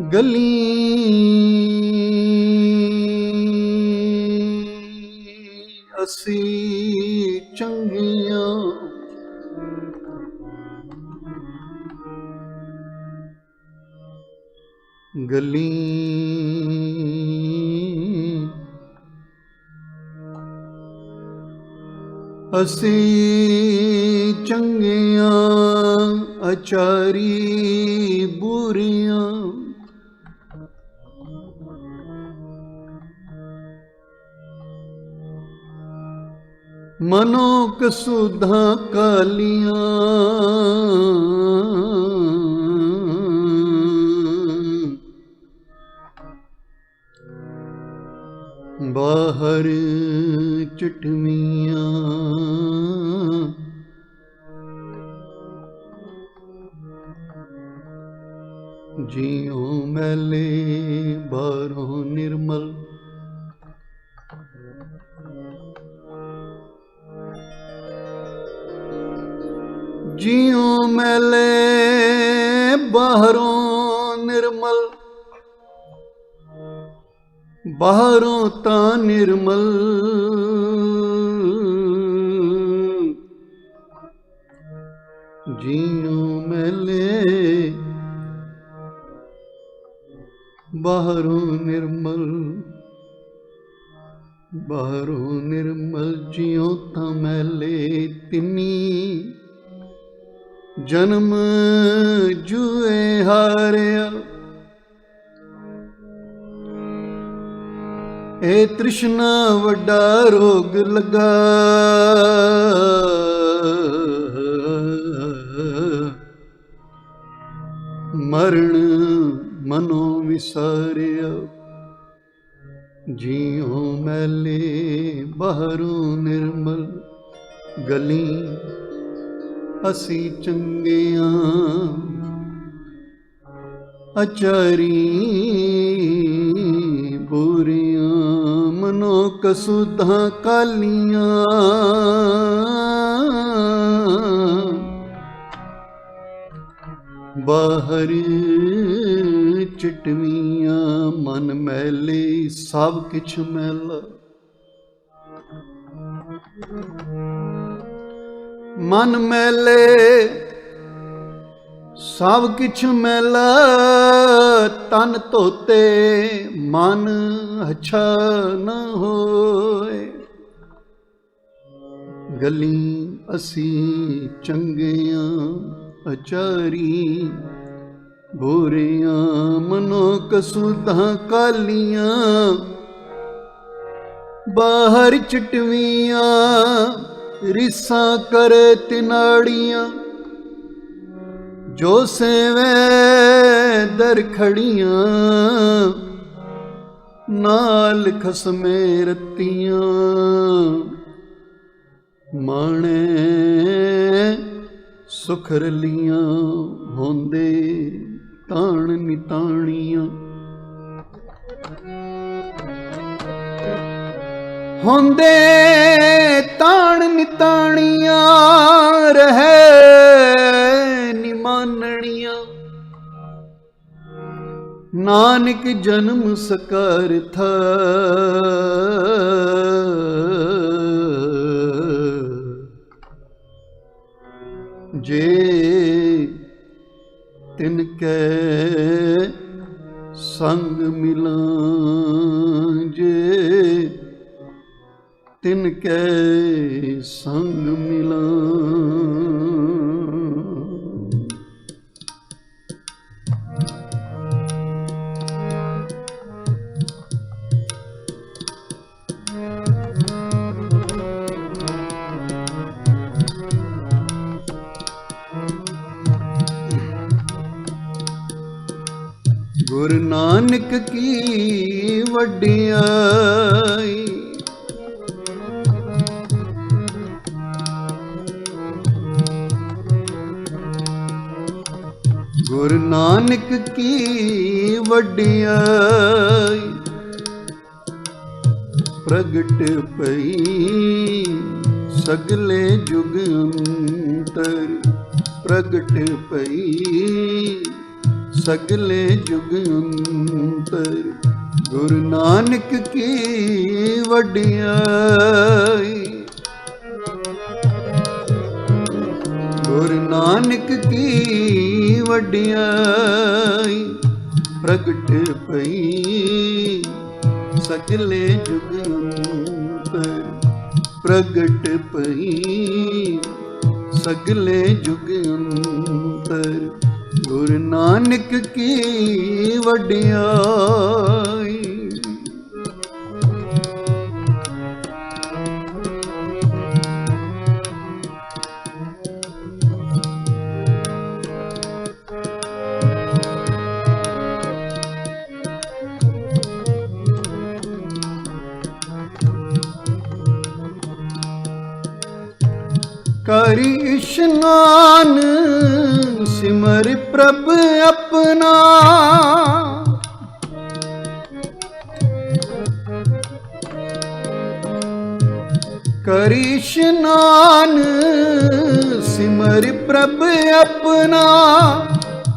ਗਲੀ ਅਸੀਂ ਚੰਗੀਆਂ ਗਲੀ ਅਸੀਂ ਚੰਗੀਆਂ ਅਚਾਰੀ ਬੁਰੀਆਂ ਮਨੋਕ ਸੁਧਾ ਕਾਲੀਆਂ ਬਾਹਰ ਚਟਵੀਆਂ ਜਿਉ ਮੈਲੇ ਬਾਹਰੋਂ ਨਿਰਮਲ ਜਿਉ ਮੈਲੇ ਬਾਹਰੋਂ ਨਿਰਮਲ ਬਾਹਰੋਂ ਤਾਂ ਨਿਰਮਲ ਜਿਉ ਮੈਲੇ ਬਾਹਰੋਂ ਨਿਰਮਲ ਬਾਹਰੋਂ ਨਿਰਮਲ ਜਿਉ ਤਾਂ ਮੈਲੇ ਤਿੰਨੀ ਜਨਮ ਜੂਏ ਹਾਰਿਆ ਇਹ ਤ੍ਰਿਸ਼ਨਾ ਵੱਡਾ ਰੋਗ ਲੱਗਾ ਮਰਨ ਮਨੋਂ ਵਿਸਾਰਿਆ ਜਿਉ ਮੈਲੇ ਬਾਹਰੋਂ ਨਿਰਮਲ ਗਲੀ ਅਸੀਂ ਚੰਗਿਆਂ ਅਚਾਰੀ ਬੁਰੀਆਂ ਮਨੋਕ ਸੁਧਾ ਕਾਲੀਆਂ ਬਾਹਰ ਚਟਵੀਆਂ ਮਨ ਮੈਲੇ ਸਭ ਕਿਛ ਮੈਲਾ ਮਨ ਮੈਲੇ ਸਭ ਕਿਛ ਮੈਲਾ ਤਨ ਧੋਤੇ ਮਨ ਅੱਛਾ ਨ ਹੋਏ ਗਲੀ ਅਸੀਂ ਚੰਗਿਆਂ ਅਚਾਰੀ ਬੁਰੀਆਂ ਮਨੋਕ ਸੁਧਾ ਕਾਲੀਆਂ ਬਾਹਰ ਚਟਵੀਆਂ ਰਿਸਾਂ ਕਰੇ ਤਿਨਾੜੀਆਂ ਜੋ ਸੇਵੇ ਦਰ ਖੜੀਆਂ ਨਾਲ ਖਸਮੇ ਰਤੀਆਂ ਮਾਣੇ ਸੁਖਰ ਲੀਆਂ ਹੁੰਦੇ ਤਾਣ ਨਿਤਾਣੀਆਂ ਹੁੰਦੇ ਤਾਣ ਨਿਤਾਣੀਆਂ ਰਹੇ ਨਿਮਾਨਣੀਆਂ ਨਾਨਕ ਜਨਮ ਸਕਰਥ ਜੇ ਤਿਨ ਕੈ ਸੰਗ ਮਿਲਾਂ ਜੇ ਤਿਨ ਕੈ ਸੰਗ ਮਿਲਾਂ ਗੁਰੂ ਨਾਨਕ ਕੀ ਵਡਿਆਈ ਗੁਰੂ ਨਾਨਕ ਕੀ ਵਡਿਆਈ ਪ੍ਰਗਟ ਪਈ ਸਗਲੇ ਜੁਗ ਅੰਤਰ ਪ੍ਰਗਟ ਪਈ सगले जुग अंतर। गुरु नानक की वडियाई, गुरु नानक की वडियाई प्रगट पई सगले जुग अंतर। प्रगट पई सगले जुग अंतर। गुरु नानक की वडियाई। करि इशनान सिमर प्रभ अपना। करि इशनान सिमर प्रभ अपना।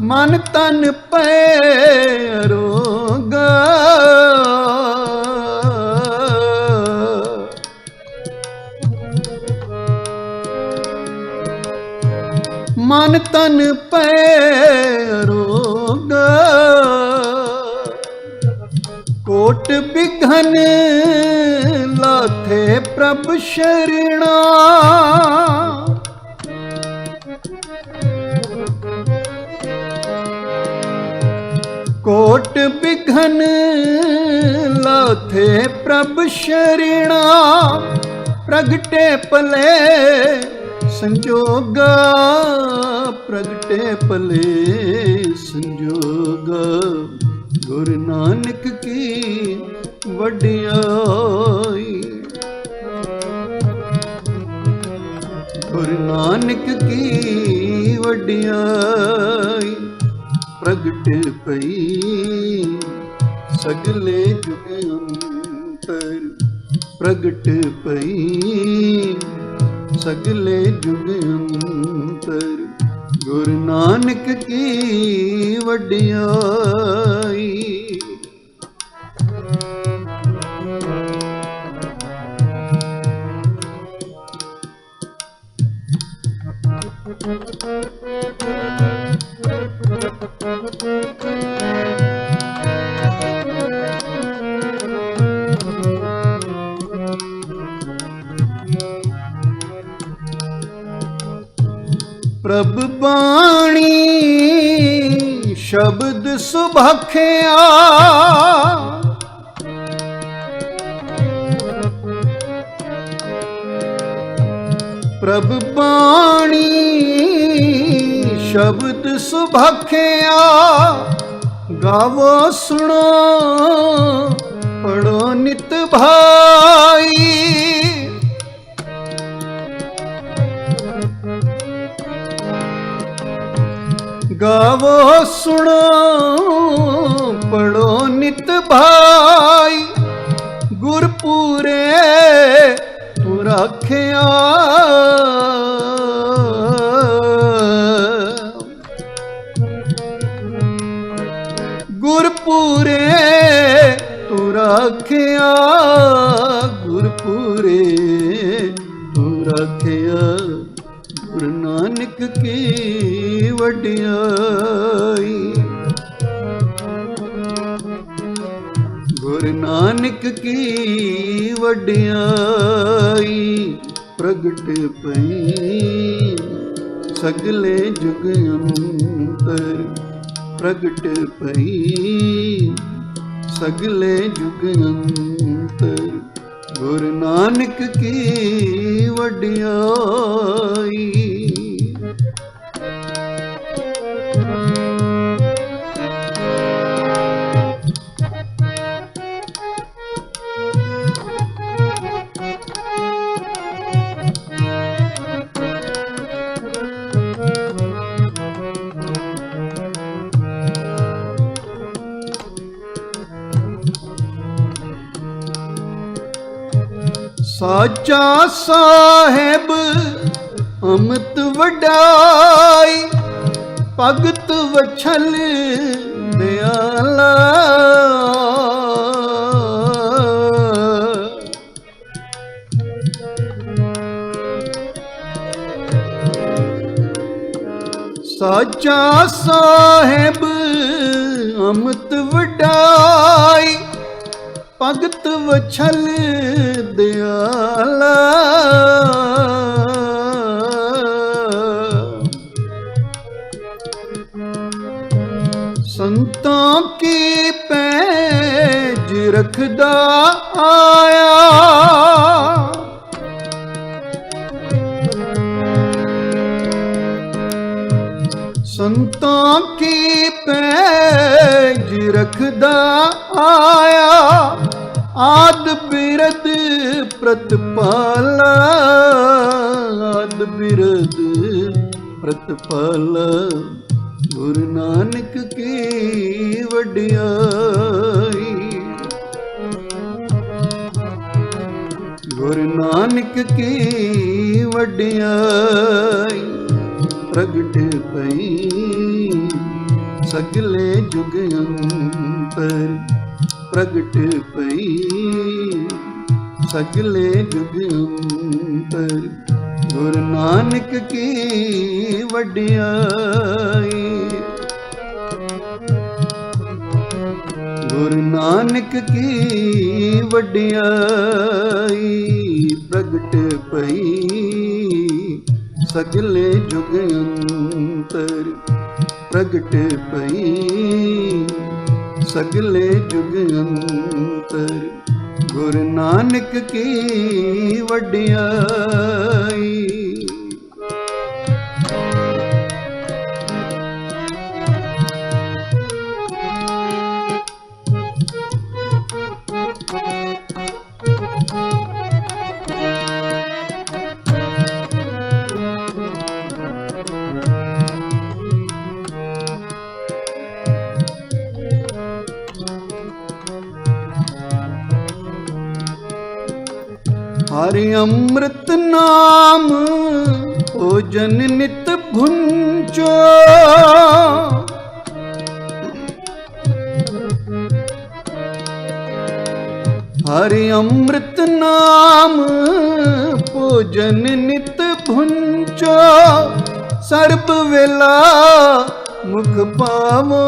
मन तन पैरोगा मन तन पैरोगा। कोट बिघन लाथे प्रभ शरणा। कोट बिघन लाथे प्रभ शरणा। प्रगटे पले संजोगा। प्रगटे पले संजोगा। गुरु नानक की वडियाई। गुरु नानक की वडियाई प्रगट पई सगले जुग अंतर। प्रगट पई सगले जुग अंतर। गुरु नानक की वडियाई। प्रभ बाणी शब्द सुभखिया। प्रभ बाणी शब्द सुभखिया। गावो सुनो पढ़ो नित भाई। गावो सुनो पढ़ो नित भाई। गुरपुरे तू राखिया। गुरपुरे तू राखिया। गुरपुरे तू राखिया। गुरु नानक की वडियाई। गुरु नानक की वडियाई प्रगट पई सगले जुग अंतर। प्रगट पई सगले जुग अंतर। गुरु नानक की वडियाई। साचा साहेब अमत वडाई। ਭਗਤ ਵਛਲ ਦਿਆਲਾ ਸਾਚਾ ਸਾਹਿਬ ਅਮਤ ਵਡਾਈ ਭਗਤ ਵਛਲ ਦਿਆਲਾ ਸੰਤਾਂ ਕੀ ਪੈਜ ਰਖਦਾ ਆਇਆ ਸੰਤਾਂ ਕੀ ਪੈਜ ਰਖਦਾ ਆਇਆ ਆਦ ਬਿਰਦ ਪ੍ਰਤਪਾਲਾ ਆਦ ਬਿਰਦ ਪ੍ਰਤਪਾਲਾ ਗੁਰੂ ਨਾਨਕ ਕੀ ਵਡਿਆਈ ਗੁਰੂ ਨਾਨਕ ਕੀ ਵਡਿਆਈ ਪ੍ਰਗਟ ਪਈ ਸਗਲੇ ਜੁਗ ਅੰਤਰ ਪ੍ਰਗਟ ਪਈ ਸਗਲੇ ਜੁਗ ਅੰਤਰ ਗੁਰੂ ਨਾਨਕ ਕੀ ਵਡਿਆਈ ਗੁਰੂ ਨਾਨਕ ਕੀ ਵਡਿਆਈ ਪ੍ਰਗਟ ਪਈ ਸਗਲੇ ਜੁਗ ਅੰਤਰ ਪ੍ਰਗਟ ਪਈ ਸਗਲੇ ਜੁਗ ਅੰਤਰ ਗੁਰੂ ਨਾਨਕ ਕੀ ਵਡਿਆਈ हरि अमृत नाम भोजन नित भुंजो हरि अमृत नाम भोजन नित भुंजो सर्ब वेला मुख पावो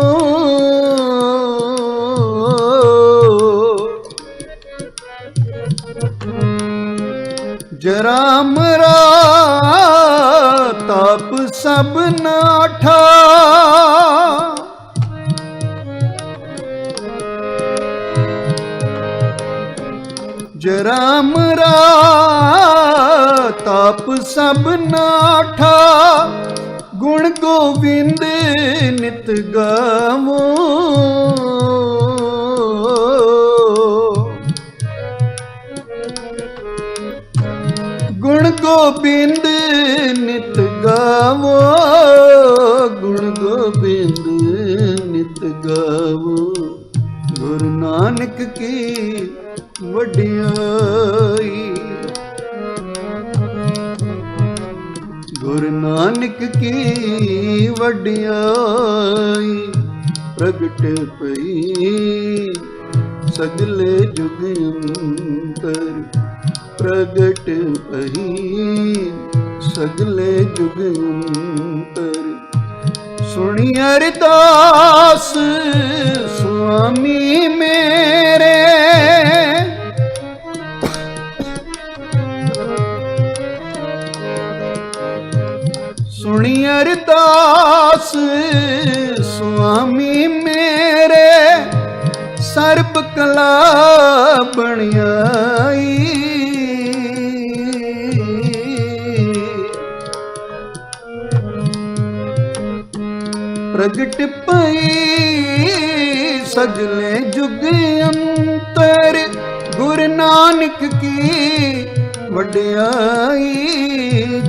जरा मरा ताप सब नाठा जरा मरा ताप सब नाठा गुण गोविंद नित गावो गुण गोबिंद नित गावो गुण गोबिंद नित गावो गुरु नानक की वडियाई गुरु नानक की वडियाई प्रगट पई सगले जुग अंतर प्रगट पही सगले जुग अंतर सुनी अरदास स्वामी मेरे सुनी अरदास स्वामी मेरे सर्ब कला बणियाई प्रगट पई सगले जुग अंतर गुरु नानक की वडियाई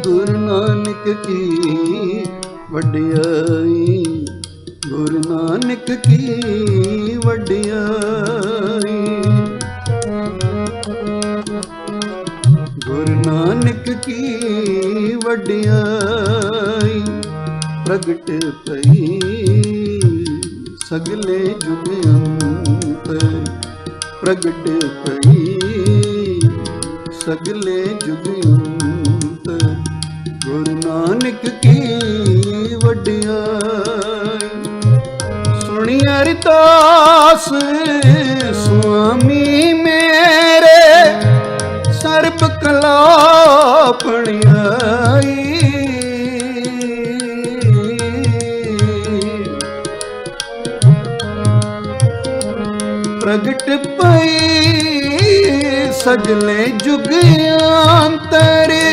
गुरु नानक की वडियाई गुरु नानक की वडियाई गुरु नानक की वडियाई प्रगट पई सगले जुग अंतर, प्रगट पई सगले जुग अंतर। गुरु नानक की वडियाई सुनी अरदास स्वामी मेरे, सर्ब कला पणियाई। प्रगट पई सगले जुग अंतरे,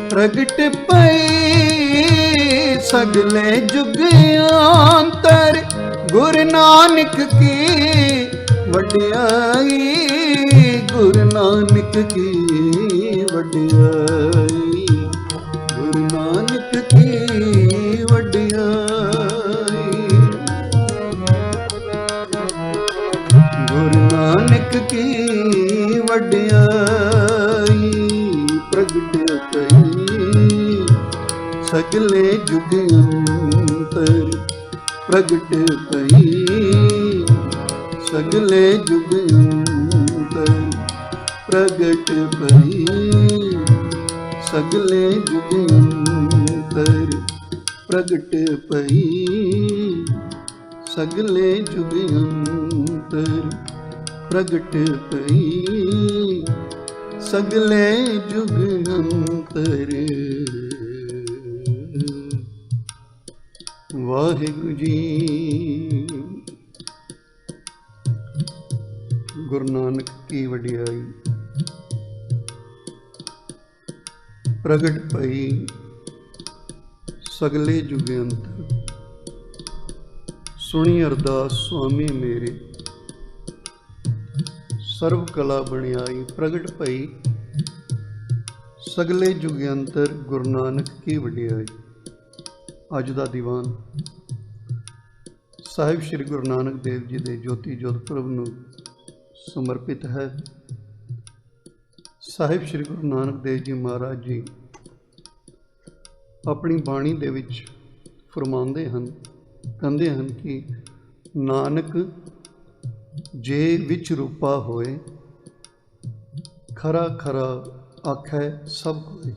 प्रगट पई सगले जुग अंतर। गुरु नानक की वडियाई, गुरु नानक की वडियाई, गुरु नानक की वडियाई, गुरु नानक की वडियाई। प्रगट पई सगले जुग अंतर, प्रगट पई सगले जुग अंतर, प्रगट पई सगले जुग अंतर, प्रगट पई सगले जुग अंतर, प्रगट पई सगले जुग अंतर। वाहिगुरु जी। गुरु नानक की वडियाई प्रगट पई सगले जुग अंतर। सुनी अरदास स्वामी मेरे, सर्व कला बणियाई। प्रगट पई सगले जुग अंतर, गुरु नानक की वडियाई। अज दा दीवान साहिब श्री गुरु नानक देव जी के ज्योति जोत पुरब नूं समर्पित है। साहिब श्री गुरु नानक देव जी महाराज जी अपनी बाणी दे विच फरमाते हैं, कहते हैं कि नानक जे विच रूपा होए, खरा खरा आखै सब कोई।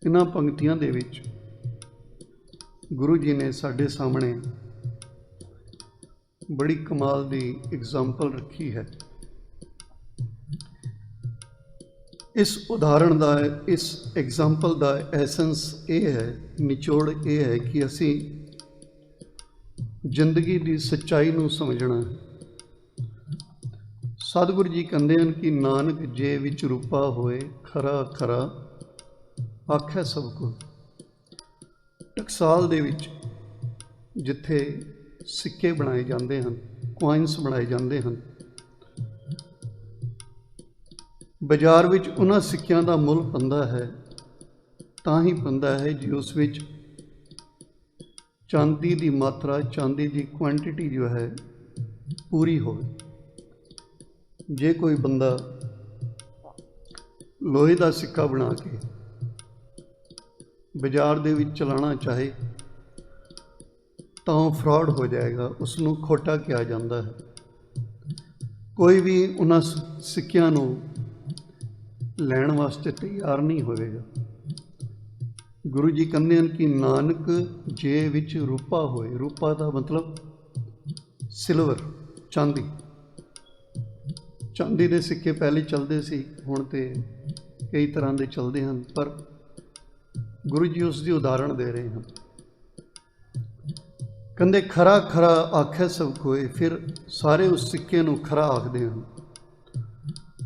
इन्हां पंक्तियां दे विच गुरु जी ने साडे सामने बड़ी कमाल दी एग्जाम्पल रखी है। इस उदाहरण का, इस एग्जाम्पल का एसेंस ये है, निचोड़ ये है कि असी जिंदगी की सच्चाई नूं समझना है। सतगुरु जी कहते हैं कि नानक जे विच रूपा होए, खरा खरा आखै सब को। टकसाल दे विच जिथे सिक्के बनाए जाते हैं, कॉइनस बनाए जाते हैं, बाजार विच उन्हां सिक्कियां दा मुल पंदा है, तां ही पंदा है जे उस विच चांदी दी मात्रा, चांदी दी क्वांटिटी जो है पूरी हो। जे कोई बंदा लोहे का सिक्का बना के बाजार दे विच चलाना चाहे तो फ्रॉड हो जाएगा, उसनूं खोटा कहा जाता है। कोई भी उन्हां सिक्कियां नूं लैण वास्ते तैयार नहीं होएगा। गुरु जी कहते हैं कि नानक जे विच रूपा होए, रूपा का मतलब सिल्वर, चांदी। चांदी के सिक्के पहले चलते सी, हुण ते कई तरह के चलते हैं, पर गुरु जी उसकी उदाहरण दे रहे हैं। कहते खरा खरा आखै सब कोई, फिर सारे उस सिक्के नूं खरा आखदे हैं।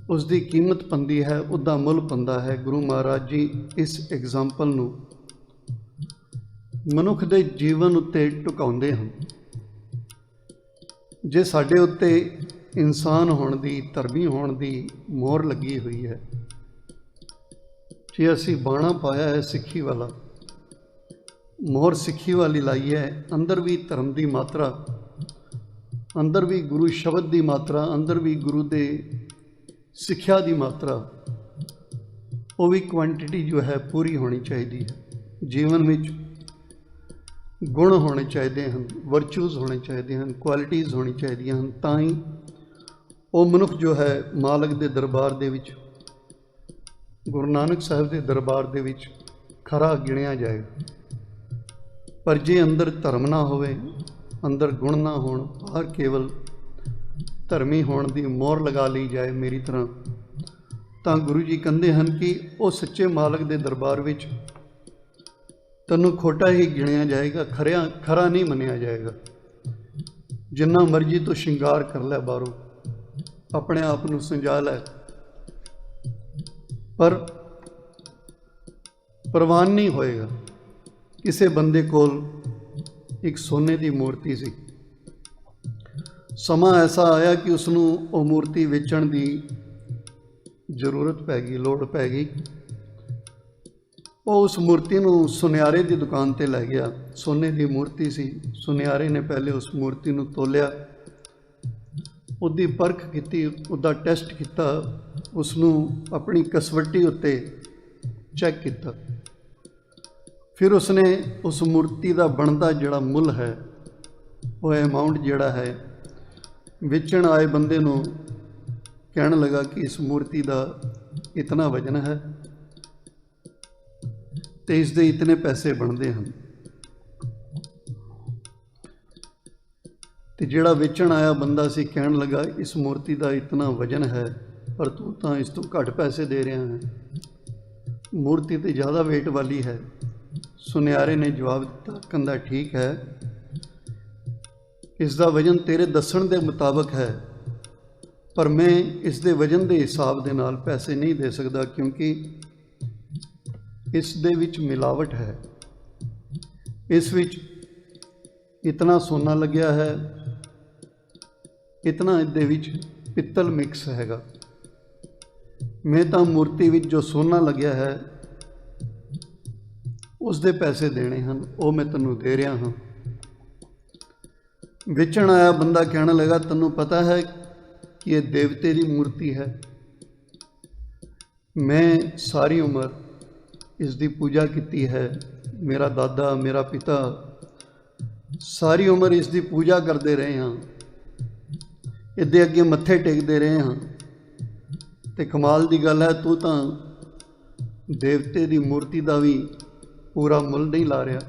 उसकी कीमत पंदी है, उसका मुल पंदा है। गुरु महाराज जी इस एग्जाम्पल नूं मनुख दे जीवन उत्ते टुकाउंदे हैं। जे साडे उत्ते इंसान होण दी, धर्मी होण दी मोहर लगी हुई है, जे असी बाणा पाया है सिक्खी वाला, मोहर सिक्खी वाली लाई है, अंदर भी धर्म की मात्रा, अंदर भी गुरु शब्द की मात्रा, अंदर भी गुरु दे ਸਿੱਖਿਆ ਦੀ ਮਾਤਰਾ ਉਹ ਵੀ ਕੁਆਂਟੀਟੀ ਜੋ ਹੈ ਪੂਰੀ ਹੋਣੀ ਚਾਹੀਦੀ ਹੈ। ਜੀਵਨ ਵਿੱਚ ਗੁਣ ਹੋਣੇ ਚਾਹੀਦੇ ਹਨ, ਵਰਚੂਜ਼ ਹੋਣੇ ਚਾਹੀਦੇ ਹਨ, ਕੁਆਲਿਟੀਜ਼ ਹੋਣੀ ਚਾਹੀਦੀਆਂ ਹਨ, ਤਾਂ ਹੀ ਉਹ ਮਨੁੱਖ ਜੋ ਹੈ ਮਾਲਕ ਦੇ ਦਰਬਾਰ ਦੇ ਵਿੱਚ, ਗੁਰੂ ਨਾਨਕ ਸਾਹਿਬ ਦੇ ਦਰਬਾਰ ਦੇ ਵਿੱਚ ਖਰਾ ਗਿਣਿਆ ਜਾਏਗਾ। ਪਰ ਜੇ ਅੰਦਰ ਧਰਮ ਨਾ ਹੋਵੇ, ਅੰਦਰ ਗੁਣ ਨਾ ਹੋਣ, ਬਾਹਰ ਕੇਵਲ ਧਰਮੀ ਹੋਣ ਦੀ ਮੋਹਰ ਲਗਾ ਲਈ ਜਾਏ ਮੇਰੀ ਤਰ੍ਹਾਂ, ਤਾਂ ਗੁਰੂ ਜੀ ਕਹਿੰਦੇ ਹਨ ਕਿ ਉਹ ਸੱਚੇ ਮਾਲਕ ਦੇ ਦਰਬਾਰ ਵਿੱਚ ਤੈਨੂੰ ਖੋਟਾ ਹੀ ਗਿਣਿਆ ਜਾਏਗਾ, ਖਰਾ ਨਹੀਂ ਮੰਨਿਆ ਜਾਏਗਾ। ਜਿੰਨਾ ਮਰਜ਼ੀ ਤੂੰ ਸ਼ਿੰਗਾਰ ਕਰ ਲੈ, ਬਾਹਰੋਂ ਆਪਣੇ ਆਪ ਨੂੰ ਸੰਜਾ ਲੈ, ਪਰ ਪ੍ਰਵਾਨ ਨਹੀਂ ਹੋਏਗਾ। ਕਿਸੇ ਬੰਦੇ ਕੋਲ ਇੱਕ ਸੋਨੇ ਦੀ ਮੂਰਤੀ ਸੀ। ਸਮਾਂ ਐਸਾ ਆਇਆ ਕਿ ਉਸਨੂੰ ਉਹ ਮੂਰਤੀ ਵੇਚਣ ਦੀ ਜ਼ਰੂਰਤ ਪੈ ਗਈ, ਲੋੜ ਪੈ ਗਈ। ਉਹ ਉਸ ਮੂਰਤੀ ਨੂੰ ਸੁਨਿਆਰੇ ਦੀ ਦੁਕਾਨ 'ਤੇ ਲੈ ਗਿਆ। ਸੋਨੇ ਦੀ ਮੂਰਤੀ ਸੀ। ਸੁਨਿਆਰੇ ਨੇ ਪਹਿਲੇ ਉਸ ਮੂਰਤੀ ਨੂੰ ਤੋਲਿਆ, ਉਹਦੀ ਪਰਖ ਕੀਤੀ, ਉਹਦਾ ਟੈਸਟ ਕੀਤਾ, ਉਸਨੂੰ ਆਪਣੀ ਕਸਵੱਟੀ ਉੱਤੇ ਚੈੱਕ ਕੀਤਾ। ਫਿਰ ਉਸਨੇ ਉਸ ਮੂਰਤੀ ਦਾ ਬਣਦਾ ਜਿਹੜਾ ਮੁੱਲ ਹੈ, ਉਹ ਅਮਾਊਂਟ ਜਿਹੜਾ ਹੈ, ਵੇਚਣ ਆਏ ਬੰਦੇ ਨੂੰ ਕਹਿਣ ਲੱਗਾ ਕਿ ਇਸ ਮੂਰਤੀ ਦਾ ਇਤਨਾ ਵਜਨ ਹੈ ਤੇ ਇਸ ਦੇ ਇਤਨੇ ਪੈਸੇ ਬਣਦੇ ਹਨ। ਤੇ ਜਿਹੜਾ ਵੇਚਣ ਆਇਆ ਬੰਦਾ ਸੀ ਕਹਿਣ ਲੱਗਾ ਇਸ ਮੂਰਤੀ ਦਾ ਇਤਨਾ ਵਜਨ ਹੈ, ਪਰ ਤੂੰ ਤਾਂ ਇਸ ਤੋਂ ਘੱਟ ਪੈਸੇ ਦੇ ਰਿਹਾ ਹੈ, ਮੂਰਤੀ ਤੇ ਜ਼ਿਆਦਾ ਵੇਟ ਵਾਲੀ ਹੈ। ਸੁਨਿਆਰੇ ਨੇ ਜਵਾਬ ਦਿੱਤਾ, ਕਹਿੰਦਾ ਠੀਕ ਹੈ, ਇਸ ਦਾ ਵਜਨ ਤੇਰੇ ਦੱਸਣ ਦੇ ਮੁਤਾਬਕ ਹੈ, ਪਰ ਮੈਂ ਇਸ ਦੇ ਵਜਨ ਦੇ ਹਿਸਾਬ ਦੇ ਨਾਲ ਪੈਸੇ ਨਹੀਂ ਦੇ ਸਕਦਾ, ਕਿਉਂਕਿ ਇਸ ਦੇ ਵਿੱਚ ਮਿਲਾਵਟ ਹੈ। ਇਸ ਵਿੱਚ ਇਤਨਾ ਸੋਨਾ ਲੱਗਿਆ ਹੈ, ਇਤਨਾ ਇਹਦੇ ਵਿੱਚ ਪਿੱਤਲ ਮਿਕਸ ਹੈਗਾ। ਮੈਂ ਤਾਂ ਮੂਰਤੀ ਵਿੱਚ ਜੋ ਸੋਨਾ ਲੱਗਿਆ ਹੈ ਉਸ ਦੇ ਪੈਸੇ ਦੇਣੇ ਹਨ, ਉਹ ਮੈਂ ਤੈਨੂੰ ਦੇ ਰਿਹਾ ਹਾਂ। ਵੇਚਣ ਆਇਆ ਬੰਦਾ ਕਹਿਣ ਲੱਗਾ, ਤੈਨੂੰ ਪਤਾ ਹੈ ਕਿ ਇਹ ਦੇਵਤੇ ਦੀ ਮੂਰਤੀ ਹੈ, ਮੈਂ ਸਾਰੀ ਉਮਰ ਇਸ ਦੀ ਪੂਜਾ ਕੀਤੀ ਹੈ, ਮੇਰਾ ਦਾਦਾ, ਮੇਰਾ ਪਿਤਾ ਸਾਰੀ ਉਮਰ ਇਸ ਦੀ ਪੂਜਾ ਕਰਦੇ ਰਹੇ ਹਾਂ, ਇਹਦੇ ਅੱਗੇ ਮੱਥੇ ਟੇਕਦੇ ਰਹੇ ਹਾਂ, ਤੇ ਕਮਾਲ ਦੀ ਗੱਲ ਹੈ ਤੂੰ ਤਾਂ ਦੇਵਤੇ ਦੀ ਮੂਰਤੀ ਦਾ ਵੀ ਪੂਰਾ ਮੁੱਲ ਨਹੀਂ ਲਾ ਰਿਹਾ,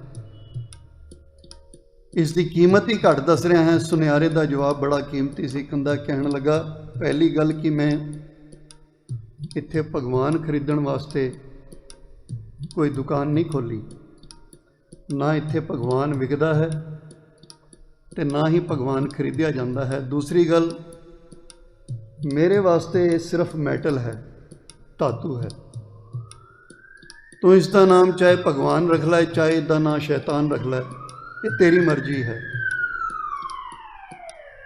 ਇਸ ਦੀ ਕੀਮਤ ਹੀ ਘੱਟ ਦੱਸ ਰਿਹਾ ਹੈ। ਸੁਨਿਆਰੇ ਦਾ ਜਵਾਬ ਬੜਾ ਕੀਮਤੀ ਸੀ। ਕੰਦਾ ਕਹਿਣ ਲੱਗਾ, ਪਹਿਲੀ ਗੱਲ ਕਿ ਮੈਂ ਇੱਥੇ ਭਗਵਾਨ ਖਰੀਦਣ ਵਾਸਤੇ ਕੋਈ ਦੁਕਾਨ ਨਹੀਂ ਖੋਲ੍ਹੀ, ਨਾ ਇੱਥੇ ਭਗਵਾਨ ਵਿਕਦਾ ਹੈ ਤੇ ਨਾ ਹੀ ਭਗਵਾਨ ਖਰੀਦਿਆ ਜਾਂਦਾ ਹੈ। ਦੂਸਰੀ ਗੱਲ, ਮੇਰੇ ਵਾਸਤੇ ਇਹ ਸਿਰਫ ਮੈਟਲ ਹੈ, ਧਾਤੂ ਹੈ। ਤੂੰ ਇਸ ਦਾ ਨਾਮ ਚਾਹੇ ਭਗਵਾਨ ਰੱਖ ਲੈ, ਚਾਹੇ ਇਹਦਾ ਨਾਂ ਸ਼ੈਤਾਨ ਰੱਖ ਲੈ, ਇਹ ਤੇਰੀ ਮਰਜ਼ੀ ਹੈ।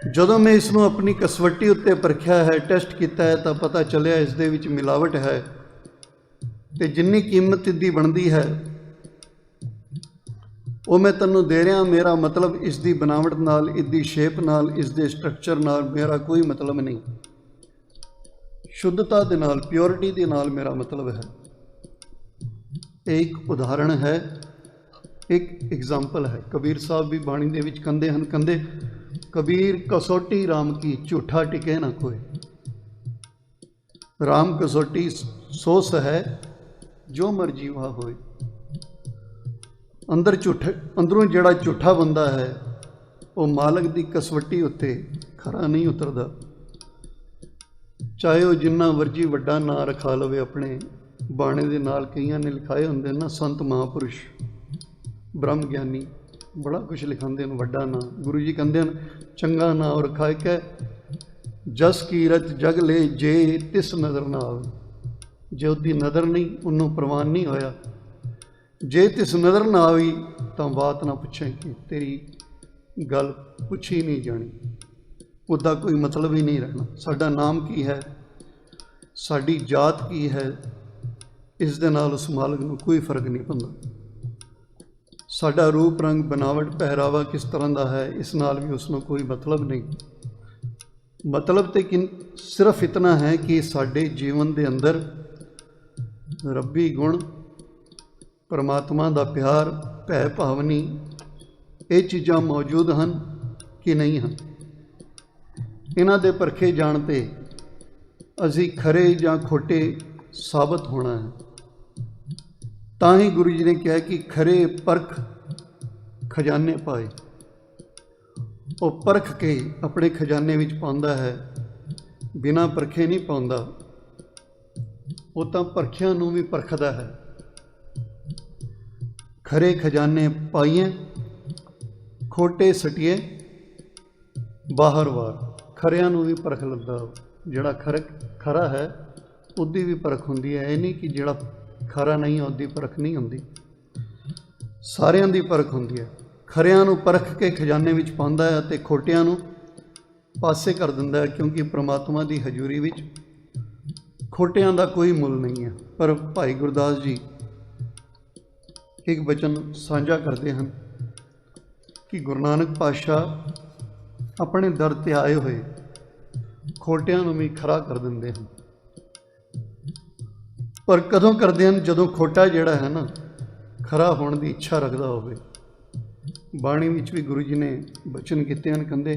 ਜਦੋਂ ਮੈਂ ਇਸ ਨੂੰ ਆਪਣੀ ਕਸਵੱਟੀ ਉੱਤੇ ਪਰਖਿਆ ਹੈ, ਟੈਸਟ ਕੀਤਾ ਹੈ, ਤਾਂ ਪਤਾ ਚੱਲਿਆ ਇਸ ਦੇ ਵਿੱਚ ਮਿਲਾਵਟ ਹੈ, ਤੇ ਜਿੰਨੀ ਕੀਮਤ ਇਹਦੀ ਬਣਦੀ ਹੈ ਉਹ ਮੈਂ ਤੈਨੂੰ ਦੇ ਰਿਹਾ। ਮੇਰਾ ਮਤਲਬ ਇਸ ਦੀ ਬਣਾਵਟ ਨਾਲ, ਇਹਦੀ ਸ਼ੇਪ ਨਾਲ, ਇਸ ਦੇ ਸਟਰਕਚਰ ਨਾਲ ਮੇਰਾ ਕੋਈ ਮਤਲਬ ਨਹੀਂ, ਸ਼ੁੱਧਤਾ ਦੇ ਨਾਲ, ਪਿਓਰਿਟੀ ਦੇ ਨਾਲ ਮੇਰਾ ਮਤਲਬ ਹੈ। ਇਹ ਇੱਕ ਉਦਾਹਰਣ ਹੈ, ਇੱਕ ਐਗਜ਼ਾਮਪਲ ਹੈ। ਕਬੀਰ ਸਾਹਿਬ ਵੀ ਬਾਣੀ ਦੇ ਵਿੱਚ ਕਹਿੰਦੇ ਹਨ, ਕਹਿੰਦੇ ਕਬੀਰ ਕਸੌਟੀ ਰਾਮ ਕੀ, ਝੂਠਾ ਟਿਕੇ ਨਾ ਕੋਏ। ਰਾਮ ਕਸੌਟੀ ਸੋ ਹੈ ਜੋ ਮਰਜੀ ਵਾ ਹੋਏ। ਅੰਦਰੋਂ ਜਿਹੜਾ ਝੂਠਾ ਬੰਦਾ ਹੈ ਉਹ ਮਾਲਕ ਦੀ ਕਸਵੱਟੀ ਉੱਤੇ ਖਰਾ ਨਹੀਂ ਉਤਰਦਾ, ਚਾਹੇ ਉਹ ਜਿੰਨਾ ਮਰਜੀ ਵੱਡਾ ਨਾਂ ਰਖਾ ਲਵੇ ਆਪਣੇ ਬਾਣੇ ਦੇ ਨਾਲ। ਕਈਆਂ ਨੇ ਲਿਖਾਏ ਹੁੰਦੇ ਨਾ, ਸੰਤ ਮਹਾਂਪੁਰਸ਼, ਬ੍ਰਹਮ ਗਿਆਨੀ, ਬੜਾ ਕੁਛ ਲਿਖਾਉਂਦੇ ਨੇ, ਵੱਡਾ ਨਾਂ। ਗੁਰੂ ਜੀ ਕਹਿੰਦੇ ਹਨ, ਚੰਗਾ ਨਾਂ ਰਖਾਇ ਕੈ ਜਸ ਕੀਰਤ ਜਗ ਲੈ, ਜੇ ਤਿਸ ਨਜ਼ਰ ਨਾ ਆਵੇ। ਜੇ ਉਹਦੀ ਨਜ਼ਰ ਨਹੀਂ, ਉਹਨੂੰ ਪ੍ਰਵਾਨ ਨਹੀਂ ਹੋਇਆ, ਜੇ ਤਿਸ ਨਜ਼ਰ ਨਾ ਆਈ ਤਾਂ ਬਾਤ ਨਾ ਪੁੱਛੇ, ਕਿ ਤੇਰੀ ਗੱਲ ਪੁੱਛੀ ਨਹੀਂ ਜਾਣੀ, ਉਹਦਾ ਕੋਈ ਮਤਲਬ ਹੀ ਨਹੀਂ ਰਹਿਣਾ। ਸਾਡਾ ਨਾਮ ਕੀ ਹੈ, ਸਾਡੀ ਜਾਤ ਕੀ ਹੈ, ਇਸ ਦੇ ਨਾਲ ਉਸ ਮਾਲਕ ਨੂੰ ਕੋਈ ਫਰਕ ਨਹੀਂ ਪੈਂਦਾ। ਸਾਡਾ ਰੂਪ ਰੰਗ, ਬਨਾਵਟ, ਪਹਿਰਾਵਾ ਕਿਸ ਤਰ੍ਹਾਂ ਦਾ ਹੈ, ਇਸ ਨਾਲ ਵੀ ਉਸ ਨੂੰ ਕੋਈ ਮਤਲਬ ਨਹੀਂ। मतलब तो कि सिर्फ इतना है कि साढ़े जीवन के अंदर रब्बी गुण, परमात्मा का प्यार, भै भावनी, ये चीज़ां मौजूद हैं कि नहीं हैं। इन्हां दे परखे जानते असी खरे या खोटे साबित होना है। तां ही गुरु जी ने कहा कि खरे परख खजाने पाए। वो परख के अपने खजाने विच पाउंदा है, बिना परखे नहीं पाउंदा। वो तो परखियां नूं भी परखदा है। खरे खजाने पाइए, खोटे सटिए बाहर वार। खरियां नूं भी परख लग्गा। जिहड़ा खरा है उहदी भी परख हुंदी है। ये नहीं कि जिहड़ा खरा नहीं उहदी परख नहीं हुंदी, सारियां दी परख हुंदी है। खरियां नूं परख के खजाने विच पाउंदा है ते खोटियां नूं पासे कर दिंदा है, क्योंकि परमात्मा दी हजूरी विच खोटियां दा कोई मुल नहीं है। पर भाई गुरदास जी एक वचन साझा करते हैं कि गुरु नानक पातशाह अपने दर ते आए हुए खोटियां नूं भी खरा कर दिंदे हैं। पर कदों करते हैं? जदों खोटा जिहड़ा है ना खरा होने की इच्छा रखता होवे। बाणी विच भी गुरु जी ने बचन कीते हैं, कहंदे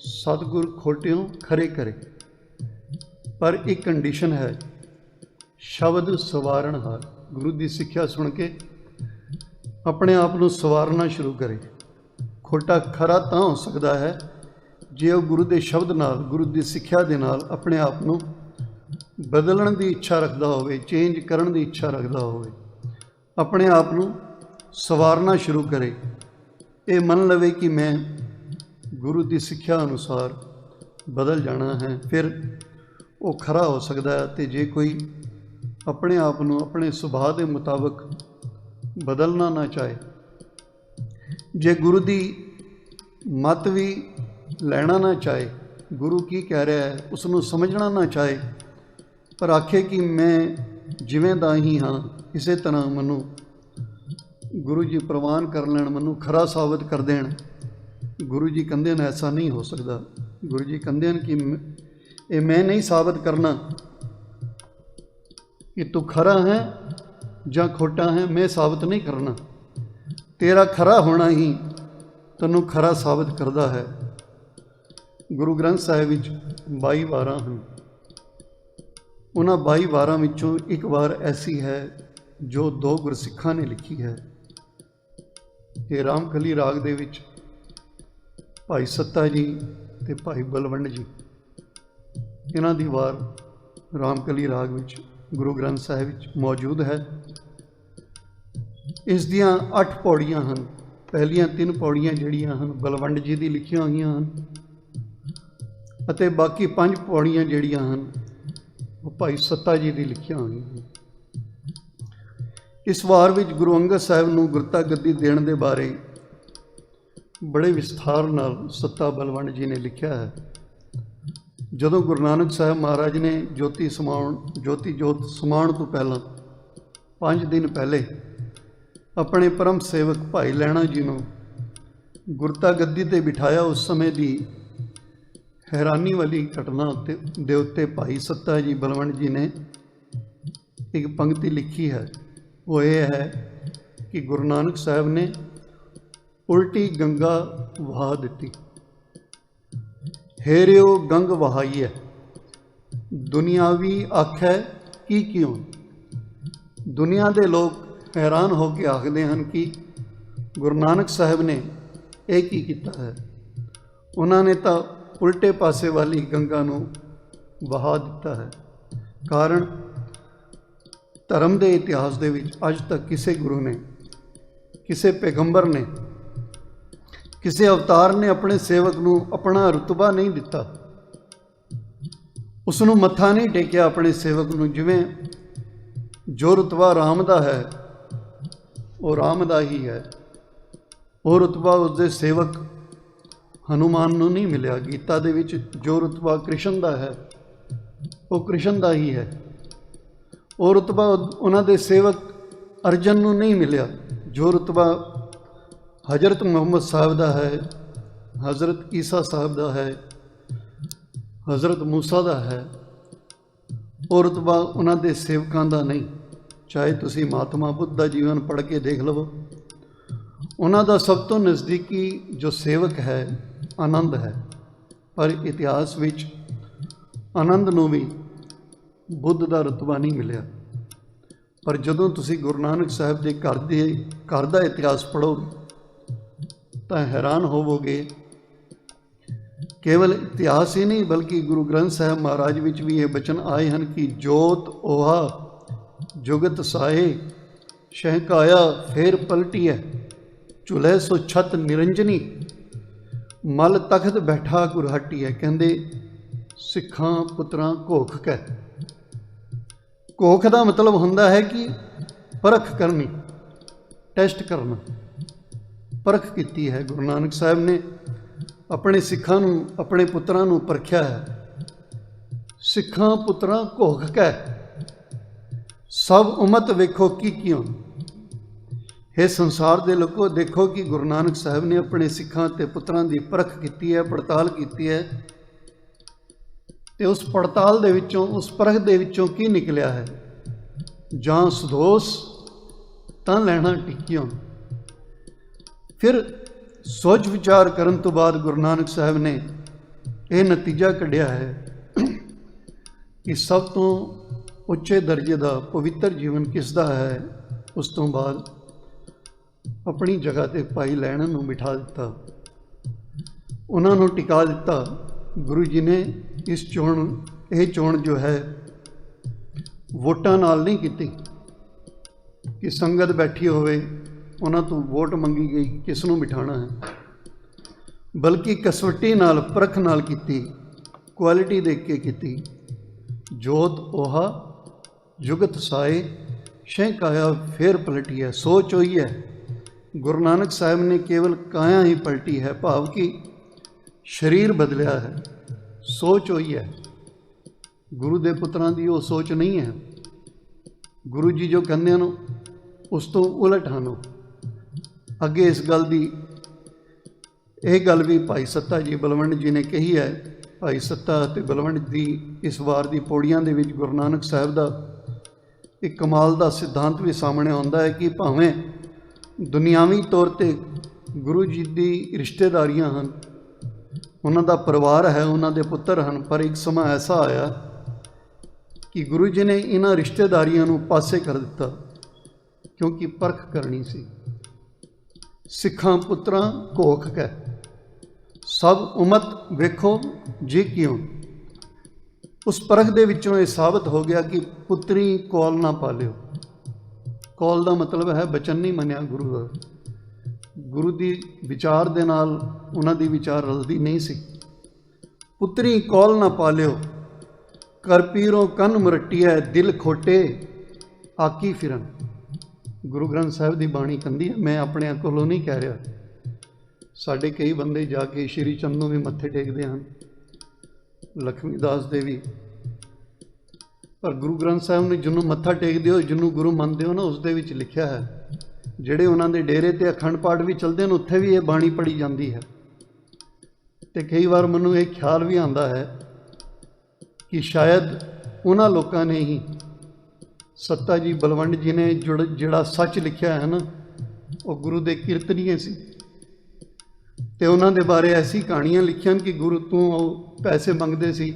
सतगुर खोटियों खरे करे, पर एक कंडीशन है, शब्द सवारण हार। गुरु की सिक्ख्या सुन के अपने आप को सवारना शुरू करे। खोटा खरा तां हो सकता है जे वो गुरु के शब्द नाल, गुरु की सिक्ख्या दे नाल अपने आप को बदलण की इच्छा रखता होवे, चेंज करन की इच्छा रखता होवे, अपने आप को सवारना शुरू करे। ये मन लवे कि मैं गुरु की सिक्ख्या अनुसार बदल जाना है, फिर वो खरा हो सकता है। तो जे कोई अपने आप को अपने सुभाव के मुताबिक बदलना ना चाहे, जे गुरु की मत भी लेना ना चाहे, गुरु की कह रहा है उसनों समझना ना चाहे, पर आखे कि मैं जिवें दा ही हाँ, इसे तरह मनु गुरु जी प्रवान कर लैन, मनु खरा साबित कर देन। गुरु जी कहते हैं ऐसा नहीं हो सकता। गुरु जी कहते हैं कि ये मैं नहीं साबित करना कि तू खरा है या खोटा है, मैं साबित नहीं करना। तेरा खरा होना ही तैनूं खरा साबित करता है। गुरु ग्रंथ साहिब विच 22 वारां हैं। उन्हां 22 वारां विचों एक वार ऐसी है जो 2 गुरसिखां ने लिखी है। ये रामकली राग दे विच भाई सत्ता जी ते भाई बलवंड जी, इन्हां दी वार रामकली राग विच गुरु ग्रंथ साहिब विच मौजूद है। इस दियां 8 पौड़ियां हैं। पहलियां 3 पौड़ियां जिहड़ियां हैं बलवंड जी दी लिखियां होईयां हैं, अते बाकी 5 पौड़ियां जिहड़ियां हैं वो भाई सत्ता जी दी लिखियां होईयां हैं। इस वार विच गुरु अंगद साहिब नूं गुरता गद्दी देण दे बारे बड़े विस्तार नाल सत्ता बलवंड जी ने लिखिया है। जदों गुरु नानक साहिब महाराज ने ज्योति जोत समाउण तो पहलां 5 दिन पहले अपने परम सेवक भाई लैणा जी नूं गुरता गद्दी ते बिठाया, उस समय की हैरानी वाली घटना दे उत्ते भाई सत्ता जी बलवंड जी ने एक पंक्ति लिखी है। वो ये है कि गुरु नानक साहब ने उल्टी गंगा वहा दी। हेरियो गंग वहाइए, दुनियावी आखै की क्यों। दुनिया के लोग हैरान होकर आखते हैं कि गुरु नानक साहब ने एक ही किया है। उन्होंने तो उल्टे पासे वाली गंगा नूं वहा दिता है। कारण धर्म के इतिहास दे विच अज तक किसी गुरु ने, किसी पैगंबर ने, किसी अवतार ने अपने सेवक नूं अपना रुतबा नहीं दिता, उसनूं मत्था नहीं टेकिया अपने सेवक नूं। जिवें जो रुतबा राम दा है वो राम दा ही है, वो रुतबा उसके सेवक हनुमान नूं नहीं मिलिया। गीता दे विच जो रुतबा कृष्ण दा है वो कृष्ण दा ही है। वो रुतबा उन्हां दे सेवक अर्जन नूं नहीं मिलिया। जो रुतबा हज़रत मुहम्मद साहब दा है, हज़रत ईसा साहब दा है, हज़रत मूसा का है, और रुतबा उन्होंने सेवकों का नहीं। चाहे तुसी महात्मा बुद्ध का जीवन पढ़ के देख लवो, उन्हों सब तो नज़दीकी जो सेवक है आनंद है, पर इतिहास विच आनंद नूं भी बुद्ध का रुतबा नहीं मिलिया। पर जदों तुसी गुरु नानक साहब के घर का इतिहास पढ़ोगे तो हैरान होवोगे। केवल इतिहास ही नहीं बल्कि गुरु ग्रंथ साहब महाराज विच भी ये बचन आए हैं कि जोत ओहा जुगत साए, शहकाया फेर पलटी है, चुल्हे सो छत निरंजनी, मल तख्त बैठा गुरहटी है। कहते सिखां पुत्रां घोख कै। घोख का मतलब होंदा है कि परख करनी, टेस्ट करना। परख की है गुरु नानक साहब ने अपने सिखां नूं, अपने पुत्रां नूं परखिया है। सिखां पुत्रां घोख कै, सब उमत वेखो की क्यों। हे संसार दे लोगो, देखो कि गुरु नानक साहब ने अपने सिखां ते पुत्रां की परख की है, पड़ताल की है। तो उस पड़ताल दे विचों, उस परख दे विचों की निकलिया है, जां सदोस तां लैना टिकियों। फिर सोच विचार करन तो बाद गुरु नानक साहब ने यह नतीजा कढ़िया है कि सब तो उच्चे दर्जे का पवित्र जीवन किसका है। उस तो बाद अपनी जगह ते भाई लैण नूं बिठा दिता, उन्होंने टिका दिता। गुरु जी ने इस यह चोण जो है वोटां नाल नहीं की कि संगत बैठी होवे उन्हां तो वोट मंगी गई किस नूं बिठाना है, बल्कि कसवटी नाल परख नाल की, क्वालिटी देख के की। जोत ओहा जुगत साए, शह काया फेर पलटी है। सोच हुई है गुरु नानक साहब ने केवल काया ही पलटी है, भाव कि शरीर बदलिया है। सोच हुई है गुरु दे पुत्रां दी वो सोच नहीं है। गुरु जी जो कहते हैं उस तो उलट हैं। अगे इस गल की यह गल भी भाई सत्ता जी बलवंड जी ने कही है। भाई सत्ता ते बलवंड की इस वार की पौड़ियां दे विच गुरु नानक साहब का एक कमाल का सिद्धांत भी सामने आता है कि भावें दुनियावी तौर पर गुरु जी की रिश्तेदारियां हैं, उन्हों परिवार है, उन्होंने पुत्र हैं, पर एक समा ऐसा आया कि गुरु जी ने इन्हां रिश्तेदारियों को पासे कर दिता क्योंकि परख करनी सी। सिखां पुत्रां घोख कै, सब उमत वेखो जी क्यों। उस परख दे विचों ये साबित हो गया कि पुत्री कौल ना पालियो। कौल का मतलब है बचन नहीं मनिया गुरु का। गुरु की विचार दे नाल उन्हां दी विचार रलदी नहीं सी। पुत्री कौल ना पालियो, कर पीरों कन मुरटिया, दिल खोटे आकी फिरन। गुरु ग्रंथ साहब की बाणी कहती है, मैं अपने कोलों नहीं कह रहा। साढ़े कई बंदे जाके श्री चंद नूं भी मत्थे टेकते हैं, लक्ष्मीदास दे भी, पर गुरु ग्रंथ साहब ने जिन्हों मत्था टेकते हो, जिन्हों गुरु मानते हो ना, उस दे विच लिखिया है ਜਿਹੜੇ ਉਹਨਾਂ ਦੇ ਡੇਰੇ ਤੇ ਅਖੰਡ ਪਾਠ ਵੀ ਚੱਲਦੇ ਨੇ ਉੱਥੇ ਵੀ ਇਹ ਬਾਣੀ ਪੜ੍ਹੀ ਜਾਂਦੀ ਹੈ। ਤੇ ਕਈ ਵਾਰ ਮੈਨੂੰ ਇਹ ਖਿਆਲ ਵੀ ਆਉਂਦਾ ਹੈ ਕਿ ਸ਼ਾਇਦ ਉਹਨਾਂ ਲੋਕਾਂ ਨੇ ਹੀ ਸੱਤਾ ਜੀ ਬਲਵੰਡ ਜੀ ਨੇ ਜਿਹੜਾ ਸੱਚ ਲਿਖਿਆ ਹੈ ਨਾ, ਉਹ ਗੁਰੂ ਦੇ ਕੀਰਤਨੀਏ ਸੀ। ਤੇ ਉਹਨਾਂ ਦੇ ਬਾਰੇ ਐਸੀ ਕਹਾਣੀਆਂ ਲਿਖੀਆਂ ਕਿ ਗੁਰੂ ਤੋਂ ਉਹ ਪੈਸੇ ਮੰਗਦੇ ਸੀ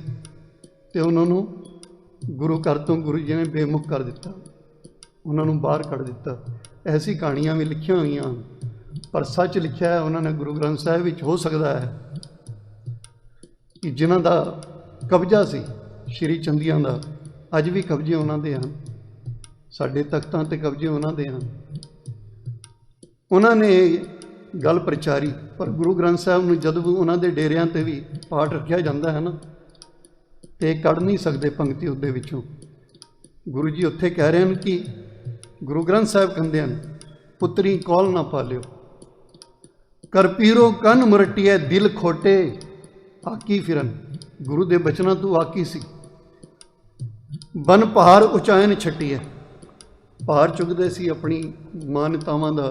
ਤੇ ਉਹਨਾਂ ਨੂੰ ਗੁਰੂ ਘਰ ਤੋਂ ਗੁਰੂ ਜੀ ਨੇ ਬੇਮੁਖ ਕਰ ਦਿੱਤਾ, ਉਹਨਾਂ ਨੂੰ ਬਾਹਰ ਕੱਢ ਦਿੱਤਾ। ऐसी कहानियां भी लिखिया हुई हैं, पर सच लिखा है उन्होंने गुरु ग्रंथ साहब विच। हो सकता है कि जिन्हों का कब्जा सी श्री चंदियां का, अज भी कब्जे उन्होंने हैं, साढ़े तख्तां ते कब्जे उन्होंने हैं। उन्होंने गल प्रचारी, पर गुरु ग्रंथ साहब नूं जदों भी उन्होंने डेरियां ते भी पाठ रखा जाता है ना, तो कढ़ नहीं सकते पंक्ति उहदे विचों। गुरु जी उत्थे कह रहे हैं कि गुरु ग्रंथ साहब कहते हैं, पुत्री कौल ना पालियो, कर पीरो कन मुरटिया, दिल खोटे आकी फिरन। गुरु दे बचना तू आकी सी। बन पहाड़ उचायन छट्टी है, पहाड़ चुकते सी अपनी मान्यतावां दा।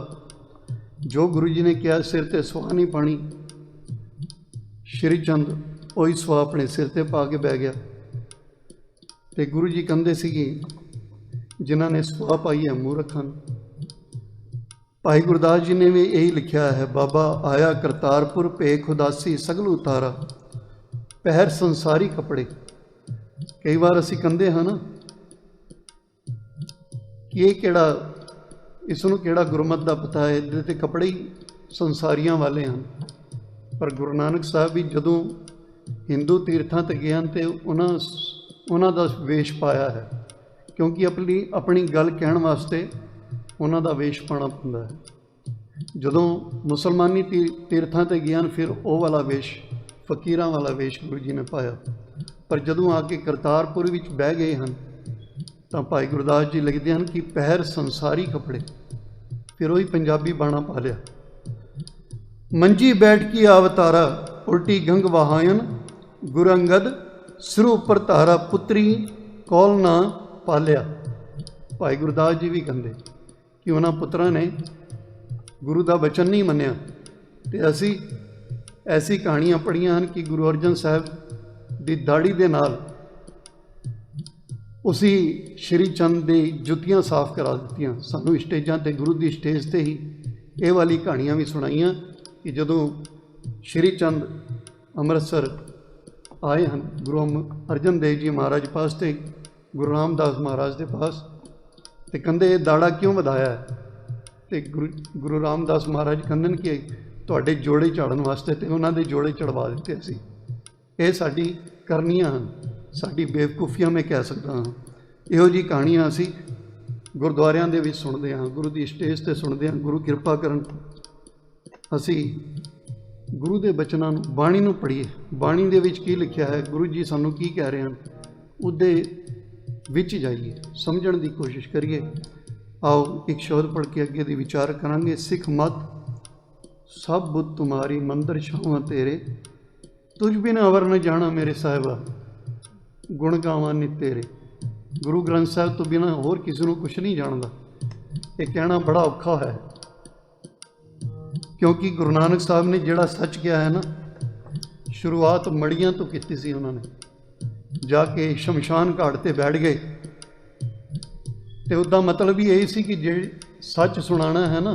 जो गुरु जी ने कहा सिर ते सुहा नहीं पानी। श्री चंद ਉਹੀ ਸਵਾ ਆਪਣੇ ਸਿਰ 'ਤੇ ਪਾ ਕੇ ਬਹਿ ਗਿਆ। ਤੇ ਗੁਰੂ ਜੀ ਕਹਿੰਦੇ ਸੀਗੇ ਜਿਨ੍ਹਾਂ ਨੇ ਸਵਾ ਪਾਈ ਹੈ ਮੂਰਖਾਂ ਨੂੰ। ਭਾਈ ਗੁਰਦਾਸ ਜੀ ਨੇ ਵੀ ਇਹੀ ਲਿਖਿਆ ਹੈ, ਬਾਬਾ ਆਇਆ ਕਰਤਾਰਪੁਰ ਭੇਖ ਉਦਾਸੀ ਸਗਲ ਉਤਾਰਾ, ਪਹਿਰ ਸੰਸਾਰੀ ਕੱਪੜੇ। ਕਈ ਵਾਰ ਅਸੀਂ ਕਹਿੰਦੇ ਹਾਂ ਨਾ ਕਿ ਇਹ ਕਿਹੜਾ, ਇਸ ਨੂੰ ਕਿਹੜਾ ਗੁਰਮਤਿ ਦਾ ਪਤਾ ਹੈ, ਇਹਦੇ ਤੇ ਕੱਪੜੇ ਹੀ ਸੰਸਾਰੀਆਂ ਵਾਲੇ ਹਨ। ਪਰ ਗੁਰੂ ਨਾਨਕ ਸਾਹਿਬ ਵੀ ਜਦੋਂ ਹਿੰਦੂ ਤੀਰਥਾਂ 'ਤੇ ਗਏ ਹਨ ਤੇ ਉਹਨਾਂ ਦਾ ਵੇਸ਼ ਪਾਇਆ ਹੈ, ਕਿਉਂਕਿ ਆਪਣੀ ਗੱਲ ਕਹਿਣ ਵਾਸਤੇ ਉਹਨਾਂ ਦਾ ਵੇਸ਼ ਪਾਉਣਾ ਪੈਂਦਾ ਹੈ। ਜਦੋਂ ਮੁਸਲਮਾਨੀ ਤੀਰਥਾਂ 'ਤੇ ਗਏ ਹਨ ਫਿਰ ਉਹ ਵਾਲਾ ਵੇਸ਼, ਫਕੀਰਾਂ ਵਾਲਾ ਵੇਸ਼ ਗੁਰੂ ਜੀ ਨੇ ਪਾਇਆ। ਪਰ ਜਦੋਂ ਆ ਕੇ ਕਰਤਾਰਪੁਰ ਵਿੱਚ ਬਹਿ ਗਏ ਹਨ ਤਾਂ ਭਾਈ ਗੁਰਦਾਸ ਜੀ ਲਿਖਦੇ ਹਨ ਕਿ ਪਹਿਰ ਸੰਸਾਰੀ ਕੱਪੜੇ। ਫਿਰ ਉਹੀ ਪੰਜਾਬੀ ਬਾਣਾ ਪਾ ਲਿਆ। ਮੰਜੀ ਬੈਠ ਕੀ ਅਵਤਾਰਾ, ਉਲਟੀ ਗੰਗ ਵਹਾਇਨ, ਗੁਰ ਅੰਗਦ ਸਿਰ ਉੱਪਰ ਧਾਰਾ, ਪੁੱਤਰੀ ਕੌਲ ਨਾ ਪਾਲਿਆ। ਭਾਈ ਗੁਰਦਾਸ ਜੀ ਵੀ ਕਹਿੰਦੇ ਕਿ ਉਹਨਾਂ ਪੁੱਤਰਾਂ ਨੇ ਗੁਰੂ ਦਾ ਬਚਨ ਨਹੀਂ ਮੰਨਿਆ। ਅਤੇ ਅਸੀਂ ਐਸੀ ਕਹਾਣੀਆਂ ਪੜ੍ਹੀਆਂ ਹਨ ਕਿ ਗੁਰੂ ਅਰਜਨ ਸਾਹਿਬ ਦੀ ਦਾੜੀ ਦੇ ਨਾਲ ਉਸੀ ਸ਼੍ਰੀ ਚੰਦ ਦੀ ਜੁੱਤੀਆਂ ਸਾਫ਼ ਕਰਾ ਦਿੱਤੀਆਂ। ਸਾਨੂੰ ਸਟੇਜਾਂ 'ਤੇ, ਗੁਰੂ ਦੀ ਸਟੇਜ 'ਤੇ ਹੀ ਇਹ ਵਾਲੀ ਕਹਾਣੀਆਂ ਵੀ ਸੁਣਾਈਆਂ ਕਿ ਜਦੋਂ ਸ਼੍ਰੀ ਚੰਦ ਅੰਮ੍ਰਿਤਸਰ ਆਏ ਹਨ ਗੁਰੂ ਅਰਜਨ ਦੇਵ ਜੀ ਮਹਾਰਾਜ ਪਾਸ ਅਤੇ ਗੁਰੂ ਰਾਮਦਾਸ ਮਹਾਰਾਜ ਦੇ ਪਾਸ, ਅਤੇ ਕਹਿੰਦੇ ਇਹ ਦਾੜਾ ਕਿਉਂ ਵਧਾਇਆ ਹੈ? ਅਤੇ ਗੁਰੂ ਰਾਮਦਾਸ ਮਹਾਰਾਜ ਕਹਿੰਦੇ ਨੇ ਕਿ ਤੁਹਾਡੇ ਜੋੜੇ ਝਾੜਨ ਵਾਸਤੇ, ਅਤੇ ਉਹਨਾਂ ਦੇ ਜੋੜੇ ਚੜਵਾ ਦਿੱਤੇ ਅਸੀਂ। ਇਹ ਸਾਡੀ ਕਰਨੀਆਂ ਹਨ, ਸਾਡੀ ਬੇਵਕੂਫੀਆਂ ਮੈਂ ਕਹਿ ਸਕਦਾ ਹਾਂ। ਇਹੋ ਜਿਹੀ ਕਹਾਣੀਆਂ ਅਸੀਂ ਗੁਰਦੁਆਰਿਆਂ ਦੇ ਵਿੱਚ ਸੁਣਦੇ ਹਾਂ, ਗੁਰੂ ਦੀ ਸਟੇਜ 'ਤੇ ਸੁਣਦੇ ਹਾਂ। ਗੁਰੂ ਕਿਰਪਾ ਕਰਨ ਅਸੀਂ ਗੁਰੂ ਦੇ ਬਚਨਾਂ ਨੂੰ, ਬਾਣੀ ਨੂੰ ਪੜ੍ਹੀਏ। ਬਾਣੀ ਦੇ ਵਿੱਚ ਕੀ ਲਿਖਿਆ ਹੈ, ਗੁਰੂ ਜੀ ਸਾਨੂੰ ਕੀ ਕਹਿ ਰਹੇ ਹਨ, ਉਹਦੇ ਵਿੱਚ ਜਾਈਏ, ਸਮਝਣ ਦੀ ਕੋਸ਼ਿਸ਼ ਕਰੀਏ। ਆਓ ਇੱਕ ਸ਼ਬਦ ਪੜ੍ਹ ਕੇ ਅੱਗੇ ਦੀ ਵਿਚਾਰ ਕਰਾਂਗੇ। ਸਿੱਖ ਮਤ ਸਭ ਬੁੱਧ ਤੁਮਾਰੀ, ਮੰਦਰ ਛਾਵਾਂ ਤੇਰੇ, ਤੁਝ ਬਿਨ ਅਵਰ ਨ ਜਾਣਾ ਮੇਰੇ ਸਾਹਿਬਾ, ਗੁਣ ਗਾਵਾਂ ਨਿਤ ਤੇਰੇ। ਗੁਰੂ ਗ੍ਰੰਥ ਸਾਹਿਬ ਤੋਂ ਬਿਨਾਂ ਹੋਰ ਕਿਸੇ ਨੂੰ ਕੁਛ ਨਹੀਂ ਜਾਣਦਾ। ਇਹ ਕਹਿਣਾ ਬੜਾ ਔਖਾ ਹੈ, ਕਿਉਂਕਿ ਗੁਰੂ ਨਾਨਕ ਸਾਹਿਬ ਨੇ ਜਿਹੜਾ ਸੱਚ ਕਿਹਾ ਹੈ ਨਾ, ਸ਼ੁਰੂਆਤ ਮੜੀਆਂ ਤੋਂ ਕੀਤੀ ਸੀ। ਉਹਨਾਂ ਨੇ ਜਾ ਕੇ ਸ਼ਮਸ਼ਾਨ ਘਾਟ 'ਤੇ ਬੈਠ ਗਏ, ਅਤੇ ਉਹਦਾ ਮਤਲਬ ਵੀ ਇਹੀ ਸੀ ਕਿ ਜੇ ਸੱਚ ਸੁਣਾਉਣਾ ਹੈ ਨਾ,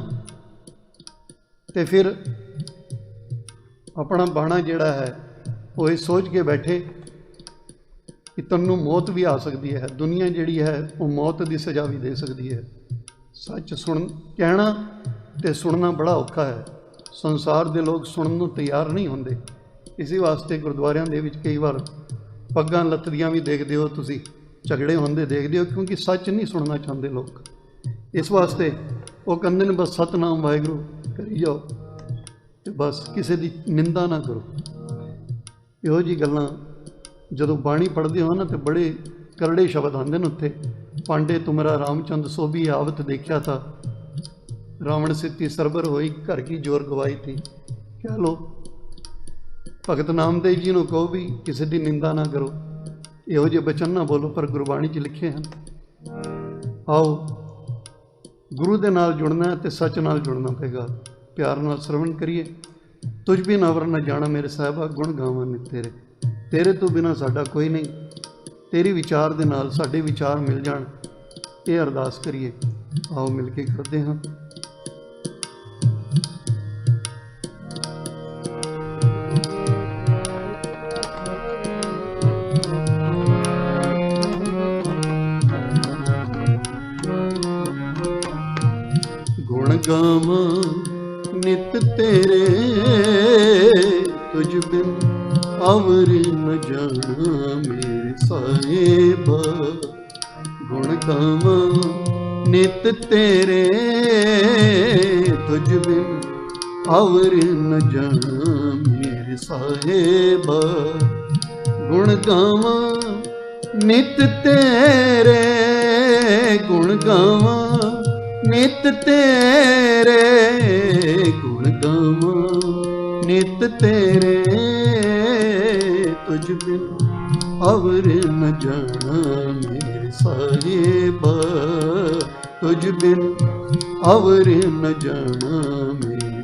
ਅਤੇ ਫਿਰ ਆਪਣਾ ਬਾਣਾ ਜਿਹੜਾ ਹੈ ਉਹ ਇਹ ਸੋਚ ਕੇ ਬੈਠੇ ਕਿ ਤੈਨੂੰ ਮੌਤ ਵੀ ਆ ਸਕਦੀ ਹੈ। ਦੁਨੀਆ ਜਿਹੜੀ ਹੈ ਉਹ ਮੌਤ ਦੀ ਸਜ਼ਾ ਵੀ ਦੇ ਸਕਦੀ ਹੈ। ਸੱਚ ਕਹਿਣਾ ਅਤੇ ਸੁਣਨਾ ਬੜਾ ਔਖਾ ਹੈ। ਸੰਸਾਰ ਦੇ ਲੋਕ ਸੁਣਨ ਨੂੰ ਤਿਆਰ ਨਹੀਂ ਹੁੰਦੇ। ਇਸੇ ਵਾਸਤੇ ਗੁਰਦੁਆਰਿਆਂ ਦੇ ਵਿੱਚ ਕਈ ਵਾਰ ਪੱਗਾਂ ਲੱਥਦੀਆਂ ਵੀ ਦੇਖਦੇ ਹੋ ਤੁਸੀਂ, ਝਗੜੇ ਹੁੰਦੇ ਦੇਖਦੇ ਹੋ, ਕਿਉਂਕਿ ਸੱਚ ਨਹੀਂ ਸੁਣਨਾ ਚਾਹੁੰਦੇ ਲੋਕ। ਇਸ ਵਾਸਤੇ ਉਹ ਕਹਿੰਦੇ ਨੇ ਬਸ ਸਤਿਨਾਮ ਵਾਹਿਗੁਰੂ ਕਰੀ ਜਾਓ ਅਤੇ ਬਸ ਕਿਸੇ ਦੀ ਨਿੰਦਾ ਨਾ ਕਰੋ। ਇਹੋ ਜਿਹੀ ਗੱਲਾਂ ਜਦੋਂ ਬਾਣੀ ਪੜ੍ਹਦੇ ਹੋ ਨਾ ਤਾਂ ਬੜੇ ਕਰੜੇ ਸ਼ਬਦ ਆਉਂਦੇ ਨੇ ਉੱਥੇ। ਪਾਂਡੇ ਤੁਮਰਾ ਰਾਮਚੰਦ ਸੋਭੀ ਆਵਤ ਦੇਖਿਆ ਥਾ, ਰਾਵਣ ਸਿੱਤੀ ਸਰਬਰ ਹੋਈ, ਘਰ ਕੀ ਜੋਰ ਗਵਾਈ ਥੀ। ਕਹਿ ਲਓ ਭਗਤ ਨਾਮਦੇਵ ਜੀ ਨੂੰ ਕਹੋ ਵੀ ਕਿਸੇ ਦੀ ਨਿੰਦਾ ਨਾ ਕਰੋ, ਇਹੋ ਜਿਹੇ ਬਚਨ ਨਾ ਬੋਲੋ, ਪਰ ਗੁਰਬਾਣੀ 'ਚ ਲਿਖੇ ਹਨ। ਆਓ ਗੁਰੂ ਦੇ ਨਾਲ ਜੁੜਨਾ ਅਤੇ ਸੱਚ ਨਾਲ ਜੁੜਨਾ ਪਏਗਾ। ਪਿਆਰ ਨਾਲ ਸਰਵਣ ਕਰੀਏ। ਤੁਝ ਬਿਨ ਅਵਰ ਨ ਜਾਣਾ ਮੇਰੇ ਸਾਹਿਬਾ, ਗੁਣ ਗਾਵਾਂ ਨਿਤ ਤੇਰੇ। ਤੇਰੇ ਤੋਂ ਬਿਨਾਂ ਸਾਡਾ ਕੋਈ ਨਹੀਂ, ਤੇਰੀ ਵਿਚਾਰ ਦੇ ਨਾਲ ਸਾਡੇ ਵਿਚਾਰ ਮਿਲ ਜਾਣ, ਇਹ ਅਰਦਾਸ ਕਰੀਏ। ਆਓ ਮਿਲ ਕੇ ਕਰਦੇ ਹਾਂ। ਗੁਣ ਗਾਵਾਂ ਨਿਤ ਤੇਰੇ, ਤੁਝ ਬਿਨ ਅਵਰ ਨ ਜਾਣਾ ਮੇਰੇ ਸਾਹਿਬਾ। ਗੁਣ ਗਾਵਾਂ ਨਿਤ ਤੇਰੇ, ਤੁਝ ਬਿਨ ਅਵਰ ਨ ਜਾਣਾ ਮੇਰੇ ਸਾਹਿਬਾ। ਗੁਣ ਗਾਵਾਂ ਨਿਤ ਤੇਰੇ, ਗੁਣ ਗਾਵਾਂ ਨਿਤ ਤੇਰੇ, ਗੁਣ ਗਾਵਾਂ ਨਿਤ ਤੇਰੇ, ਤੁਝ ਬਿਨ ਅਵਰ ਨ ਜਾਣਾ ਮੇਰੇ ਸਾਹਿਬਾ। ਤੁਝ ਬਿਨ ਅਵਰ ਨ ਜਾਣਾ ਮੇਰੇ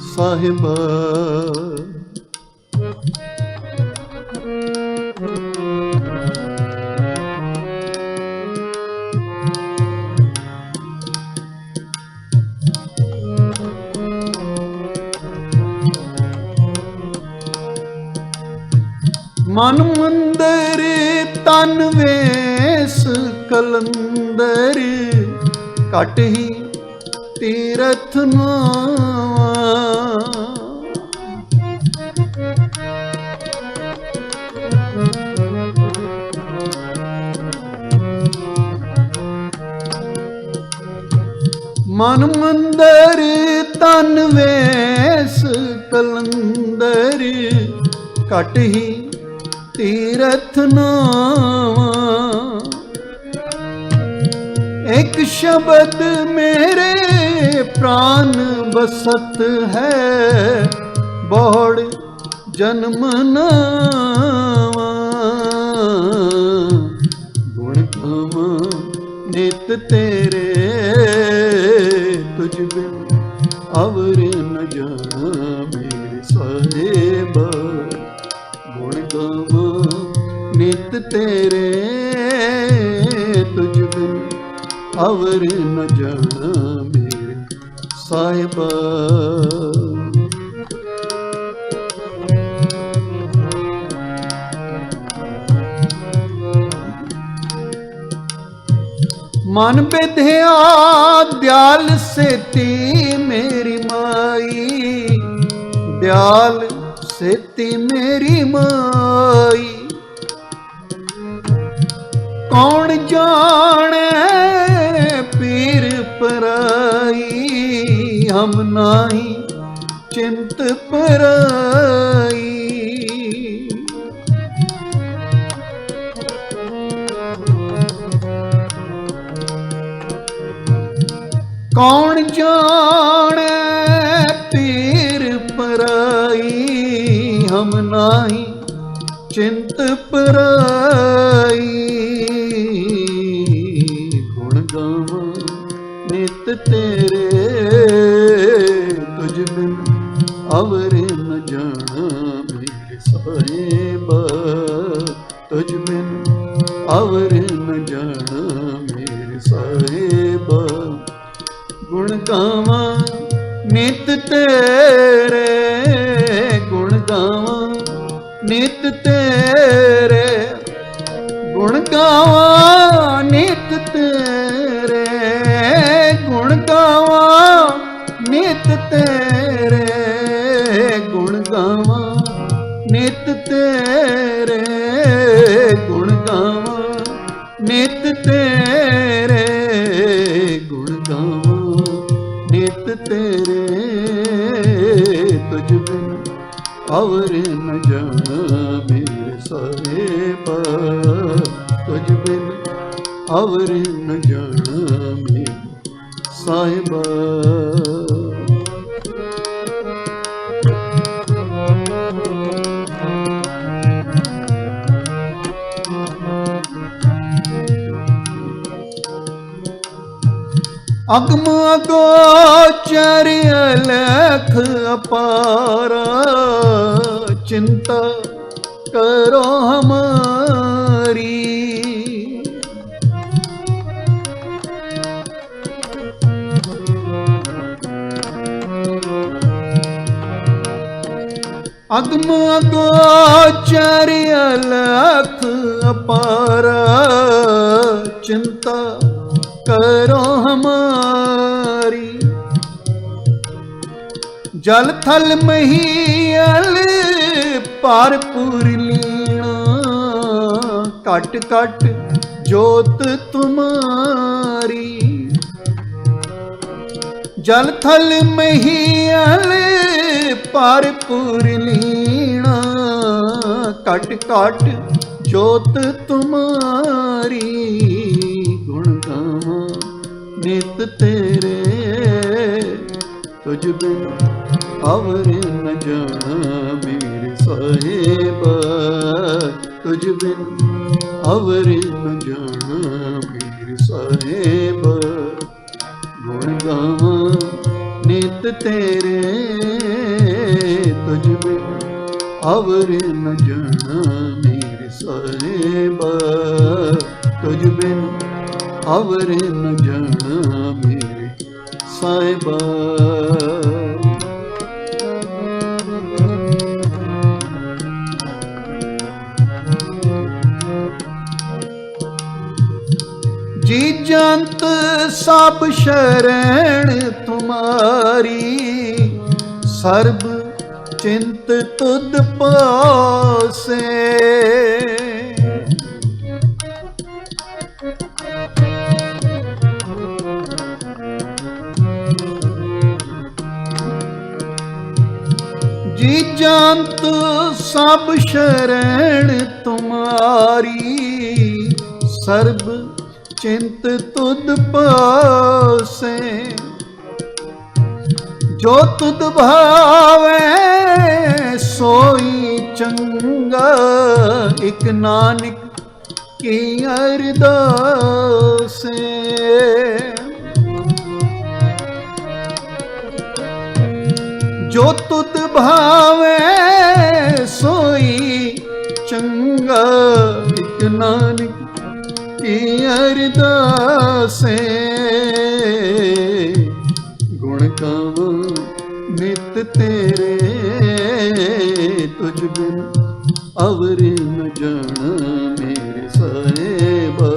ਸਾਹਿਬਾ। ਮਨ ਮੰਦਰ ਤਨ ਵੇਸ ਕਲੰਦਰ, ਘਟ ਹੀ ਤੀਰਥ ਨਾਵਾ। ਮਨ ਮੰਦਰ ਤਨ ਵੇਸ ਕਲੰਦਰ, ਘਟ ਹੀ ਤੀਰਥ ਨਾਵਾ। ਇੱਕ ਸ਼ਬਦ ਮੇਰੇ ਪ੍ਰਾਨ ਬਸਤ ਹੈ, ਬਹੁੜ ਜਨਮ ਨਾਵਾ। ਗੁਣ ਗਾਵਾਂ ਨਿਤ ਤੇਰੇ, ਤੁਝ ਬਿਨ ਅਵਰ ਨ ਜਾਣਾ ਮੇਰੇ ਸਾਹਿਬਾ। ਗੁਣ ਗਾਵਾਂ ਨਿਤ ਤੇਰੇ, ਤੁਝ ਬਿਨ ਅਵਰ ਨ ਜਾਣਾ ਮੇਰੇ ਸਾਹਿਬਾ। ਮਨ ਵਿਧਿਆ ਦਿਆਲ ਸੇਤੀ ਮੇਰੀ ਮਾਈ, ਦਿਆਲ ਸੇਤੀ ਮੇਰੀ ਮਾਈ। ਕੌਣ ਜਾਣੇ ਪੀਰ ਪਰਾਈ, ਹਮ ਨਾਹੀ ਚਿੰਤ ਪਰਾਈ। ਕੌਣ ਜਾਣੇ ਪੀਰ ਪਰਾਈ, ਹਮ ਨਾਹੀ ਚਿੰਤ ਪਰਾਈ। ਗੁਣ ਗਾਵਾਂ ਨਿਤ ਤੇਰੇ, ਤੁਝ ਬਿਨ ਅਵਰ ਨ ਜਾਣਾ ਮੇਰੇ ਸਾਹਿਬਾ। ਤੁਝ ਬਿਨ ਅਵਰ ਨ ਜਾਣਾ ਮੇਰੇ ਸਾਹਿਬਾ। ਗੁਣ ਗਾਵਾਂ ਨਿਤ ਤੇਰੇ, ਗੁਣ ਗਾਵਾਂ ਨਿਤ ਤੇਰੇ। ਗੁਣ ਗਾਵਾਂ ਨਿਤ ਤੇਰੇ, ਗੁਣ ਗਾਵਾਂ ਨਿਤ ਤੇਰੇ। ਗੁਣ ਗਾਵਾਂ ਨਿਤ ਤੇਰੇ, ਗੁਣ ਗਾਵਾਂ ਨਿਤ ਤੇਰੇ। ਗੁਣ ਗਾਵਾਂ ਨਿਤ ਤੇਰੇ, ਤੁਝ ਬਿਨ ਅਵਰ ਨ ਜਾਣਾ ਮੇਰੇ ਸਾਹਿਬਾ। ਤੁਝ ਬਿਨ ਅਵਰ ਨ ਜਾਣਾ ਮੇਰੇ ਸਾਹਿਬਾ। ਅਗਮ ਅਗੋਚਰ ਅਲਖ ਅਪਾਰਾ, ਚਿੰਤਾ ਕਰੋ ਹਮਾਰੀ। ਅਗਮ ਅਗੋਚਰ ਅਲਖ ਅਪਾਰਾ, ਚਿੰਤਾ करो हमारी। जल थल महीयल पारपुर लीना, कट कट जोत तुम्हारी। जल थल महीयल पारपुर लीना, कट कट जोत तुम्हारी। गुण गावां नित तेरे, तुझ बिन अवर न जाना मेरे साहिबा। तुझ बिन अवर न जाना मेरे साहिबा। गुण गावां नित तेरे, तुझ बिन अवर न जाना मेरे साहिबा। तुझ बिन अवर न जाना मेरे साहिबा। सब शरण तुम्हारी, सर्ब चिंत तुद पासे। जी जानत सब शरण तुम्हारी, सर्ब चिंत तुद पासे। जो तुद भावे सोई चंगा, इक नानक की अरदासे। जो तुद भावे सोई चंगा, इक नानक की अरदासे। गुण गावां नित तेरे, तुझ बिन अवर न जाना मेरे साहिबा।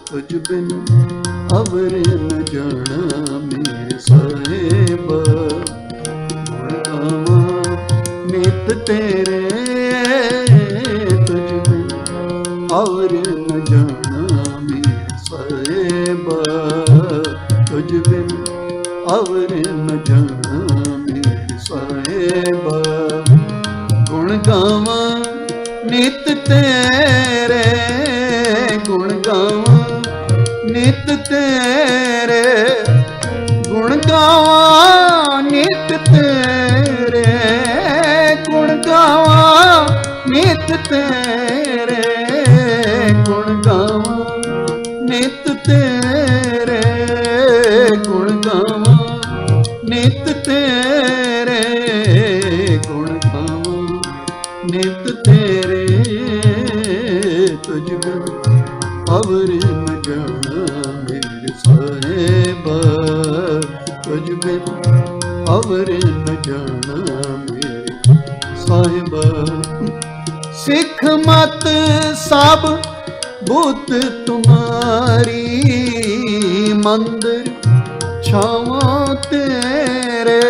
तुझ बिन अवर न जाना मेरे साहिबा। नित तेरे, तुझ बिन और न जाना मेरे साहिबा। तुझ बिन और न जाना मेरे साहिबा। गुण गावां नित तेरे, गुण गावां नित तेरे। गुण गावां नित तेरे, गुण गावां नित तेरे। गुण गावां नित तेरे, गुण गावां नित तेरे। गुण गावां नित तेरे, तुझ बिन अवर न जाना मेरे साहिबा। तुझ बिन अवर न जाना मेरे साहिबा। सिख मत सब बुत तुम्हारी, मंदिर छावां तेरे।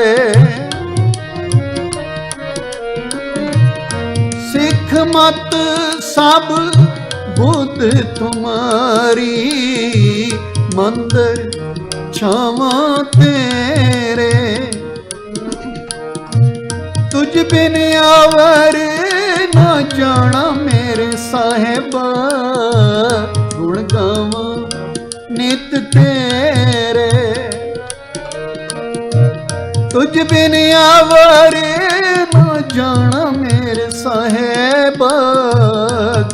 सिख मत सब बुत तुम्हारी, मंदिर छावां तेरे। तुझ बिन आवर न जाना मेरे साहिबा। गुण गावां नित तेरे, तुझ बिन आवर न जाना मेरे साहिबा।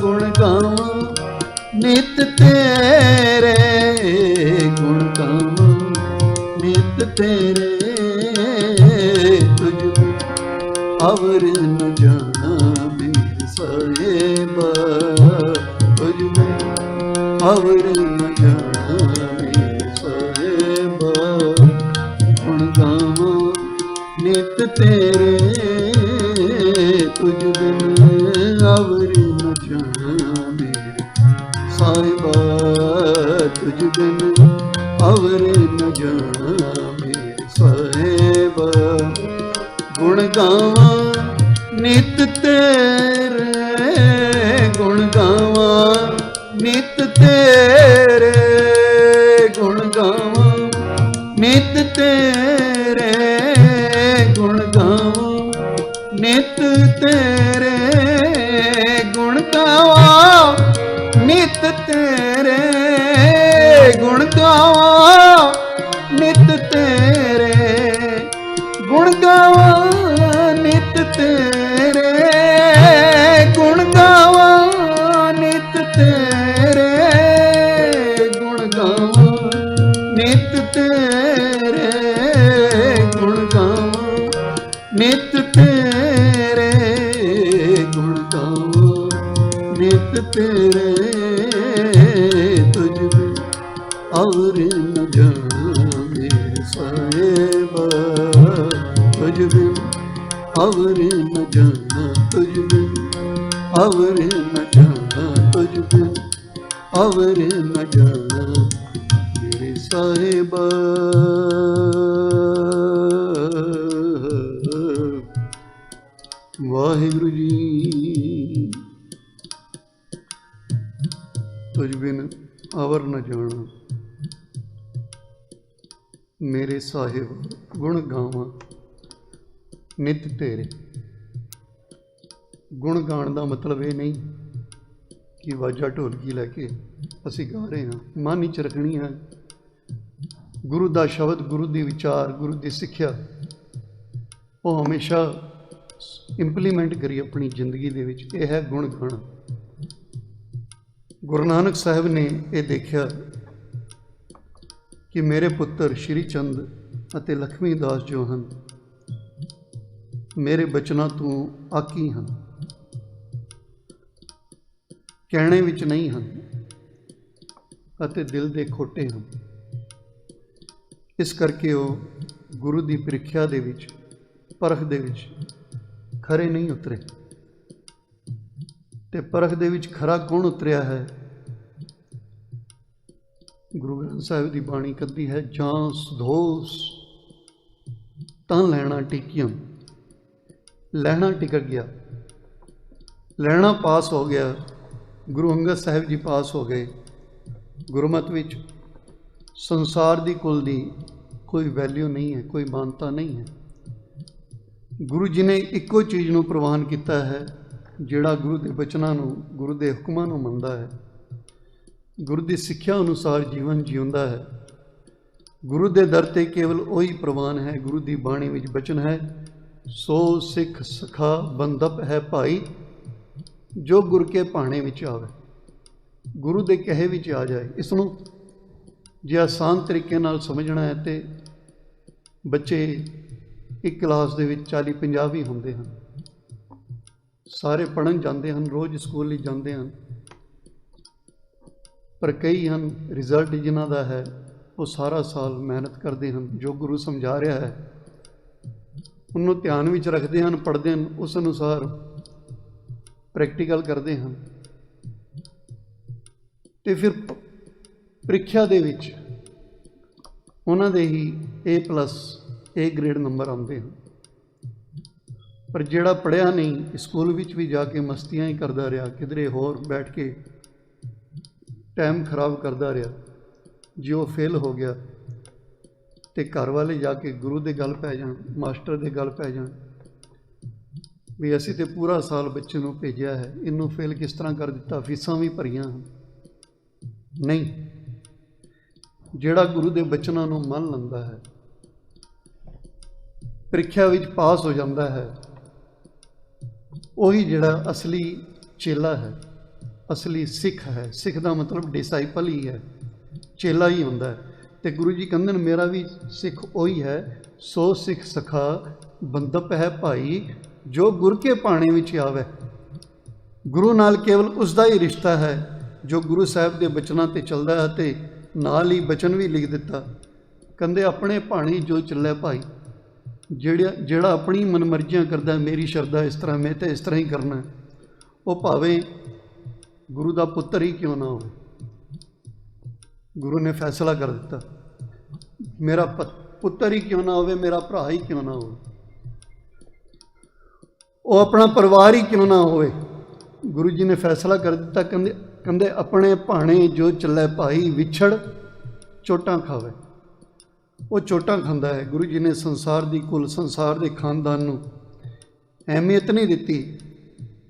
गुण गावां नित तेरे, गुण गावां नित तेरे। तुझ बिन अवर न जाना मेरे साहिबा। तुझ बिन अवर न जाना मेरे साहिबा। गुण गावां नित तेरे, तुझ बिन अवर न जाना मेरे साहिबा। तुझ बिन अवर न जाना मेरे साहिबा। गुण गावां नित तेरे, गुण गावां नित तेरे। गुण गावां नित तेरे, गुण गावां नित तेरे। गुण गावां नित तेरे, गुण गावां नित तेरे। गुण गावां नित तेरे, गुण गावां नित तेरे। गुण गावां नित तेरे, गुण गावां नित तेरे। गुण गावां नित तेरे, तुझ बिन और न जाना मेरे साहिबा। तुझ बिन और न जाना, तुझ बिन और न जाना, तुझ बिन और न जाना मेरे ਸਾਹਿਬ ਵਾਹਿਗੁਰੂ ਜੀ। ਤੁਝ ਬਿਨ ਅਵਰ ਨ ਜਾਣਾ, ਮੇਰੇ ਸਾਹਿਬ ਗੁਣ ਗਾਵਾਂ ਨਿਤ ਤੇਰੇ। ਗੁਣ ਗਾਣ ਦਾ ਮਤਲਬ ਇਹ ਨਹੀਂ ਕਿ ਵਾਜਾ ਢੋਲਕੀ ਲੈ ਕੇ ਅਸੀਂ ਗਾ ਰਹੇ ਹਾਂ। ਮਨ ਵਿੱਚ ਰੱਖਣੀ ਹੈ ਗੁਰੂ ਦਾ ਸ਼ਬਦ, ਗੁਰੂ ਦੀ ਵਿਚਾਰ, ਗੁਰੂ ਦੀ ਸਿੱਖਿਆ, ਉਹ ਹਮੇਸ਼ਾ ਇੰਪਲੀਮੈਂਟ ਕਰੀ ਆਪਣੀ ਜ਼ਿੰਦਗੀ ਦੇ ਵਿੱਚ। ਇਹ ਹੈ ਗੁਣ ਗਾਣਾ। ਗੁਰੂ ਨਾਨਕ ਸਾਹਿਬ ਨੇ ਇਹ ਦੇਖਿਆ ਕਿ ਮੇਰੇ ਪੁੱਤਰ ਸ਼੍ਰੀ ਚੰਦ ਅਤੇ ਲਖਮੀ ਦਾਸ ਜੋ ਹਨ, ਮੇਰੇ ਬਚਨਾਂ ਤੋਂ ਆਕੀ ਹਨ, ਕਹਿਣੇ ਵਿੱਚ ਨਹੀਂ ਹਨ ਅਤੇ ਦਿਲ ਦੇ ਖੋਟੇ ਹਨ। ਇਸ ਕਰਕੇ ਉਹ ਗੁਰੂ ਦੀ ਪ੍ਰੀਖਿਆ ਦੇ ਵਿੱਚ, ਪਰਖ ਦੇ ਵਿੱਚ ਖਰੇ ਨਹੀਂ ਉਤਰੇ। ਤੇ ਪਰਖ ਦੇ ਵਿੱਚ ਖਰਾ ਕੌਣ ਉਤਰਿਆ ਹੈ? ਗੁਰੂ ਗ੍ਰੰਥ ਸਾਹਿਬ ਦੀ ਬਾਣੀ ਕਹਿੰਦੀ ਹੈ, ਜਾਂ ਸਧੋਸ ਤਾਂ ਲੈਣਾ ਟਿਕਿਆ। ਲੈਣਾ ਟਿਕ ਗਿਆ, ਲੈਣਾ ਪਾਸ ਹੋ ਗਿਆ। ਗੁਰੂ ਅੰਗਦ ਸਾਹਿਬ ਜੀ ਪਾਸ ਹੋ ਗਏ। ਗੁਰਮਤਿ ਵਿੱਚ ਸੰਸਾਰ ਦੀ ਕੁਲ ਦੀ ਕੋਈ ਵੈਲਿਊ ਨਹੀਂ ਹੈ, ਕੋਈ ਮਾਨਤਾ ਨਹੀਂ ਹੈ। ਗੁਰੂ ਜੀ ਨੇ ਇੱਕੋ ਚੀਜ਼ ਨੂੰ ਪ੍ਰਵਾਨ ਕੀਤਾ ਹੈ, ਜਿਹੜਾ ਗੁਰੂ ਦੇ ਬਚਨਾਂ ਨੂੰ, ਗੁਰੂ ਦੇ ਹੁਕਮਾਂ ਨੂੰ ਮੰਨਦਾ ਹੈ, ਗੁਰੂ ਦੀ ਸਿੱਖਿਆ ਅਨੁਸਾਰ ਜੀਵਨ ਜਿਉਂਦਾ ਹੈ। ਗੁਰੂ ਦੇ ਦਰ 'ਤੇ ਕੇਵਲ ਉਹੀ ਪ੍ਰਵਾਨ ਹੈ। ਗੁਰੂ ਦੀ ਬਾਣੀ ਵਿੱਚ ਬਚਨ ਹੈ, ਸੋ ਸਿੱਖ ਸਖਾ ਬੰਦਪ ਹੈ ਭਾਈ, ਜੋ ਗੁਰ ਕੇ ਭਾਣੇ ਵਿੱਚ ਆਵੇ। ਗੁਰੂ ਦੇ ਕਹੇ ਵਿੱਚ ਆ ਜਾਏ। ਇਸ ਨੂੰ ਜੇ ਆਸਾਨ ਤਰੀਕੇ ਨਾਲ ਸਮਝਣਾ ਹੈ ਤੇ ਬੱਚੇ ਇੱਕ ਕਲਾਸ ਦੇ ਵਿੱਚ 40-50 ਵੀ ਹੁੰਦੇ ਹਨ। ਸਾਰੇ ਪੜ੍ਹਨ ਜਾਂਦੇ ਹਨ, ਰੋਜ਼ ਸਕੂਲ ਲਈ ਜਾਂਦੇ ਹਨ, ਪਰ ਕਈ ਹਨ ਰਿਜ਼ਲਟ ਜਿਨ੍ਹਾਂ ਦਾ ਹੈ ਉਹ ਸਾਰਾ ਸਾਲ ਮਿਹਨਤ ਕਰਦੇ ਹਨ। ਜੋ ਗੁਰੂ ਸਮਝਾ ਰਿਹਾ ਹੈ ਉਹਨੂੰ ਧਿਆਨ ਵਿੱਚ ਰੱਖਦੇ ਹਨ, ਪੜ੍ਹਦੇ ਹਨ, ਉਸ ਅਨੁਸਾਰ ਪ੍ਰੈਕਟੀਕਲ ਕਰਦੇ ਹਨ। ਤੇ ਫਿਰ ਪ੍ਰੀਖਿਆ ਦੇ ਵਿੱਚ ਉਹਨਾਂ ਦੇ ਹੀ A+ ਗ੍ਰੇਡ ਨੰਬਰ ਆਉਂਦੇ ਹਨ। ਪਰ ਜਿਹੜਾ ਪੜ੍ਹਿਆ ਨਹੀਂ, ਸਕੂਲ ਵਿੱਚ ਵੀ ਜਾ ਕੇ ਮਸਤੀਆਂ ਹੀ ਕਰਦਾ ਰਿਹਾ, ਕਿਧਰੇ ਹੋਰ ਬੈਠ ਕੇ ਟਾਈਮ ਖਰਾਬ ਕਰਦਾ ਰਿਹਾ, ਜੇ ਉਹ ਫੇਲ ਹੋ ਗਿਆ ਤੇ ਘਰ ਵਾਲੇ ਜਾ ਕੇ ਗੁਰੂ ਦੇ ਗੱਲ ਪੈ ਜਾਣ, ਮਾਸਟਰ ਦੇ ਗੱਲ ਪੈ ਜਾਣ ਵੀ ਅਸੀਂ ਤੇ ਪੂਰਾ ਸਾਲ ਬੱਚੇ ਨੂੰ ਭੇਜਿਆ ਹੈ, ਇਹਨੂੰ ਫੇਲ ਕਿਸ ਤਰ੍ਹਾਂ ਕਰ ਦਿੱਤਾ, ਫੀਸਾਂ ਵੀ ਭਰੀਆਂ ਹਨ। ਨਹੀਂ, ਜਿਹੜਾ ਗੁਰੂ ਦੇ ਬਚਨਾਂ ਨੂੰ ਮੰਨ ਲੈਂਦਾ ਹੈ, ਪ੍ਰੀਖਿਆ ਵਿੱਚ ਪਾਸ ਹੋ ਜਾਂਦਾ ਹੈ, ਉਹੀ ਜਿਹੜਾ ਅਸਲੀ ਚੇਲਾ ਹੈ, ਅਸਲੀ ਸਿੱਖ ਹੈ। ਸਿੱਖ ਦਾ ਮਤਲਬ ਡਿਸਾਈਪਲ ਹੀ ਹੈ, ਚੇਲਾ ਹੀ ਹੁੰਦਾ ਹੈ। ਤੇ ਗੁਰੂ ਜੀ ਕਹਿੰਦੇ ਨੇ, ਮੇਰਾ ਵੀ ਸਿੱਖ ਉਹੀ ਹੈ, ਸੋ ਸਿੱਖ ਸਖਾ ਬੰਦਪ ਹੈ ਭਾਈ, ਜੋ ਗੁਰ ਕੇ ਭਾਣੇ ਵਿੱਚ ਆਵੇ। ਗੁਰੂ ਨਾਲ ਕੇਵਲ ਉਸ ਦਾ ਹੀ ਰਿਸ਼ਤਾ ਹੈ ਜੋ ਗੁਰੂ ਸਾਹਿਬ ਦੇ ਬਚਨਾਂ 'ਤੇ ਚੱਲਦਾ ਹੈ। ਤੇ ਨਾਲ ਹੀ ਬਚਨ ਵੀ ਲਿਖ ਦਿੱਤਾ, ਕਹਿੰਦੇ ਆਪਣੇ ਭਾਣੇ ਜੋ ਚੱਲੇ ਭਾਈ। ਜਿਹੜਾ ਆਪਣੀ ਮਨਮਰਜ਼ੀਆਂ ਕਰਦਾ, ਮੇਰੀ ਸ਼ਰਧਾ ਇਸ ਤਰ੍ਹਾਂ, ਮੈਂ ਤਾਂ ਇਸ ਤਰ੍ਹਾਂ ਹੀ ਕਰਨਾ, ਉਹ ਭਾਵੇਂ ਗੁਰੂ ਦਾ ਪੁੱਤਰ ਹੀ ਕਿਉਂ ਨਾ ਹੋਵੇ। ਗੁਰੂ ਨੇ ਫੈਸਲਾ ਕਰ ਦਿੱਤਾ, ਮੇਰਾ ਪੁੱਤਰ ਹੀ ਕਿਉਂ ਨਾ ਹੋਵੇ, ਮੇਰਾ ਭਰਾ ਹੀ ਕਿਉਂ ਨਾ ਹੋਵੇ, ਉਹ ਆਪਣਾ ਪਰਿਵਾਰ ਹੀ ਕਿਉਂ ਨਾ ਹੋਵੇ। ਗੁਰੂ ਜੀ ਨੇ ਫੈਸਲਾ ਕਰ ਦਿੱਤਾ, ਕਹਿੰਦੇ ਆਪਣੇ ਭਾਣੇ ਜੋ ਚੱਲੇ ਭਾਈ, ਵਿਛੜ ਚੋਟਾਂ ਖਾਵੇ। ਉਹ ਚੋਟਾਂ ਖਾਂਦਾ ਹੈ। ਗੁਰੂ ਜੀ ਨੇ ਸੰਸਾਰ ਦੀ ਕੁਲ, ਸੰਸਾਰ ਦੇ ਖਾਨਦਾਨ ਨੂੰ ਅਹਿਮੀਅਤ ਨਹੀਂ ਦਿੱਤੀ,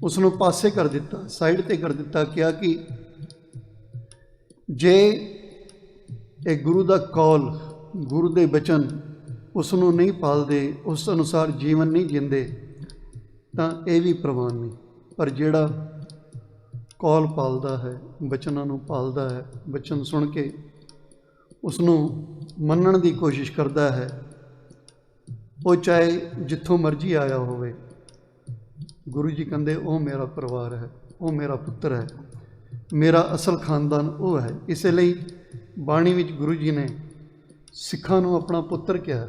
ਉਸ ਨੂੰ ਪਾਸੇ ਕਰ ਦਿੱਤਾ, ਸਾਈਡ 'ਤੇ ਕਰ ਦਿੱਤਾ। ਕਿਹਾ ਕਿ ਜੇ ਇਹ ਗੁਰੂ ਦਾ ਕੌਲ, ਗੁਰੂ ਦੇ ਬਚਨ ਉਸ ਨੂੰ ਨਹੀਂ ਪਾਲਦੇ, ਉਸ ਅਨੁਸਾਰ ਜੀਵਨ ਨਹੀਂ ਜਿੰਦੇ, ਤਾਂ ਇਹ ਵੀ ਪ੍ਰਵਾਨ ਨਹੀਂ। ਪਰ ਜਿਹੜਾ ਕੌਲ ਪਾਲਦਾ ਹੈ, ਬਚਨਾਂ ਨੂੰ ਪਾਲਦਾ ਹੈ, ਬਚਨ ਸੁਣ ਕੇ ਉਸ ਨੂੰ ਮੰਨਣ ਦੀ ਕੋਸ਼ਿਸ਼ ਕਰਦਾ ਹੈ, ਉਹ ਚਾਹੇ ਜਿੱਥੋਂ ਮਰਜ਼ੀ ਆਇਆ ਹੋਵੇ, ਗੁਰੂ ਜੀ ਕਹਿੰਦੇ ਉਹ ਮੇਰਾ ਪਰਿਵਾਰ ਹੈ, ਉਹ ਮੇਰਾ ਪੁੱਤਰ ਹੈ, ਮੇਰਾ ਅਸਲ ਖਾਨਦਾਨ ਉਹ ਹੈ। ਇਸੇ ਲਈ ਬਾਣੀ ਵਿੱਚ ਗੁਰੂ ਜੀ ਨੇ ਸਿੱਖਾਂ ਨੂੰ ਆਪਣਾ ਪੁੱਤਰ ਕਿਹਾ।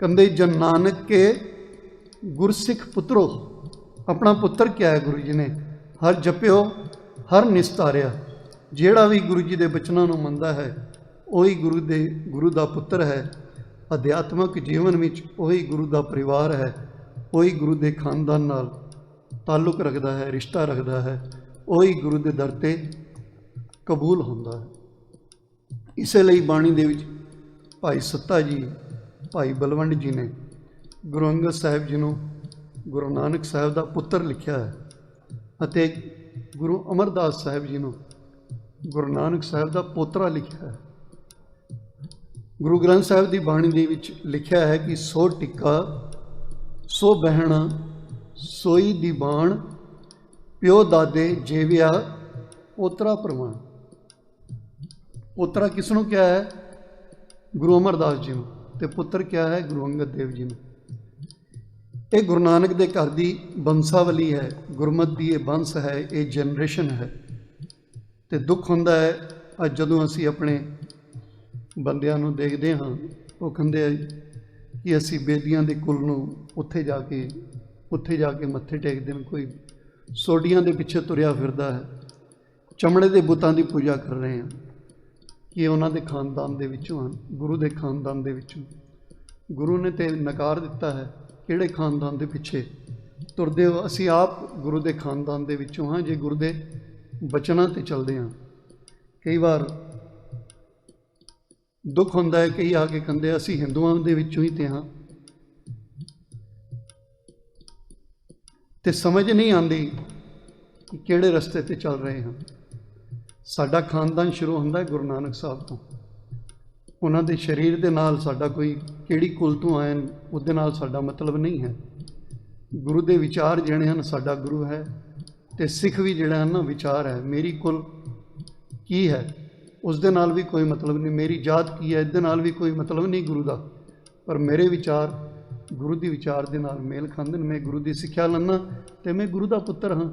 ਕਹਿੰਦੇ ਜਨ ਨਾਨਕ ਕੇ ਗੁਰਸਿੱਖ ਪੁੱਤਰੋ, ਆਪਣਾ ਪੁੱਤਰ ਕਿਹਾ ਹੈ ਗੁਰੂ ਜੀ ਨੇ। ਹਰ ਜਪਿਓ ਹਰ ਨਿਸਤਾਰਿਆ। ਜਿਹੜਾ ਵੀ ਗੁਰੂ ਜੀ ਦੇ ਬਚਨਾਂ ਨੂੰ ਮੰਨਦਾ ਹੈ ਉਹੀ ਗੁਰੂ ਦਾ ਪੁੱਤਰ ਹੈ। ਅਧਿਆਤਮਕ ਜੀਵਨ ਵਿੱਚ ਉਹੀ ਗੁਰੂ ਦਾ ਪਰਿਵਾਰ ਹੈ, ਉਹੀ ਗੁਰੂ ਦੇ ਖਾਨਦਾਨ ਨਾਲ ਤਾਲੁਕ ਰੱਖਦਾ ਹੈ, ਰਿਸ਼ਤਾ ਰੱਖਦਾ ਹੈ, ਉਹੀ ਗੁਰੂ ਦੇ ਦਰ 'ਤੇ ਕਬੂਲ ਹੁੰਦਾ ਹੈ। ਇਸੇ ਲਈ ਬਾਣੀ ਦੇ ਵਿੱਚ ਭਾਈ ਸੱਤਾ ਜੀ, ਭਾਈ ਬਲਵੰਡ ਜੀ ਨੇ ਗੁਰੂ ਅੰਗਦ ਸਾਹਿਬ ਜੀ ਨੂੰ ਗੁਰੂ ਨਾਨਕ ਸਾਹਿਬ ਦਾ ਪੁੱਤਰ ਲਿਖਿਆ ਹੈ ਅਤੇ ਗੁਰੂ ਅਮਰਦਾਸ ਸਾਹਿਬ ਜੀ ਨੂੰ ਗੁਰੂ ਨਾਨਕ ਸਾਹਿਬ ਦਾ ਪੋਤਰਾ ਲਿਖਿਆ ਹੈ। ਗੁਰੂ ਗ੍ਰੰਥ ਸਾਹਿਬ ਦੀ ਬਾਣੀ ਦੇ ਵਿੱਚ ਲਿਖਿਆ ਹੈ ਕਿ ਸੋ ਟਿੱਕਾ ਸੋ ਬਹਿਣਾ ਸੋਈ ਦੀ ਬਾਣ, ਪਿਓ ਦਾਦੇ ਜੇਵਿਆ ਪੋਤਰਾ ਪ੍ਰਮਾਣ। ਪੋਤਰਾ ਕਿਸ ਨੂੰ ਕਿਹਾ ਹੈ? ਗੁਰੂ ਅਮਰਦਾਸ ਜੀ ਨੂੰ। ਤੇ ਪੁੱਤਰ ਕਿਹਾ ਹੈ? ਗੁਰੂ ਅੰਗਦ ਦੇਵ ਜੀ ਨੂੰ। ਇਹ ਗੁਰੂ ਨਾਨਕ ਦੇ ਘਰ ਦੀ ਬੰਸਾਵਲੀ ਹੈ, ਗੁਰਮਤਿ ਦੀ ਇਹ ਬੰਸ ਹੈ, ਇਹ ਜਨਰੇਸ਼ਨ ਹੈ। ਤੇ ਦੁੱਖ ਹੁੰਦਾ ਹੈ ਅੱਜ ਜਦੋਂ ਅਸੀਂ ਆਪਣੇ ਬੰਦਿਆਂ ਨੂੰ ਦੇਖਦੇ ਹਾਂ, ਉਹ ਕਹਿੰਦੇ ਆ ਕਿ ਅਸੀਂ ਬੇਦੀਆਂ ਦੇ ਕੁਲ ਨੂੰ ਉੱਥੇ ਜਾ ਕੇ ਮੱਥੇ ਟੇਕਦੇ ਨੇ। ਕੋਈ ਸੋਡੀਆਂ ਦੇ ਪਿੱਛੇ ਤੁਰਿਆ ਫਿਰਦਾ ਹੈ, ਚਮੜੇ ਦੇ ਬੁੱਤਾਂ ਦੀ ਪੂਜਾ ਕਰ ਰਹੇ ਹਾਂ ਕਿ ਉਹਨਾਂ ਦੇ ਖਾਨਦਾਨ ਦੇ ਵਿੱਚੋਂ ਹਨ, ਗੁਰੂ ਦੇ ਖਾਨਦਾਨ ਦੇ ਵਿੱਚੋਂ। ਗੁਰੂ ਨੇ ਤੇ ਨਕਾਰ ਦਿੱਤਾ ਹੈ, ਕਿਹੜੇ ਖਾਨਦਾਨ ਦੇ ਪਿੱਛੇ ਤੁਰਦੇ ਹੋ? ਅਸੀਂ ਆਪ ਗੁਰੂ ਦੇ ਖਾਨਦਾਨ ਦੇ ਵਿੱਚੋਂ ਹਾਂ ਜੇ ਗੁਰੂ ਦੇ ਬਚਨਾਂ 'ਤੇ ਚੱਲਦੇ ਹਾਂ। ਕਈ ਵਾਰ ਦੁੱਖ ਹੁੰਦਾ ਹੈ, ਕਈ ਆ ਕੇ ਕਹਿੰਦੇ ਅਸੀਂ ਹਿੰਦੂਆਂ ਦੇ ਵਿੱਚੋਂ ਹੀ ਤੇ ਹਾਂ, ਤੇ ਸਮਝ ਨਹੀਂ ਆਉਂਦੀ ਕਿ ਕਿਹੜੇ ਰਸਤੇ 'ਤੇ ਚੱਲ ਰਹੇ ਹਾਂ। ਸਾਡਾ ਖਾਨਦਾਨ ਸ਼ੁਰੂ ਹੁੰਦਾ ਹੈ ਗੁਰੂ ਨਾਨਕ ਸਾਹਿਬ ਤੋਂ। ਉਹਨਾਂ ਦੇ ਸਰੀਰ ਦੇ ਨਾਲ ਸਾਡਾ ਕੋਈ ਕਿਹੜੀ ਕੁਲ ਤੋਂ ਆਏ ਉਹਦੇ ਨਾਲ ਸਾਡਾ ਮਤਲਬ ਨਹੀਂ ਹੈ। ਗੁਰੂ ਦੇ ਵਿਚਾਰ ਜਿਹੜੇ ਹਨ, ਸਾਡਾ ਗੁਰੂ ਹੈ। ਅਤੇ ਸਿੱਖ ਵੀ ਜਿਹੜਾ ਹੈ ਨਾ, ਵਿਚਾਰ ਹੈ। ਮੇਰੀ ਕੁਲ ਕੀ ਹੈ ਉਸ ਦੇ ਨਾਲ ਵੀ ਕੋਈ ਮਤਲਬ ਨਹੀਂ, ਮੇਰੀ ਜਾਤ ਕੀ ਹੈ ਇਹਦੇ ਨਾਲ ਵੀ ਕੋਈ ਮਤਲਬ ਨਹੀਂ ਗੁਰੂ ਦਾ, ਪਰ ਮੇਰੇ ਵਿਚਾਰ ਗੁਰੂ ਦੀ ਵਿਚਾਰ ਦੇ ਨਾਲ ਮੇਲ ਖਾਂਦੇ ਨੇ। ਮੈਂ ਗੁਰੂ ਦੀ ਸਿੱਖਿਆ ਲੈਂਦਾ ਅਤੇ ਮੈਂ ਗੁਰੂ ਦਾ ਪੁੱਤਰ ਹਾਂ।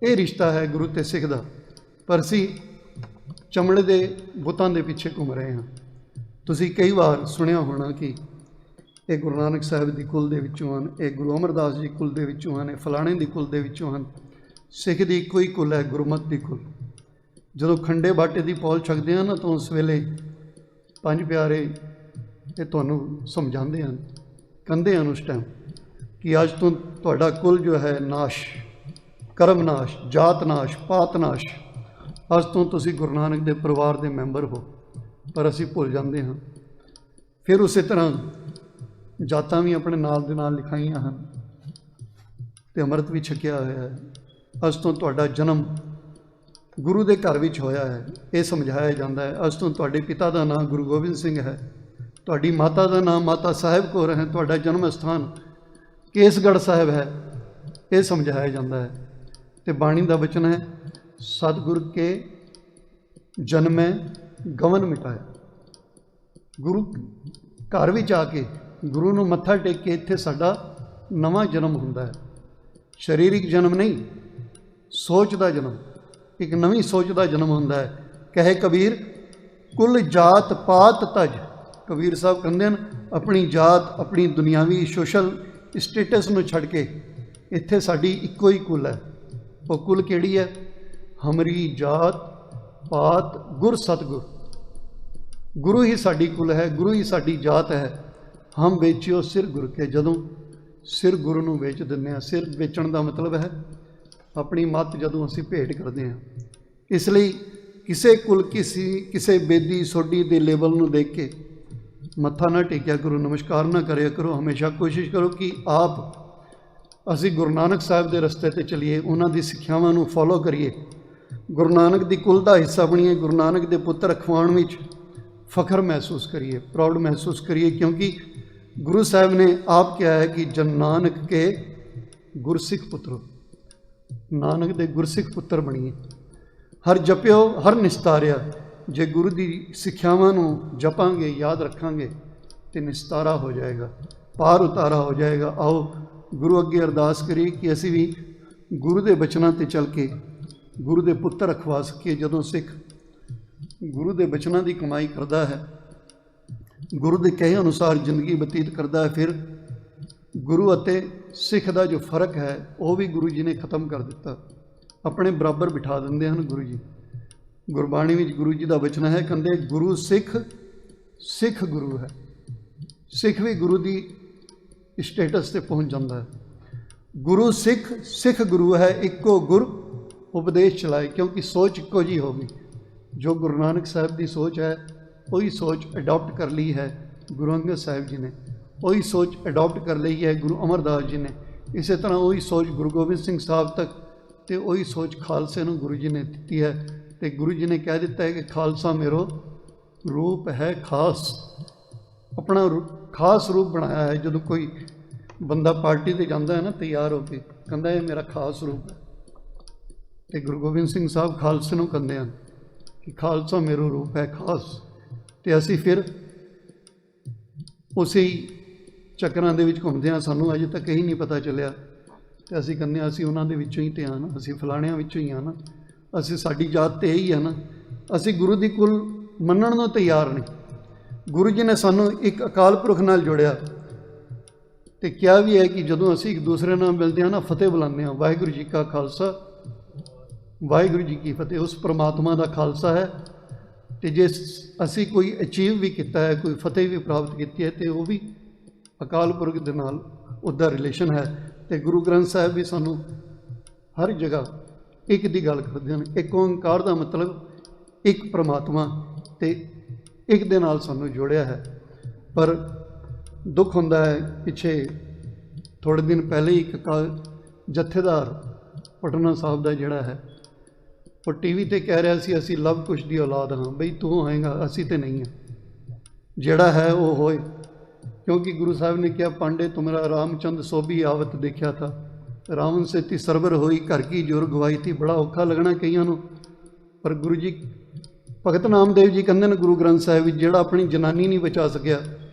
ਇਹ ਰਿਸ਼ਤਾ ਹੈ ਗੁਰੂ ਅਤੇ ਸਿੱਖ ਦਾ। ਪਰ ਅਸੀਂ ਚਮੜੇ ਦੇ ਬੁੱਤਾਂ ਦੇ ਪਿੱਛੇ ਘੁੰਮ ਰਹੇ ਹਾਂ। ਤੁਸੀਂ ਕਈ ਵਾਰ ਸੁਣਿਆ ਹੋਣਾ ਕਿ ਇਹ ਗੁਰੂ ਨਾਨਕ ਸਾਹਿਬ ਦੀ ਕੁਲ ਦੇ ਵਿੱਚੋਂ ਹਨ, ਇਹ ਗੁਰੂ ਅਮਰਦਾਸ ਜੀ ਕੁਲ ਦੇ ਵਿੱਚੋਂ ਹਨ, ਇਹ ਫਲਾਣੇ ਦੀ ਕੁਲ ਦੇ ਵਿੱਚੋਂ ਹਨ। ਸਿੱਖ ਦੀ ਇੱਕੋ ਹੀ ਕੁਲ ਹੈ, ਗੁਰਮਤਿ ਦੀ ਕੁਲ। ਜਦੋਂ ਖੰਡੇ ਬਾਟੇ ਦੀ ਪੌਲ ਛਕਦੇ ਹਨ ਨਾ, ਤਾਂ ਉਸ ਵੇਲੇ ਪੰਜ ਪਿਆਰੇ ਇਹ ਤੁਹਾਨੂੰ ਸਮਝਾਉਂਦੇ ਹਨ, ਕਹਿੰਦੇ ਹਨ ਉਸ ਟਾਈਮ ਕਿ ਅੱਜ ਤੋਂ ਤੁਹਾਡਾ ਕੁਲ ਜੋ ਹੈ ਨਾਸ਼, ਕਰਮ ਨਾਸ਼, ਜਾਤ ਨਾਸ਼, ਪਾਤ ਨਾਸ਼। ਅੱਜ ਤੋਂ ਤੁਸੀਂ ਗੁਰੂ ਨਾਨਕ ਦੇ ਪਰਿਵਾਰ ਦੇ ਮੈਂਬਰ ਹੋ। ਪਰ ਅਸੀਂ ਭੁੱਲ ਜਾਂਦੇ ਹਾਂ। ਫਿਰ ਉਸੇ ਤਰ੍ਹਾਂ ਜਾਤਾਂ ਵੀ ਆਪਣੇ ਨਾਲ ਦੇ ਨਾਲ ਲਿਖਾਈਆਂ ਹਨ ਅਤੇ ਅੰਮ੍ਰਿਤ ਵੀ ਛਕਿਆ ਹੋਇਆ ਹੈ। ਅੱਜ ਤੋਂ ਤੁਹਾਡਾ ਜਨਮ ਗੁਰੂ ਦੇ ਘਰ ਵਿੱਚ ਹੋਇਆ ਹੈ, ਇਹ ਸਮਝਾਇਆ ਜਾਂਦਾ ਹੈ। ਅੱਜ ਤੋਂ ਤੁਹਾਡੇ ਪਿਤਾ ਦਾ ਨਾਮ ਗੁਰੂ ਗੋਬਿੰਦ ਸਿੰਘ ਹੈ, ਤੁਹਾਡੀ ਮਾਤਾ ਦਾ ਨਾਮ ਮਾਤਾ ਸਾਹਿਬ ਕੌਰ ਹੈ, ਤੁਹਾਡਾ ਜਨਮ ਸਥਾਨ ਕੇਸਗੜ੍ਹ ਸਾਹਿਬ ਹੈ, ਇਹ ਸਮਝਾਇਆ ਜਾਂਦਾ ਹੈ। ਅਤੇ ਬਾਣੀ ਦਾ ਬਚਨ ਹੈ, ਸਤਿਗੁਰ ਕੇ ਜਨਮੈ ਗਵਨ ਮਿਟਾਇਆ। ਗੁਰੂ ਘਰ ਵਿੱਚ ਆ ਕੇ ਗੁਰੂ ਨੂੰ ਮੱਥਾ ਟੇਕ ਕੇ ਇੱਥੇ ਸਾਡਾ ਨਵਾਂ ਜਨਮ ਹੁੰਦਾ ਹੈ। ਸਰੀਰਿਕ ਜਨਮ ਨਹੀਂ, ਸੋਚ ਦਾ ਜਨਮ, ਇੱਕ ਨਵੀਂ ਸੋਚ ਦਾ ਜਨਮ ਹੁੰਦਾ ਹੈ। ਕਹੇ ਕਬੀਰ ਕੁੱਲ ਜਾਤ ਪਾਤ ਤਜ। ਕਬੀਰ ਸਾਹਿਬ ਕਹਿੰਦੇ ਹਨ, ਆਪਣੀ ਜਾਤ, ਆਪਣੀ ਦੁਨਿਆਵੀ ਸੋਸ਼ਲ ਸਟੇਟਸ ਨੂੰ ਛੱਡ ਕੇ ਇੱਥੇ ਸਾਡੀ ਇੱਕੋ ਹੀ ਕੁੱਲ ਹੈ। ਉਹ ਕੁੱਲ ਕਿਹੜੀ ਹੈ? ਹਮਰੀ ਜਾਤ ਪਾਤ ਗੁਰ ਸਤਿਗੁਰ। ਗੁਰੂ ਹੀ ਸਾਡੀ ਕੁੱਲ ਹੈ, ਗੁਰੂ ਹੀ ਸਾਡੀ ਜਾਤ ਹੈ। ਹਮ ਵੇਚਿਓ ਸਿਰ ਗੁਰ ਕੇ। ਜਦੋਂ ਸਿਰ ਗੁਰੂ ਨੂੰ ਵੇਚ ਦਿੰਦੇ ਹਾਂ, ਸਿਰ ਵੇਚਣ ਦਾ ਮਤਲਬ ਹੈ ਆਪਣੀ ਮੱਤ ਜਦੋਂ ਅਸੀਂ ਭੇਟ ਕਰਦੇ ਹਾਂ। ਇਸ ਲਈ ਕਿਸੇ ਕੁਲ, ਕਿਸੇ ਬੇਦੀ ਸੋਢੀ ਦੇ ਲੇਵਲ ਨੂੰ ਦੇਖ ਕੇ ਮੱਥਾ ਨਾ ਟੇਕਿਆ ਕਰੋ, ਨਮਸਕਾਰ ਨਾ ਕਰਿਆ ਕਰੋ। ਹਮੇਸ਼ਾ ਕੋਸ਼ਿਸ਼ ਕਰੋ ਕਿ ਆਪ ਅਸੀਂ ਗੁਰੂ ਨਾਨਕ ਸਾਹਿਬ ਦੇ ਰਸਤੇ 'ਤੇ ਚੱਲੀਏ, ਉਹਨਾਂ ਦੀ ਸਿੱਖਿਆਵਾਂ ਨੂੰ ਫੋਲੋ ਕਰੀਏ, ਗੁਰੂ ਨਾਨਕ ਦੀ ਕੁਲ ਦਾ ਹਿੱਸਾ ਬਣੀਏ, ਗੁਰੂ ਨਾਨਕ ਦੇ ਪੁੱਤਰ ਅਖਵਾਉਣ ਵਿੱਚ ਫਖਰ ਮਹਿਸੂਸ ਕਰੀਏ, ਪ੍ਰਾਊਡ ਮਹਿਸੂਸ ਕਰੀਏ। ਕਿਉਂਕਿ ਗੁਰੂ ਸਾਹਿਬ ਨੇ ਆਪ ਕਿਹਾ ਹੈ ਕਿ ਜਨ ਨਾਨਕ ਕੇ ਗੁਰਸਿੱਖ ਪੁੱਤਰੋ। ਨਾਨਕ ਦੇ ਗੁਰਸਿੱਖ ਪੁੱਤਰ ਬਣੀਏ। ਹਰ ਜਪਿਓ ਹਰ ਨਿਸਤਾਰਿਆ। ਜੇ ਗੁਰੂ ਦੀ ਸਿੱਖਿਆਵਾਂ ਨੂੰ ਜਪਾਂਗੇ, ਯਾਦ ਰੱਖਾਂਗੇ ਤੇ ਨਿਸਤਾਰਾ ਹੋ ਜਾਏਗਾ, ਪਾਰ ਉਤਾਰਾ ਹੋ ਜਾਏਗਾ। ਆਓ ਗੁਰੂ ਅੱਗੇ ਅਰਦਾਸ ਕਰੀਏ ਕਿ ਅਸੀਂ ਵੀ ਗੁਰੂ ਦੇ ਬਚਨਾਂ 'ਤੇ ਚੱਲ ਕੇ ਗੁਰੂ ਦੇ ਪੁੱਤਰ ਅਖਵਾ ਸਕੀਏ। ਜਦੋਂ ਸਿੱਖ ਗੁਰੂ ਦੇ ਬਚਨਾਂ ਦੀ ਕਮਾਈ ਕਰਦਾ ਹੈ, ਗੁਰੂ ਦੇ ਕਹੇ ਅਨੁਸਾਰ ਜ਼ਿੰਦਗੀ ਬਤੀਤ ਕਰਦਾ ਹੈ, ਫਿਰ ਗੁਰੂ ਅਤੇ ਸਿੱਖ ਦਾ ਜੋ ਫਰਕ ਹੈ ਉਹ ਵੀ ਗੁਰੂ ਜੀ ਨੇ ਖਤਮ ਕਰ ਦਿੱਤਾ। ਆਪਣੇ ਬਰਾਬਰ ਬਿਠਾ ਦਿੰਦੇ ਹਨ ਗੁਰੂ ਜੀ। ਗੁਰਬਾਣੀ ਵਿੱਚ ਗੁਰੂ ਜੀ ਦਾ ਬਚਨ ਹੈ, ਕਹਿੰਦੇ ਗੁਰੂ ਸਿੱਖ, ਸਿੱਖ ਗੁਰੂ ਹੈ। ਸਿੱਖ ਵੀ ਗੁਰੂ ਦੀ ਸਟੇਟਸ 'ਤੇ ਪਹੁੰਚ ਜਾਂਦਾ ਹੈ। ਗੁਰੂ ਸਿੱਖ, ਸਿੱਖ ਗੁਰੂ ਹੈ, ਇੱਕੋ ਗੁਰ ਉਪਦੇਸ਼ ਚਲਾਏ, ਕਿਉਂਕਿ ਸੋਚ ਇੱਕੋ ਜਿਹੀ ਹੋ ਗਈ। ਜੋ ਗੁਰੂ ਨਾਨਕ ਸਾਹਿਬ ਦੀ ਸੋਚ ਹੈ ਉਹੀ ਸੋਚ ਅਡਾਪਟ ਕਰ ਲਈ ਹੈ ਗੁਰੂ ਅੰਗਦ ਸਾਹਿਬ ਜੀ ਨੇ, ਉਹੀ ਸੋਚ ਅਡਾਪਟ ਕਰ ਲਈ ਹੈ ਗੁਰੂ ਅਮਰਦਾਸ ਜੀ ਨੇ। ਇਸੇ ਤਰ੍ਹਾਂ ਉਹੀ ਸੋਚ ਗੁਰੂ ਗੋਬਿੰਦ ਸਿੰਘ ਸਾਹਿਬ ਤੱਕ ਅਤੇ ਉਹੀ ਸੋਚ ਖਾਲਸੇ ਨੂੰ ਗੁਰੂ ਜੀ ਨੇ ਦਿੱਤੀ ਹੈ। ਅਤੇ ਗੁਰੂ ਜੀ ਨੇ ਕਹਿ ਦਿੱਤਾ ਹੈ ਕਿ ਖਾਲਸਾ ਮੇਰੋ ਰੂਪ ਹੈ ਖਾਸ, ਆਪਣਾ ਖਾਸ ਰੂਪ ਬਣਾਇਆ ਹੈ। ਜਦੋਂ ਕੋਈ ਬੰਦਾ ਪਾਰਟੀ 'ਤੇ ਜਾਂਦਾ ਹੈ ਨਾ ਤਿਆਰ ਹੋ ਕੇ, ਕਹਿੰਦਾ ਇਹ ਮੇਰਾ ਖਾਸ ਰੂਪ ਹੈ। ਅਤੇ ਗੁਰੂ ਗੋਬਿੰਦ ਸਿੰਘ ਸਾਹਿਬ ਖਾਲਸੇ ਨੂੰ ਕਹਿੰਦੇ ਹਨ ਕਿ ਖਾਲਸਾ ਮੇਰੋ ਰੂਪ ਹੈ ਖਾਸ। ਅਤੇ ਅਸੀਂ ਫਿਰ ਉਸੇ ਚੱਕਰਾਂ ਦੇ ਵਿੱਚ ਘੁੰਮਦੇ ਹਾਂ। ਸਾਨੂੰ ਅਜੇ ਤੱਕ ਇਹੀ ਨਹੀਂ ਪਤਾ ਚੱਲਿਆ ਅਤੇ ਅਸੀਂ ਕਹਿੰਦੇ ਹਾਂ ਅਸੀਂ ਉਹਨਾਂ ਦੇ ਵਿੱਚੋਂ ਹੀ ਤੇ ਹਾਂ ਨਾ, ਅਸੀਂ ਫਲਾਣਿਆਂ ਵਿੱਚੋਂ ਹੀ ਹਾਂ ਨਾ, ਅਸੀਂ ਸਾਡੀ ਜਾਤ ਤੇ ਇਹੀ ਹੈ ਨਾ। ਅਸੀਂ ਗੁਰੂ ਦੀ ਕੁਲ ਮੰਨਣ ਨੂੰ ਤਿਆਰ ਨਹੀਂ। ਗੁਰੂ ਜੀ ਨੇ ਸਾਨੂੰ ਇੱਕ ਅਕਾਲ ਪੁਰਖ ਨਾਲ ਜੋੜਿਆ ਅਤੇ ਕਿਹਾ ਵੀ ਹੈ ਕਿ ਜਦੋਂ ਅਸੀਂ ਇੱਕ ਦੂਸਰੇ ਨਾਲ ਮਿਲਦੇ ਹਾਂ ਨਾ, ਫਤਿਹ ਬੁਲਾਉਂਦੇ ਹਾਂ, ਵਾਹਿਗੁਰੂ ਜੀ ਕਾ ਖਾਲਸਾ ਵਾਹਿਗੁਰੂ ਜੀ ਕੀ ਫਤਿਹ। ਉਸ ਪਰਮਾਤਮਾ ਦਾ ਖਾਲਸਾ ਹੈ। ਅਤੇ ਜੇ ਅਸੀਂ ਕੋਈ ਅਚੀਵ ਵੀ ਕੀਤਾ ਹੈ, ਕੋਈ ਫਤਿਹ ਵੀ ਪ੍ਰਾਪਤ ਕੀਤੀ ਹੈ, ਅਤੇ ਉਹ ਵੀ ਅਕਾਲ ਪੁਰਖ ਦੇ ਨਾਲ ਉਹਦਾ ਰਿਲੇਸ਼ਨ ਹੈ। ਅਤੇ ਗੁਰੂ ਗ੍ਰੰਥ ਸਾਹਿਬ ਵੀ ਸਾਨੂੰ ਹਰ ਜਗ੍ਹਾ ਇੱਕ ਦੀ ਗੱਲ ਕਰਦੇ ਹਨ। ਇੱਕ ਓਂਕਾਰ ਦਾ ਮਤਲਬ ਇੱਕ ਪਰਮਾਤਮਾ ਅਤੇ ਇੱਕ ਦੇ ਨਾਲ ਸਾਨੂੰ ਜੋੜਿਆ ਹੈ। ਪਰ ਦੁੱਖ ਹੁੰਦਾ ਹੈ, ਪਿੱਛੇ ਥੋੜ੍ਹੇ ਦਿਨ ਪਹਿਲੇ ਹੀ ਇੱਕ ਜਥੇਦਾਰ ਪਟਨਾ ਸਾਹਿਬ ਦਾ ਜਿਹੜਾ ਹੈ, ਉਹ TV 'ਤੇ ਕਹਿ ਰਿਹਾ ਸੀ ਅਸੀਂ ਲਵ ਕੁਸ਼ ਦੀ ਔਲਾਦ ਹਾਂ। ਬਈ ਤੂੰ ਹੋਏਗਾ, ਅਸੀਂ ਤਾਂ ਨਹੀਂ ਹਾਂ। ਜਿਹੜਾ ਹੈ ਉਹ ਹੋਏ, ਕਿਉਂਕਿ ਗੁਰੂ ਸਾਹਿਬ ਨੇ ਕਿਹਾ ਪਾਂਡੇ ਤੁਮਰਾ ਰਾਮਚੰਦ ਸੋਭੀ ਆਵਤ ਦੇਖਿਆ ਥਾ, ਰਾਵਣ ਸੇਤੀ ਸਰਵਰ ਹੋਈ, ਘਰ ਕੀ ਜੋਰ ਗਵਾਈ ਥੀ। ਬੜਾ ਔਖਾ ਲੱਗਣਾ ਕਈਆਂ ਨੂੰ, ਪਰ ਗੁਰੂ ਜੀ ਭਗਤ ਨਾਮਦੇਵ ਜੀ ਕਹਿੰਦੇ ਨੇ ਗੁਰੂ ਗ੍ਰੰਥ ਸਾਹਿਬ ਵਿੱਚ, ਜਿਹੜਾ ਆਪਣੀ ਜਨਾਨੀ ਨਹੀਂ ਬਚਾ ਸਕਿਆ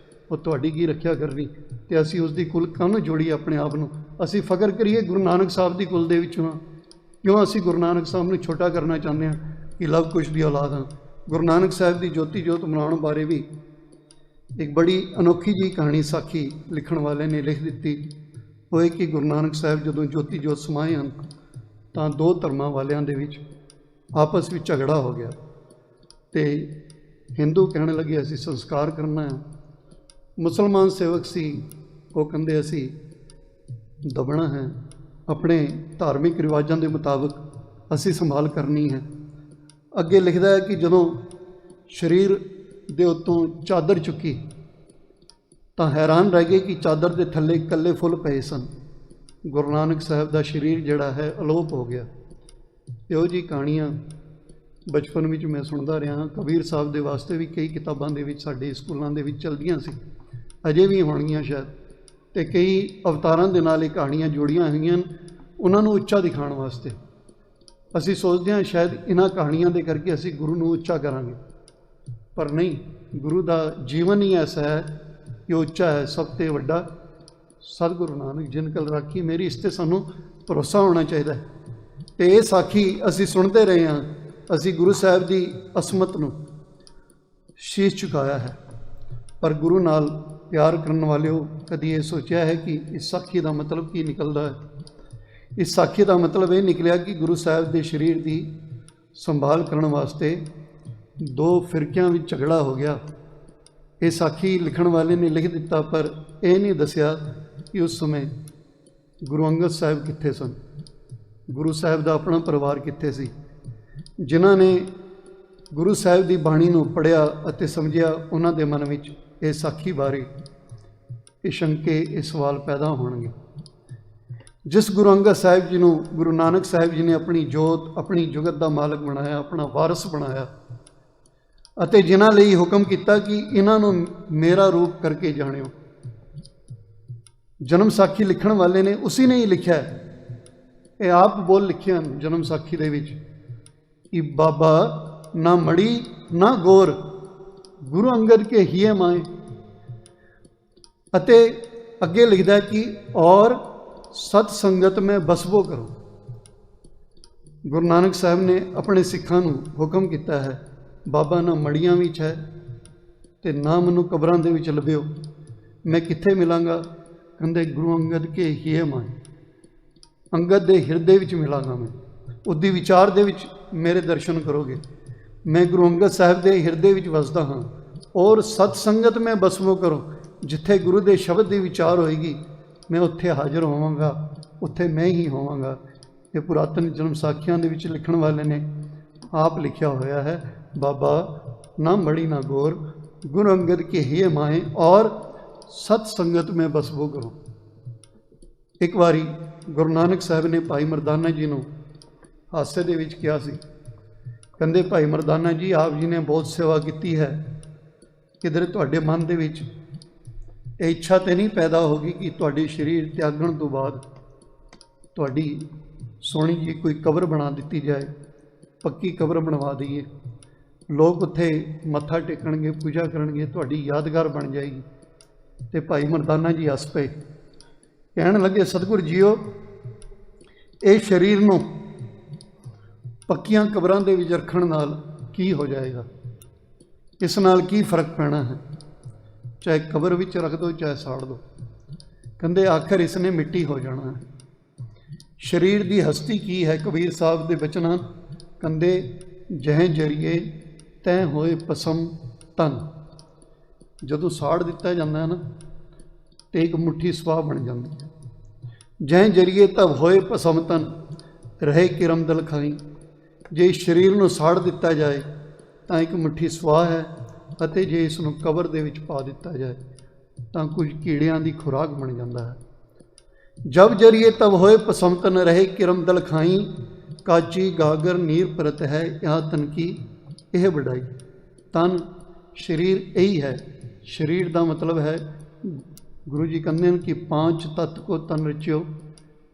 ਉਹ ਤੁਹਾਡੀ ਕੀ ਰੱਖਿਆ ਕਰਨੀ। ਅਤੇ ਅਸੀਂ ਉਸ ਦੀ ਕੁਲ ਕਾਹਨੂੰ ਜੋੜੀਏ ਆਪਣੇ ਆਪ ਨੂੰ। ਅਸੀਂ ਫਖਰ ਕਰੀਏ ਗੁਰੂ ਨਾਨਕ ਸਾਹਿਬ ਦੀ ਕੁਲ ਦੇ ਵਿੱਚੋਂ ਹਾਂ। ਕਿਉਂ ਅਸੀਂ ਗੁਰੂ ਨਾਨਕ ਸਾਹਿਬ ਨੂੰ ਛੋਟਾ ਕਰਨਾ ਚਾਹੁੰਦੇ ਹਾਂ ਕਿ ਲਵ ਕੁਸ਼ ਦੀ ਔਲਾਦ ਹਾਂ। ਗੁਰੂ ਨਾਨਕ ਸਾਹਿਬ ਦੀ ਜੋਤੀ ਜੋਤ ਮਨਾਉਣ ਬਾਰੇ ਵੀ ਇੱਕ ਬੜੀ ਅਨੋਖੀ ਜਿਹੀ ਕਹਾਣੀ ਸਾਖੀ ਲਿਖਣ ਵਾਲੇ ਨੇ ਲਿਖ ਦਿੱਤੀ। ਉਹ ਇਹ ਕਿ ਗੁਰੂ ਨਾਨਕ ਸਾਹਿਬ ਜਦੋਂ ਜੋਤੀ ਜੋਤ ਸਮਾਏ ਹਨ ਤਾਂ ਦੋ ਧਰਮਾਂ ਵਾਲਿਆਂ ਦੇ ਵਿੱਚ ਆਪਸ ਵਿੱਚ ਝਗੜਾ ਹੋ ਗਿਆ ਅਤੇ ਹਿੰਦੂ ਕਹਿਣ ਲੱਗੇ ਅਸੀਂ ਸੰਸਕਾਰ ਕਰਨਾ ਹੈ, ਮੁਸਲਮਾਨ ਸੇਵਕ ਸੀ ਉਹ ਕਹਿੰਦੇ ਅਸੀਂ ਦਬਣਾ ਹੈ, ਆਪਣੇ ਧਾਰਮਿਕ ਰਿਵਾਜ਼ਾਂ ਦੇ ਮੁਤਾਬਕ ਅਸੀਂ ਸੰਭਾਲ ਕਰਨੀ ਹੈ। ਅੱਗੇ ਲਿਖਦਾ ਹੈ ਕਿ ਜਦੋਂ ਸਰੀਰ ਦੇ ਉੱਤੋਂ ਚਾਦਰ ਚੁੱਕੀ ਤਾਂ ਹੈਰਾਨ ਰਹਿ ਗਏ ਕਿ ਚਾਦਰ ਦੇ ਥੱਲੇ ਇਕੱਲੇ ਫੁੱਲ ਪਏ ਸਨ। ਗੁਰੂ ਨਾਨਕ ਸਾਹਿਬ ਦਾ ਸਰੀਰ ਜਿਹੜਾ ਹੈ ਅਲੋਪ ਹੋ ਗਿਆ। ਇਹੋ ਜਿਹੀ ਕਹਾਣੀਆਂ ਬਚਪਨ ਵਿੱਚ ਮੈਂ ਸੁਣਦਾ ਰਿਹਾ। ਕਬੀਰ ਸਾਹਿਬ ਦੇ ਵਾਸਤੇ ਵੀ ਕਈ ਕਿਤਾਬਾਂ ਦੇ ਵਿੱਚ ਸਾਡੇ ਸਕੂਲਾਂ ਦੇ ਵਿੱਚ ਚਲਦੀਆਂ ਸੀ, ਅਜੇ ਵੀ ਹੋਣਗੀਆਂ ਸ਼ਾਇਦ। ਅਤੇ ਕਈ ਅਵਤਾਰਾਂ ਦੇ ਨਾਲ ਇਹ ਕਹਾਣੀਆਂ ਜੋੜੀਆਂ ਹੋਈਆਂ ਉਹਨਾਂ ਨੂੰ ਉੱਚਾ ਦਿਖਾਉਣ ਵਾਸਤੇ। ਅਸੀਂ ਸੋਚਦੇ ਹਾਂ ਸ਼ਾਇਦ ਇਹਨਾਂ ਕਹਾਣੀਆਂ ਦੇ ਕਰਕੇ ਅਸੀਂ ਗੁਰੂ ਨੂੰ ਉੱਚਾ ਕਰਾਂਗੇ, ਪਰ ਨਹੀਂ। ਗੁਰੂ ਦਾ ਜੀਵਨ ਹੀ ਐਸਾ ਹੈ ਕਿ ਉੱਚਾ ਹੈ। ਸਭ ਤੋਂ ਵੱਡਾ ਸਤਿਗੁਰੂ ਨਾਨਕ ਜਿਨ ਕਲ ਰਾਖੀ ਮੇਰੀ, ਇਸ 'ਤੇ ਸਾਨੂੰ ਭਰੋਸਾ ਹੋਣਾ ਚਾਹੀਦਾ ਹੈ। ਅਤੇ ਇਹ ਸਾਖੀ ਅਸੀਂ ਸੁਣਦੇ ਰਹੇ ਹਾਂ। ਅਸੀਂ ਗੁਰੂ ਸਾਹਿਬ ਦੀ ਅਸਮਤ ਨੂੰ ਸ਼ੀਸ਼ ਝੁਕਾਇਆ ਹੈ, ਪਰ ਗੁਰੂ ਨਾਲ ਪਿਆਰ ਕਰਨ ਵਾਲਿਓ ਕਦੀ ਇਹ ਸੋਚਿਆ ਹੈ ਕਿ ਇਸ ਸਾਖੀ ਦਾ ਮਤਲਬ ਕੀ ਨਿਕਲਦਾ ਹੈ? ਇਸ ਸਾਖੀ ਦਾ ਮਤਲਬ ਇਹ ਨਿਕਲਿਆ ਕਿ ਗੁਰੂ ਸਾਹਿਬ ਦੇ ਸਰੀਰ ਦੀ ਸੰਭਾਲ ਕਰਨ ਵਾਸਤੇ ਦੋ ਫਿਰਕਿਆਂ ਵਿੱਚ ਝਗੜਾ ਹੋ ਗਿਆ। ਇਹ ਸਾਖੀ ਲਿਖਣ ਵਾਲੇ ਨੇ ਲਿਖ ਦਿੱਤਾ, ਪਰ ਇਹ ਨਹੀਂ ਦੱਸਿਆ ਕਿ ਉਸ ਸਮੇਂ ਗੁਰੂ ਅੰਗਦ ਸਾਹਿਬ ਕਿੱਥੇ ਸਨ, ਗੁਰੂ ਸਾਹਿਬ ਦਾ ਆਪਣਾ ਪਰਿਵਾਰ ਕਿੱਥੇ ਸੀ। ਜਿਨ੍ਹਾਂ ਨੇ ਗੁਰੂ ਸਾਹਿਬ ਦੀ ਬਾਣੀ ਨੂੰ ਪੜ੍ਹਿਆ ਅਤੇ ਸਮਝਿਆ, ਉਹਨਾਂ ਦੇ ਮਨ ਵਿੱਚ ਇਹ ਸਾਖੀ ਬਾਰੇ ਇਹ ਸ਼ੰਕੇ, ਇਹ ਸਵਾਲ ਪੈਦਾ ਹੋਣਗੇ। ਜਿਸ ਗੁਰੂ ਅੰਗਦ ਸਾਹਿਬ ਜੀ ਨੂੰ ਗੁਰੂ ਨਾਨਕ ਸਾਹਿਬ ਜੀ ਨੇ ਆਪਣੀ ਜੋਤ, ਆਪਣੀ ਜੁਗਤ ਦਾ ਮਾਲਕ ਬਣਾਇਆ, ਆਪਣਾ ਵਾਰਸ ਬਣਾਇਆ, ਅਤੇ ਜਿਨ੍ਹਾਂ ਲਈ ਹੁਕਮ ਕੀਤਾ ਕਿ ਇਹਨਾਂ ਨੂੰ ਮੇਰਾ ਰੂਪ ਕਰਕੇ ਜਾਣਿਓ। ਜਨਮ ਸਾਖੀ ਲਿਖਣ ਵਾਲੇ ਨੇ ਉਸੀ ਨੇ ਹੀ ਲਿਖਿਆ, ਇਹ ਆਪ ਬੋਲ ਲਿਖੇ ਹਨ ਜਨਮ ਸਾਖੀ ਦੇ ਵਿੱਚ ਕਿ ਬਾਬਾ ਨਾ ਮੜੀ ਨਾ ਗੌਰ, ਗੁਰੂ ਅੰਗਦ ਕੇ ਹੀਏ ਮਾਏ। ਅਤੇ ਅੱਗੇ ਲਿਖਦਾ ਕਿ ਔਰ ਸਤ ਸੰਗਤ ਮੈਂ ਬਸਬੋ ਕਰੋ। ਗੁਰੂ ਨਾਨਕ ਸਾਹਿਬ ਨੇ ਆਪਣੇ ਸਿੱਖਾਂ ਨੂੰ ਹੁਕਮ ਕੀਤਾ ਹੈ, ਬਾਬਾ ਨਾ ਮੜੀਆਂ ਵਿੱਚ ਹੈ ਅਤੇ ਨਾ ਮੈਨੂੰ ਕਬਰਾਂ ਦੇ ਵਿੱਚ ਲੱਭਿਓ। ਮੈਂ ਕਿੱਥੇ ਮਿਲਾਂਗਾ? ਕਹਿੰਦੇ ਗੁਰੂ ਅੰਗਦ ਕੇ ਹੀਏ ਮਾਏ, ਅੰਗਦ ਦੇ ਹਿਰਦੇ ਵਿੱਚ ਮਿਲਾਂਗਾ ਮੈਂ, ਉਹਦੀ ਵਿਚਾਰ ਦੇ ਵਿੱਚ ਮੇਰੇ ਦਰਸ਼ਨ ਕਰੋਗੇ। मैं गुरु अंगद साहिब के हिरदे विच वसदा हाँ और सतसंगत में बसमो करो। जिथे गुरु के शब्द की विचार होएगी मैं उत्थे हाज़र होवांगा, उत्थे मैं ही होवांगा। ये पुरातन जन्म साखियां दे विच लिखण वाले ने आप लिखिया होया है, बाबा ना मड़ी ना गोर गुरु अंगद के ही माए और सतसंगत में बसबो करो। एक बारी गुरु नानक साहब ने भाई मरदाना जी नूं हासे दे विच कहा सी, कहंदे भाई मरदाना जी आप जी ने बहुत सेवा की है, किधर तुहाडे मन दे विच ये इच्छा तो नहीं पैदा होगी कि तुहाडे शरीर त्यागण तो बाद तुहाडी सोहनी जी कोई कबर बना दी जाए, पक्की कबर बनवा दईए, लोग उत्थे मत्था टेकणगे, पूजा करनगे, तुहाडी यादगार बन जाएगी। तो भाई मरदाना जी हस पे, कहण लगे सतगुर जीओ ये शरीर नूं पक्कियां कबरां दे विच रखण नाल की हो जाएगा, इस नाल की फर्क पैना है, चाहे कबर विच रख दो चाहे साड़ दो, कहंदे आखिर इसने मिट्टी हो जाना है। शरीर की हस्ती की है, कबीर साहब के बचना कहंदे जह जरिए तैं होए पसम तन, जदों साड़ दिता जाता है ना तो एक मुट्ठी स्वाह बन जाती है। जह जरिए तब होए पसम तन रहे किरम दल खाई, जे इस शरीर को साड़ दिता जाए तो एक मुट्ठी स्वाह है, ਅਤੇ ਜੇ ਇਸ ਨੂੰ ਕਬਰ ਦੇ ਵਿੱਚ ਪਾ ਦਿੱਤਾ ਜਾਏ ਤਾਂ ਕੁਝ ਕੀੜਿਆਂ ਦੀ ਖੁਰਾਕ ਬਣ ਜਾਂਦਾ ਹੈ। ਜਬ ਜਰੀਏ ਤਬ ਹੋਏ ਪਸੰਤਨ ਰਹੇ ਕਿਰਮ ਦਲ ਖਾਈ, ਕਾਚੀ ਗਾਗਰ ਨੀਰ ਪਰਤ ਹੈ यहाँ तन की यह बढ़ाई। तन शरीर यही है, शरीर का मतलब है गुरु जी कहते हैं कि 5 तत्व को तन रचियो,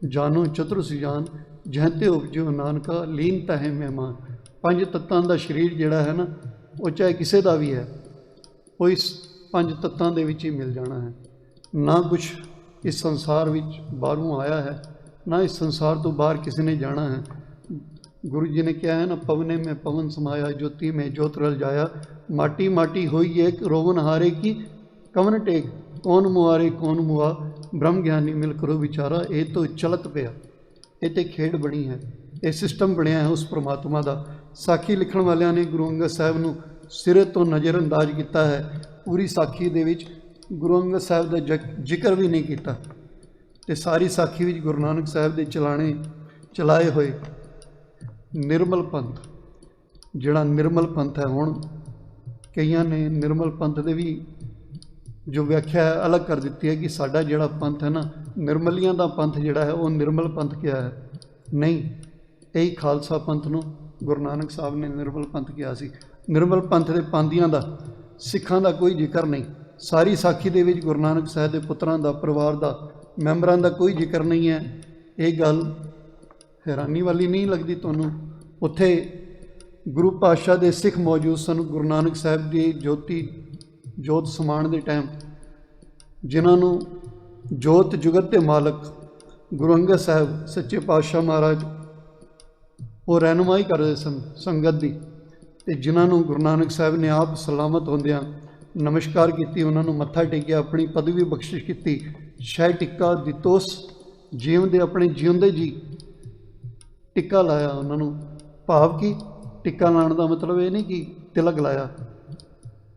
जानो चतुर सुजान जहते उपजो नानका लीन तह मेहमान। 5 तत्तां का शरीर जिहड़ा है ना वो चाहे किसी का भी है, वो इस 5 तत्तां दे विच ही मिल जाना है। ना कुछ इस संसार विच बाहरों आया है, ना इस संसार तो बाहर किसी ने जाना है। गुरु जी ने क्या है ना, पवने में पवन समाया ज्योति में ज्योत रल जाया, माटी माटी होई एक रोवन हारे की कवन टेक, कौन मुआरे कौन मुआ ब्रह्म ज्ञानी मिल करो विचारा। ये तो चलत पिया, ये तो खेड बनी है, ये सिस्टम बनया है उस परमात्मा का। साखी लिखण वालियां ने गुरु अंगद साहब नूं सिरे तो नज़रअंदाज किया है, पूरी साखी दे विच गुरु अंगद साहब का जिक्र भी नहीं किया। तो सारी साखी विच गुरु नानक साहब के चलाए हुए निर्मल पंथ, जिहड़ा निर्मल पंथ है, हुण कईयां ने निर्मल पंथ दे भी जो व्याख्या अलग कर दी है कि साडा जिहड़ा पंथ है ना, निर्मलियां दा पंथ जिहड़ा है वो निर्मल पंथ क्या है, नहीं, यही खालसा पंथ नूं गुरु नानक साहब ने निर्मल पंथ किया सी। निर्मल पंथ के पांदियां दा सिखां दा कोई जिक्र नहीं। सारी साखी दे विच गुरु नानक साहब के पुत्रां दा, परिवार दा, मैंबरां दा कोई जिक्र नहीं है। ये गल हैरानी वाली नहीं लगती तुहानूं? उत्थे गुरु पातशाह दे सिख मौजूद सन, गुरु नानक साहब की जोत समान के टाइम, जिन्होंने जोत जुगत के मालक गुरु अंगद साहब सच्चे पातशाह महाराज वो रहनुमाई करते सन संगत की, ते जिन्होंने गुरु नानक साहब ने आप सलामत होंदियां नमस्कार की, उन्होंने मत्था टेकिया, अपनी पदवी बख्शिश की, शह टिक्का दितोस जीवते अपने जीवते जी टिक्का लाया उन्होंने। भाव की टिक्का लाने का मतलब ये नहीं कि तिलक लाया,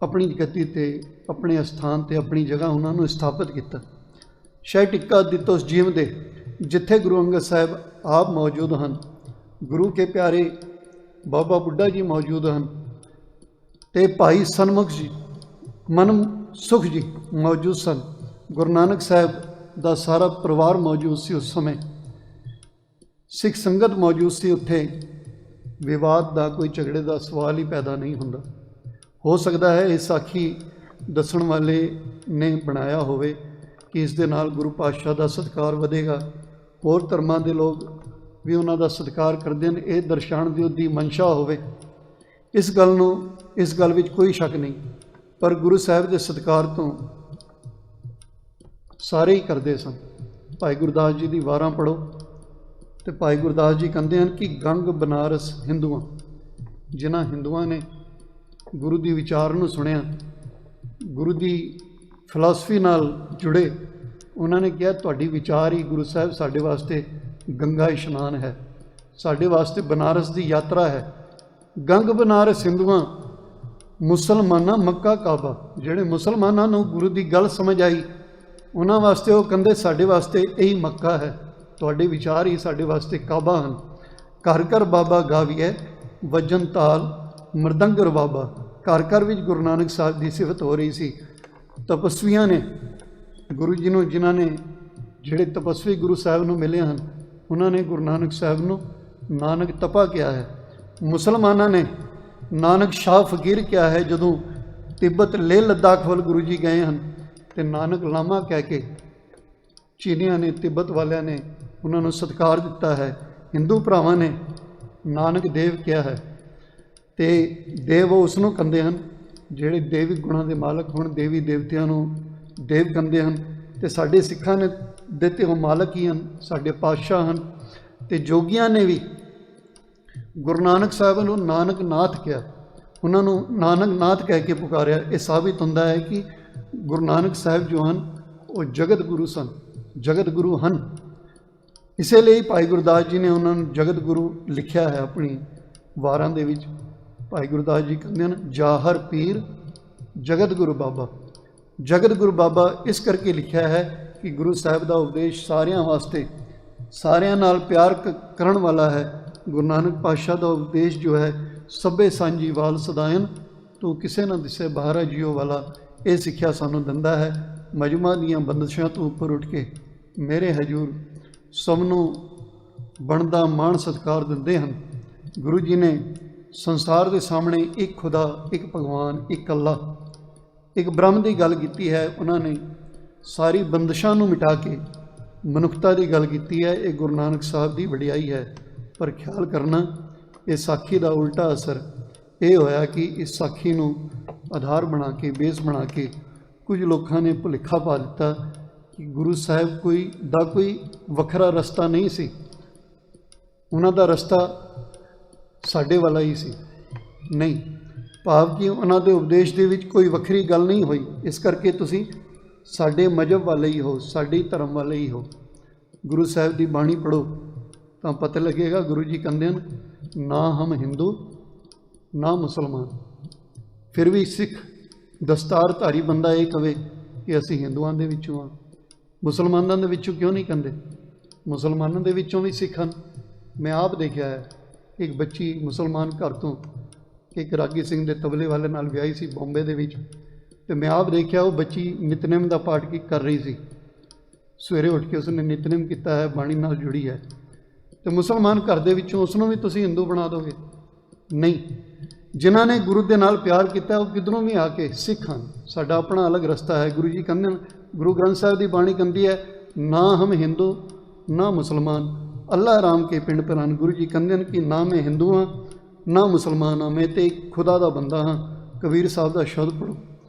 अपनी गति ते अपने स्थान ते अपनी जगह उन्होंने स्थापित किया। शह टिक्का दितोस जीवते, जिथे गुरु अंगद साहब आप मौजूद हैं, गुरु के प्यारे बाबा बुढ़ा जी मौजूद हैं, ते भाई सन्मुख जी, मन सुख जी मौजूद सन, गुरु नानक साहब का सारा परिवार मौजूद सी। उस समय सिख संगत मौजूद सी, उत्थे विवाद का कोई झगड़े का सवाल ही पैदा नहीं होंदा। हो सकता है इस साखी दसण वाले ने बनाया होवे कि इस दे नाल गुरु पातशाह का सत्कार वधेगा, होर धर्मां दे लोग भी उन्हां दा सत्कार करदे हैं, ये दर्शाण दी उहदी मंशा होवे। इस गल विच कोई शक नहीं, पर गुरु साहब के सत्कार तो सारे ही करते सन। भाई गुरदास जी की वारां पढ़ो तो भाई गुरदास जी कहते हैं कि गंग बनारस हिंदुआं, जिन्हां हिंदुआं ने गुरु की विचार नूं सुनिया, गुरु की फिलासफी नाल जुड़े, उन्होंने कहा तुहाडी विचार ही गुरु साहब साडे वास्ते गंगा इशनान है, साडे वास्ते बनारस की यात्रा है, ਗੰਗ ਬਨਾਰਸ ਹਿੰਦੂਆਂ, ਮੁਸਲਮਾਨਾਂ ਮੱਕਾ ਕਾਬਾ। ਜਿਹੜੇ ਮੁਸਲਮਾਨਾਂ ਨੂੰ ਗੁਰੂ ਦੀ ਗੱਲ ਸਮਝ ਆਈ ਉਹਨਾਂ ਵਾਸਤੇ ਉਹ ਕਹਿੰਦੇ ਸਾਡੇ ਵਾਸਤੇ ਇਹੀ ਮੱਕਾ ਹੈ, ਤੁਹਾਡੇ ਵਿਚਾਰ ਹੀ ਸਾਡੇ ਵਾਸਤੇ ਕਾਬਾ ਹਨ। ਘਰ ਘਰ ਬਾਬਾ ਗਾਵੀਐ ਵਜਨ ਤਾਲ ਮਰਦੰਗ ਰਬਾਬਾ। ਘਰ ਘਰ ਵਿੱਚ ਗੁਰੂ ਨਾਨਕ ਸਾਹਿਬ ਦੀ ਸਿਫਤ ਹੋ ਰਹੀ ਸੀ। ਤਪਸਵੀਆਂ ਨੇ ਗੁਰੂ ਜੀ ਨੂੰ, ਜਿਨ੍ਹਾਂ ਨੇ, ਜਿਹੜੇ ਤਪਸਵੀ ਗੁਰੂ ਸਾਹਿਬ ਨੂੰ ਮਿਲੇ ਹਨ, ਉਹਨਾਂ ਨੇ ਗੁਰੂ ਨਾਨਕ ਸਾਹਿਬ ਨੂੰ ਨਾਨਕ ਤਪਾ ਕਿਹਾ ਹੈ। ਮੁਸਲਮਾਨਾਂ ਨੇ ਨਾਨਕ ਸ਼ਾਹ ਫਕੀਰ ਕਿਹਾ ਹੈ। ਜਦੋਂ ਤਿੱਬਤ ਲੇਹ ਲੱਦਾਖ ਵੱਲ ਗੁਰੂ ਜੀ ਗਏ ਹਨ ਤੇ ਨਾਨਕ ਲਾਮਾ ਕਹਿ ਕੇ ਚੀਨੀਆਂ ਨੇ, ਤਿੱਬਤ ਵਾਲਿਆਂ ਨੇ ਉਹਨਾਂ ਨੂੰ ਸਤਿਕਾਰ ਦਿੱਤਾ ਹੈ। ਹਿੰਦੂ ਭਰਾਵਾਂ ਨੇ ਨਾਨਕ ਦੇਵ ਕਿਹਾ ਹੈ ਤੇ ਦੇਵ ਉਸ ਨੂੰ ਕਹਿੰਦੇ ਹਨ ਜਿਹੜੇ ਦੇਵੀ ਗੁਣਾਂ ਦੇ ਮਾਲਕ ਹੋਣ, ਦੇਵੀ ਦੇਵਤਿਆਂ ਨੂੰ ਦੇਵ ਕਹਿੰਦੇ ਹਨ। ਤੇ ਸਾਡੇ ਸਿੱਖਾਂ ਨੇ ਦਿੱਤੇ ਉਹ ਮਾਲਕ ਹੀ ਹਨ, ਸਾਡੇ ਪਾਤਸ਼ਾਹ ਹਨ। ਤੇ ਜੋਗੀਆਂ ਨੇ ਵੀ ਗੁਰੂ ਨਾਨਕ ਸਾਹਿਬ ਨੂੰ ਨਾਨਕ ਨਾਥ ਕਿਹਾ, ਉਹਨਾਂ ਨੂੰ ਨਾਨਕ ਨਾਥ ਕਹਿ ਕੇ ਪੁਕਾਰਿਆ। ਇਹ ਸਾਬਿਤ ਹੁੰਦਾ ਹੈ ਕਿ ਗੁਰੂ ਨਾਨਕ ਸਾਹਿਬ ਜੋ ਹਨ ਉਹ ਜਗਤ ਗੁਰੂ ਸਨ, ਜਗਤ ਗੁਰੂ ਹਨ। ਇਸੇ ਲਈ ਭਾਈ ਗੁਰਦਾਸ ਜੀ ਨੇ ਉਹਨਾਂ ਨੂੰ ਜਗਤ ਗੁਰੂ ਲਿਖਿਆ ਹੈ ਆਪਣੀ ਵਾਰਾਂ ਦੇ ਵਿੱਚ। ਭਾਈ ਗੁਰਦਾਸ ਜੀ ਕਹਿੰਦੇ ਹਨ ਜਾਹਰ ਪੀਰ ਜਗਤ ਗੁਰੂ ਬਾਬਾ। ਜਗਤ ਗੁਰੂ ਬਾਬਾ ਇਸ ਕਰਕੇ ਲਿਖਿਆ ਹੈ ਕਿ ਗੁਰੂ ਸਾਹਿਬ ਦਾ ਉਪਦੇਸ਼ ਸਾਰਿਆਂ ਵਾਸਤੇ, ਸਾਰਿਆਂ ਨਾਲ ਪਿਆਰ ਕਰਨ ਵਾਲਾ ਹੈ। ਗੁਰੂ ਨਾਨਕ ਪਾਤਸ਼ਾਹ ਦਾ ਉਪਦੇਸ਼ ਜੋ ਹੈ ਸਭੇ ਸਾਂਝੀ ਵਾਲ ਸਦਾਇਨ ਤੂੰ ਕਿਸੇ ਨਾ ਦਿਸੇ ਬਾਹਰਾ ਜੀਓ ਵਾਲਾ, ਇਹ ਸਿੱਖਿਆ ਸਾਨੂੰ ਦਿੰਦਾ ਹੈ। ਮਜਮਾ ਦੀਆਂ ਬੰਦਸ਼ਾਂ ਤੋਂ ਉੱਪਰ ਉੱਠ ਕੇ ਮੇਰੇ ਹਜ਼ੂਰ ਸਭ ਨੂੰ ਬਣਦਾ ਮਾਣ ਸਤਿਕਾਰ ਦਿੰਦੇ ਹਨ। ਗੁਰੂ ਜੀ ਨੇ ਸੰਸਾਰ ਦੇ ਸਾਹਮਣੇ ਇੱਕ ਖੁਦਾ, ਇੱਕ ਭਗਵਾਨ, ਇੱਕ ਅੱਲਾ, ਇੱਕ ਬ੍ਰਹਮ ਦੀ ਗੱਲ ਕੀਤੀ ਹੈ। ਉਹਨਾਂ ਨੇ ਸਾਰੀ ਬੰਦਸ਼ਾਂ ਨੂੰ ਮਿਟਾ ਕੇ ਮਨੁੱਖਤਾ ਦੀ ਗੱਲ ਕੀਤੀ ਹੈ। ਇਹ ਗੁਰੂ ਨਾਨਕ ਸਾਹਿਬ ਦੀ ਵਡਿਆਈ ਹੈ। ਪਰ ਖਿਆਲ ਕਰਨਾ, ਇਹ ਸਾਖੀ ਦਾ ਉਲਟਾ ਅਸਰ ਇਹ ਹੋਇਆ ਕਿ ਇਸ ਸਾਖੀ ਨੂੰ ਆਧਾਰ ਬਣਾ ਕੇ, ਬੇਸ ਬਣਾ ਕੇ ਕੁਝ ਲੋਕਾਂ ਨੇ ਭੁਲੇਖਾ ਪਾ ਦਿੱਤਾ ਕਿ ਗੁਰੂ ਸਾਹਿਬ ਕੋਈ ਵੱਖਰਾ ਰਸਤਾ ਨਹੀਂ ਸੀ, ਉਹਨਾਂ ਦਾ ਰਸਤਾ ਸਾਡੇ ਵਾਲਾ ਹੀ ਸੀ। ਨਹੀਂ, ਭਾਵ ਕਿ ਉਹਨਾਂ ਦੇ ਉਪਦੇਸ਼ ਦੇ ਵਿੱਚ ਕੋਈ ਵੱਖਰੀ ਗੱਲ ਨਹੀਂ ਹੋਈ। ਇਸ ਕਰਕੇ ਤੁਸੀਂ ਸਾਡੇ ਮਜ਼ਹਬ ਵਾਲੇ ਹੀ ਹੋ, ਸਾਡੇ ਧਰਮ ਵਾਲੇ ਹੀ ਹੋ। ਗੁਰੂ ਸਾਹਿਬ ਦੀ ਬਾਣੀ ਪੜ੍ਹੋ ਤਾਂ ਪਤਾ ਲੱਗੇਗਾ। ਗੁਰੂ ਜੀ ਕਹਿੰਦੇ ਹਨ ਨਾ ਹਮ ਹਿੰਦੂ ਨਾ ਮੁਸਲਮਾਨ। ਫਿਰ ਵੀ ਸਿੱਖ ਦਸਤਾਰਧਾਰੀ ਬੰਦਾ ਇਹ ਕਵੇ ਕਿ ਅਸੀਂ ਹਿੰਦੂਆਂ ਦੇ ਵਿੱਚੋਂ ਹਾਂ, ਮੁਸਲਮਾਨਾਂ ਦੇ ਵਿੱਚੋਂ ਕਿਉਂ ਨਹੀਂ ਕਹਿੰਦੇ? ਮੁਸਲਮਾਨਾਂ ਦੇ ਵਿੱਚੋਂ ਵੀ ਸਿੱਖ ਹਨ। ਮੈਂ ਆਪ ਦੇਖਿਆ ਹੈ, ਇੱਕ ਬੱਚੀ ਮੁਸਲਮਾਨ ਘਰ ਤੋਂ ਇੱਕ ਰਾਗੀ ਸਿੰਘ ਦੇ ਤਬਲੇ ਵਾਲੇ ਨਾਲ ਵਿਆਹੀ ਸੀ ਬੰਬੇ ਦੇ ਵਿੱਚ, ਤੇ ਮੈਂ ਆਪ ਦੇਖਿਆ ਉਹ ਬੱਚੀ ਨਿਤਨੇਮ ਦਾ ਪਾਠ ਕਰ ਰਹੀ ਸੀ। ਸਵੇਰੇ ਉੱਠ ਕੇ ਉਸਨੇ ਨਿਤਨੇਮ ਕੀਤਾ ਹੈ, ਬਾਣੀ ਨਾਲ ਜੁੜੀ ਹੈ। ਤੇ ਮੁਸਲਮਾਨ ਘਰ ਦੇ ਵਿੱਚੋਂ ਉਸ ਨੂੰ ਵੀ ਤੁਸੀਂ ਹਿੰਦੂ ਬਣਾ ਦੋਗੇ? ਨਹੀਂ। ਜਿਨ੍ਹਾਂ ਨੇ ਗੁਰੂ ਦੇ ਨਾਲ ਪਿਆਰ ਕੀਤਾ ਉਹ ਕਿਧਰੋਂ ਵੀ ਆ ਕੇ ਸਿੱਖ ਹਨ। ਸਾਡਾ ਆਪਣਾ ਅਲੱਗ ਰਸਤਾ ਹੈ। ਗੁਰੂ ਜੀ ਕਹਿੰਦੇ ਹਨ, ਗੁਰੂ ਗ੍ਰੰਥ ਸਾਹਿਬ ਦੀ ਬਾਣੀ ਕਹਿੰਦੀ ਹੈ ਨਾ ਹਮ ਹਿੰਦੂ ਨਾ ਮੁਸਲਮਾਨ ਅੱਲਾ ਰਾਮ ਕੇ ਪਿੰਡ ਪ੍ਰਾਨ। ਗੁਰੂ ਜੀ ਕਹਿੰਦੇ ਹਨ ਕਿ ਨਾ ਮੈਂ ਹਿੰਦੂ ਹਾਂ ਨਾ ਮੁਸਲਮਾਨ ਹਾਂ, ਮੈਂ ਤੇ ਇੱਕ ਖੁਦਾ ਦਾ ਬੰਦਾ ਹਾਂ। ਕਬੀਰ ਸਾਹਿਬ ਦਾ ਸ਼ਬਦ ਪੜ੍ਹੋ।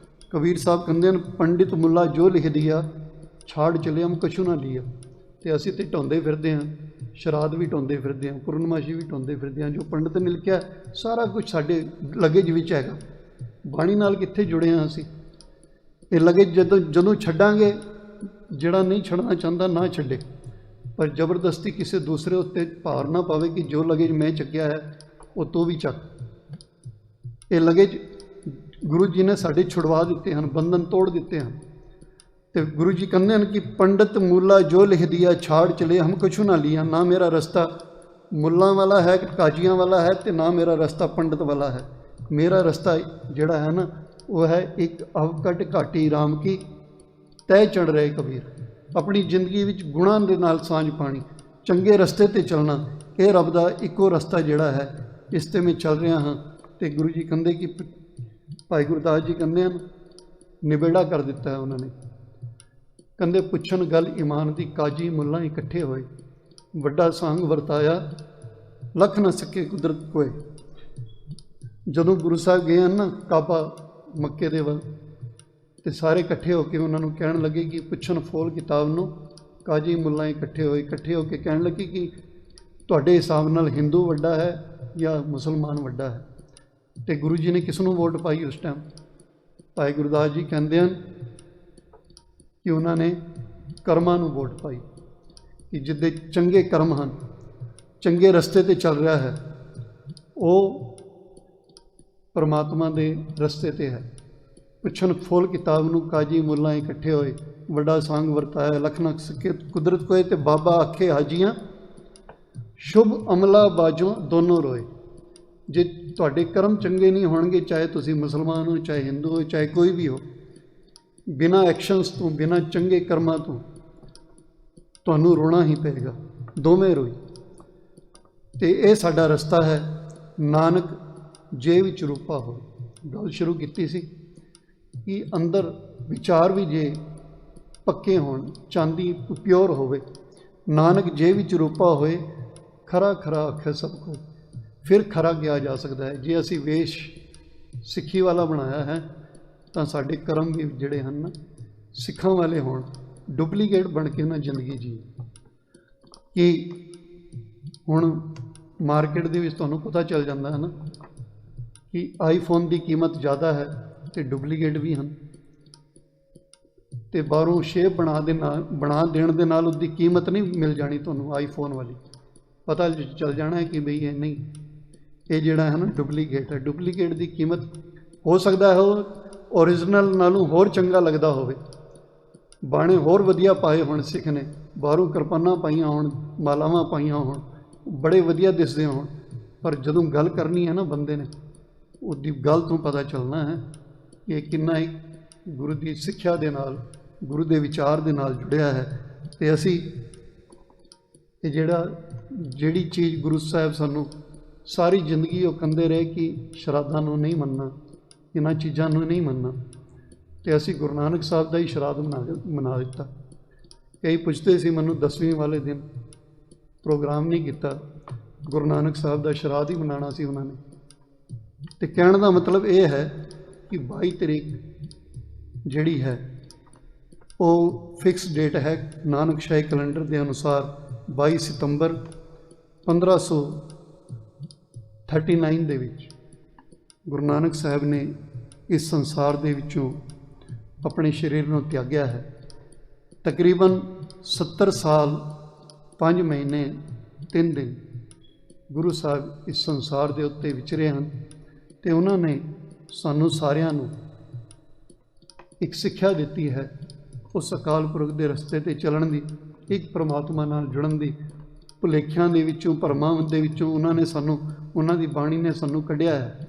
ਕਬੀਰ ਸਾਹਿਬ ਕਹਿੰਦੇ ਹਨ ਪੰਡਿਤ ਮੁੱਲਾ ਜੋ ਲਿਖ ਦਿਆ ਛਾੜ ਚਲੇ ਹਮ ਕਛੂ ਨਾ ਲਿਆ। ਤੇ ਅਸੀਂ ਤੇ ਢਾਉਂਦੇ ਫਿਰਦੇ ਹਾਂ, ਸ਼ਰਾਧ ਵੀ ਢਾਉਂਦੇ ਫਿਰਦੇ ਹਾਂ, ਪੂਰਨਮਾਸ਼ੀ ਵੀ ਢਾਉਂਦੇ ਫਿਰਦੇ ਹਾਂ। ਜੋ ਪੰਡਿਤ ਨੇ ਲਿਖਿਆ ਸਾਰਾ ਕੁਝ ਸਾਡੇ ਲਗੇਜ ਵਿੱਚ ਹੈਗਾ। ਬਾਣੀ ਨਾਲ ਕਿੱਥੇ ਜੁੜੇ ਹਾਂ ਅਸੀਂ? ਇਹ ਲਗੇਜ ਜਦੋਂ ਛੱਡਾਂਗੇ, ਜਿਹੜਾ ਨਹੀਂ ਛੱਡਣਾ ਚਾਹੁੰਦਾ ਨਾ ਛੱਡੇ, ਪਰ ਜ਼ਬਰਦਸਤੀ ਕਿਸੇ ਦੂਸਰੇ ਉੱਤੇ ਭਾਰ ਨਾ ਪਾਵੇ ਕਿ ਜੋ ਲਗੇਜ ਮੈਂ ਚੱਕਿਆ ਹੈ ਉਹ ਤੂੰ ਵੀ ਚੱਕ। ਇਹ ਲਗੇਜ ਗੁਰੂ ਜੀ ਨੇ ਸਾਡੇ ਛੁਡਵਾ ਦਿੱਤੇ ਹਨ, ਬੰਧਨ ਤੋੜ ਦਿੱਤੇ ਹਨ। ਤੇ ਗੁਰੂ ਜੀ ਕਹਿੰਦੇ ਹਨ ਕਿ ਪੰਡਤ ਮੁੱਲਾ ਜੋ ਲਿਖ ਦਿਆ ਛਾੜ ਚਲੇ ਹਮ ਕਛੂ ਨਾ ਲਿਆ। ਨਾ ਮੇਰਾ ਰਸਤਾ ਮੁੱਲਾਂ ਵਾਲਾ ਹੈ, ਕਾਜੀਆਂ ਵਾਲਾ ਹੈ, ਤੇ ਨਾ ਮੇਰਾ ਰਸਤਾ ਪੰਡਤ ਵਾਲਾ ਹੈ। ਮੇਰਾ ਰਸਤਾ ਜਿਹੜਾ ਹੈ ਨਾ ਉਹ ਹੈ ਇੱਕ ਅਵਕਟ ਘਾਟੀ ਰਾਮ ਕੀ ਤੈ ਚੜ੍ਹ ਰਹੇ ਕਬੀਰ। ਆਪਣੀ ਜ਼ਿੰਦਗੀ ਵਿੱਚ ਗੁਣਾਂ ਦੇ ਨਾਲ ਸਾਂਝ ਪਾਣੀ, ਚੰਗੇ ਰਸਤੇ 'ਤੇ ਚੱਲਣਾ, ਇਹ ਰੱਬ ਦਾ ਇੱਕੋ ਰਸਤਾ ਜਿਹੜਾ ਹੈ, ਇਸ 'ਤੇ ਮੈਂ ਚੱਲ ਰਿਹਾ ਹਾਂ। ਤੇ ਗੁਰੂ ਜੀ ਕਹਿੰਦੇ ਕਿ ਭਾਈ ਗੁਰਦਾਸ ਜੀ ਕਹਿੰਦੇ ਹਨ ਨਿਬੇੜਾ ਕਰ ਦਿੱਤਾ ਹੈ ਉਹਨਾਂ ਨੇ। ਕਹਿੰਦੇ ਪੁੱਛਣ ਗੱਲ ਈਮਾਨ ਦੀ ਕਾਜੀ ਮੁੱਲਾਂ ਇਕੱਠੇ ਹੋਏ, ਵੱਡਾ ਸੰਗ ਵਰਤਾਇਆ ਲੱਖ ਨਾ ਸਕੇ ਕੁਦਰਤ ਕੋਏ। ਜਦੋਂ ਗੁਰੂ ਸਾਹਿਬ ਗਏ ਹਨ ਨਾ ਕਾਬਾ ਮੱਕੇ ਦੇ ਵੱਲ, ਤੇ ਸਾਰੇ ਇਕੱਠੇ ਹੋ ਕੇ ਉਹਨਾਂ ਨੂੰ ਕਹਿਣ ਲੱਗੇ ਕਿ ਪੁੱਛਣ ਫੋਲ ਕਿਤਾਬ ਨੂੰ ਕਾਜੀ ਮੁੱਲਾਂ ਇਕੱਠੇ ਹੋ ਕੇ ਕਹਿਣ ਲੱਗੇ ਕਿ ਤੁਹਾਡੇ ਹਿਸਾਬ ਨਾਲ ਹਿੰਦੂ ਵੱਡਾ ਹੈ ਜਾਂ ਮੁਸਲਮਾਨ ਵੱਡਾ ਹੈ? ਤੇ ਗੁਰੂ ਜੀ ਨੇ ਕਿਸ ਨੂੰ ਵੋਟ ਪਾਈ ਉਸ ਟਾਈਮ? ਭਾਈ ਗੁਰਦਾਸ ਜੀ ਕਹਿੰਦੇ ਹਨ ਕਿ ਉਹਨਾਂ ਨੇ ਕਰਮਾਂ ਨੂੰ ਵੋਟ ਪਾਈ, ਕਿ ਜਿੱਦੇ ਚੰਗੇ ਕਰਮ ਹਨ, ਚੰਗੇ ਰਸਤੇ 'ਤੇ ਚੱਲ ਰਿਹਾ ਹੈ, ਉਹ परमात्मा दे रस्ते ते है। पुछन फुल किताब नूं काजी मुल्लां इकट्ठे होए, वड्डा सांग वरताया लखना सिक्के कुदरत कोए, ते बाबा आखे हाजियां शुभ अमला बाजों दोनों रोए। जे तुहाडे कर्म चंगे नहीं होणगे, चाहे तुसीं मुसलमान हो, चाहे हिंदू हो, चाहे कोई भी हो, बिना एक्शनस तो, बिना चंगे कर्मां तो तुहानूं रोना ही पेगा, दोवें रोई। ते ये साडा रस्ता है। नानक जे विच रूपा हो, गल शुरू कीती सी कि अंदर विचार भी जे पक्के होण, चांदी प्योर होवे। नानक जे विच रूपा होए, खरा खरा आखे सब को, फिर खरा किया जा सकता है। जे असी वेश सिੱਖੀ वाला बनाया है तो साढ़े कर्म भी जिहड़े हन ना सिੱਖਾਂ वाले होण, डुप्लीकेट बन के ना जिंदगी जी। कि हुण मार्केट दे विच तुहानूं पता चल जाता है ना कि आईफोन की कीमत ज़्यादा है तो डुप्लीकेट भी हैं, तो बाहरों शेप बना देण दे नाल उसकी कीमत नहीं मिल जानी तुहानूं आईफोन वाली, पता चल जाना है कि बई ये नहीं, ये जिहड़ा है ना डुप्लीकेट है। डुप्लीकेट की कीमत हो सकता है ओरिजिनल नालों होर चंगा लगता होवे, बाणे होर वधिया पाए होण सिख ने, बाहरों किरपानां पाईआं होण, मालावां पाईआं होण, बड़े वधिया दिसदे होण, पर जदों गल करनी है ना बंदे ने, उसकी गल तो पता चलना है कि किन्ना ही गुरु की सिक्ख्या दे नाल, गुरु के विचार दे नाल जुड़िया है। तो असी ये जिहड़ी चीज़ गुरु साहब सानू सारी जिंदगी वो कहते रहे कि शराधां नूं नहीं मनना, इन्हां चीज़ां नूं नहीं मनना, तो असी गुरु नानक साहब का ही श्राद्ध मना दिता। कई पुछते सी मैनूं 10वीं वाले दिन प्रोग्राम नहीं किया, गुरु नानक साहब का श्राद्ध ही मनाना सी उन्होंने। तो कहने का मतलब ये है कि 22 तारीख जिहड़ी है वो फिक्स डेट है नानक शाही कैलेंडर के अनुसार। 22 सितंबर 1539 दे विच गुरु नानक साहब ने इस संसार दे विचों अपने शरीर को त्याग्या है। तकरीबन 70 साल 5 महीने 3 दिन गुरु साहब इस संसार के उत्ते विचरे हैं, तो उन्होंने सानू सारियां नू एक सिक्ख्या दी है उस अकाल पुरख के रस्ते ते चलन की, एक परमात्मा नाल जुड़न की। भुलेखियां दे विचों भरमां दे विचों उन्होंने सानू, उन्हां दी बाणी ने सानू कढ़िया है।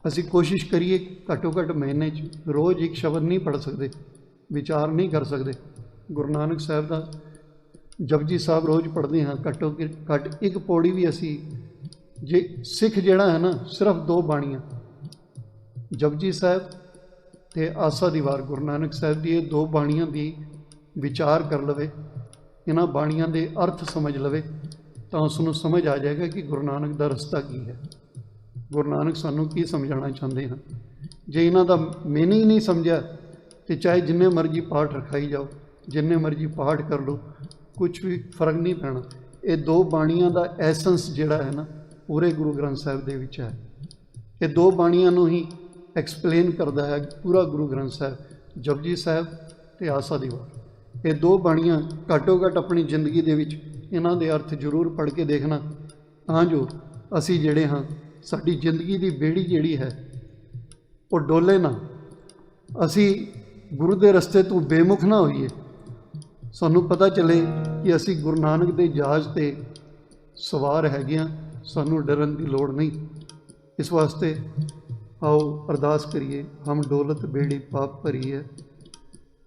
असी कोशिश करिए घट्टो घट्ट महीने रोज़ एक शब्द नहीं पढ़ सकते, विचार नहीं कर सकते। गुरु नानक साहब का जपजी साहब रोज़ पढ़ते हैं, घट्टो घट्ट एक पौड़ी भी असी जे सिख जिहड़ा है ना, सिर्फ 2 बाणियां जपजी साहब ते आसा दी वार गुरु नानक साहब की, 2 बाणियां की विचार कर लवे, इन्हां बाणियां दे अर्थ समझ लवे, तो उसनूं समझ आ जाएगा कि गुरु नानक का रस्ता की है, गुरु नानक सानू की समझाना चाहते हैं। जे इन्हां दा मीनिंग नहीं समझा तो चाहे जिन्ने मर्जी पाठ रखाई जाओ, जिन्ने मर्जी पाठ कर लो, कुछ भी फर्क नहीं पैना। ये 2 बाणियां का एसेंस जिहड़ा है ना पूरे गुरु ग्रंथ साहब दे विच है। ये 2 बाणियां नूं ही एक्सप्लेन करता है पूरा गुरु ग्रंथ साहब, जपजी साहब ते आसा दी वार। ये 2 बाणियां घट्टो घट्ट अपनी जिंदगी दे विच इन्हां दे अर्थ जरूर पढ़ के देखना, तां जो असी जिहड़े हाँ साडी जिंदगी की बेड़ी जिहड़ी है वो डोले ना, असी गुरु के रस्ते तो बेमुख ना होइए। सानू पता चले कि असी गुरु नानक के जहाज़ ते सवार हैगे हाँ, सानू डरन की लोड़ नहीं। इस वास्ते आओ अरदास करिए, हम डोलत बेड़ी पाप भरी है,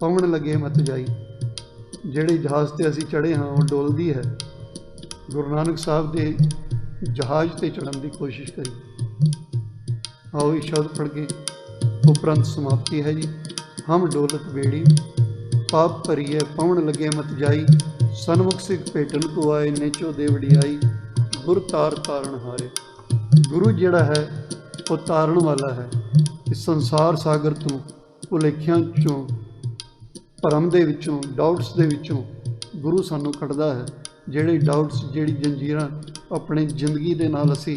पवन लगे मत जाई। जिहड़े जहाज़ ते असी चढ़े हाँ वो डोलदी है, गुरु नानक साहब के जहाज़ ते चढ़न की कोशिश करिए। आओ ये शब्द पढ़ के उपरंत समाप्ति है जी। हम डोलत बेड़ी पाप भरी है, पवन लगे मत जाई, सन्मुख सिख भेटन को आए, नेचो देवड़ी आई, गुर तार तारण हारे। गुरु जिहड़ा है वो तारण वाला है। इस संसार सागर तो भुलेखियां चों, भरम दे विचों, डाउट्स दे विचों गुरु सानू कढ़दा है। जिहड़े डाउट्स, जिहड़ी जंजीरां अपने जिंदगी दे नाल असी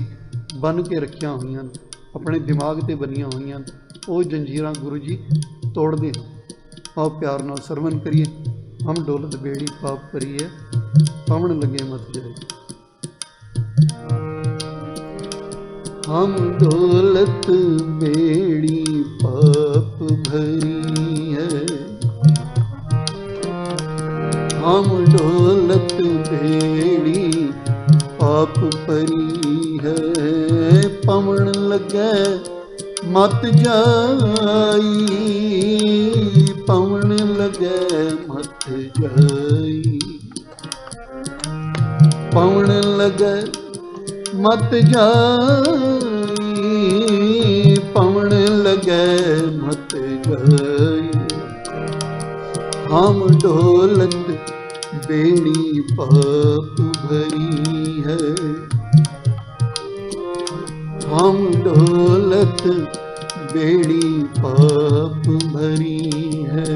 बन के रखिया हुई, अपने दिमाग ते बनिया हुई, वो जंजीरां गुरु जी तोड़ते हैं। आओ प्यार नाल सरवण करिए। हम डोलत बेड़ी पाप भरी है, पवन लगे मत जाए। हम डोलत बेड़ी पाप भरी है, हम डोलत बेड़ी पाप भरी है। पवन लगे मत जाई, पवन लगे मत जाई, पवन लगे मत जाई, पवन लगे मत जाई। हम डोलत बेड़ी पाप भरी है, हम डोलत बेड़ी पाप भरी है।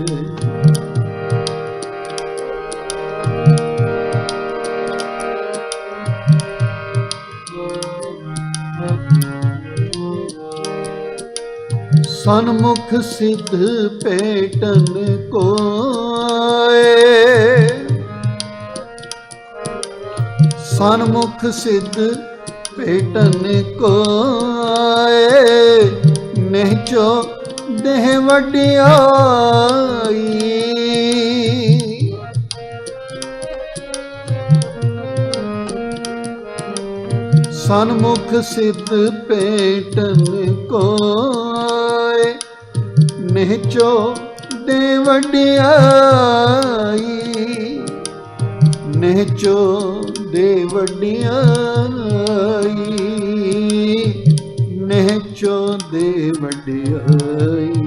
सन्मुख सिद्ध पेटन कोय, सन्मुख सिद्ध पेटन कोय, निहचो देह वड्याई। सन्मुख सिद्ध पेटन कोय, निहचो दे वड्याई, निहचो दे वड्याई, निहचो दे वड्याई।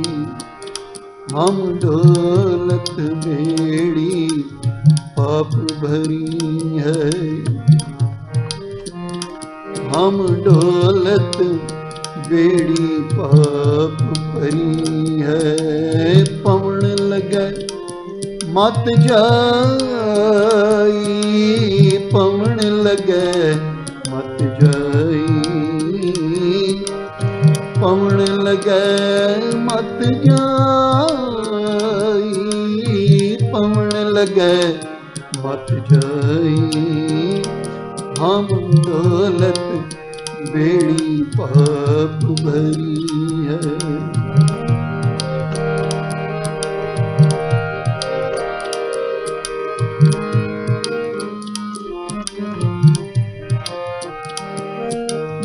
हम डोलत बेड़ी पाप भरी है, हम डोलत बेड़ी पाप भरी है। पवन लगे मत जाई, पवन लगे मत जाई, पवन लगे मत जाई, पवन लगे मत जाई। हम डोलत बेड़ी पाप भरी है,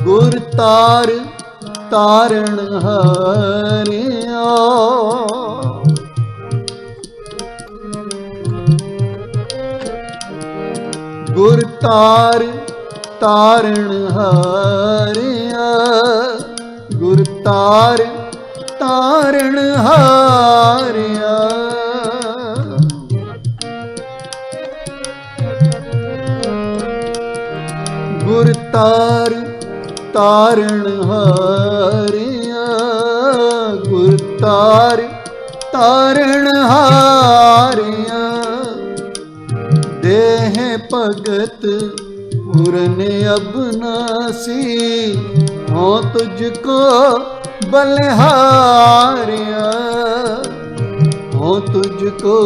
गुर तार तारण हारिया, गुर तार तारण हारिया, गुर तार तारण हारिया। गुर तार तारण हारिया, गुर तार तारण हारिया। देह भगत पूरन अबनासी, हो तुझको बलिहारिया, हो तुझको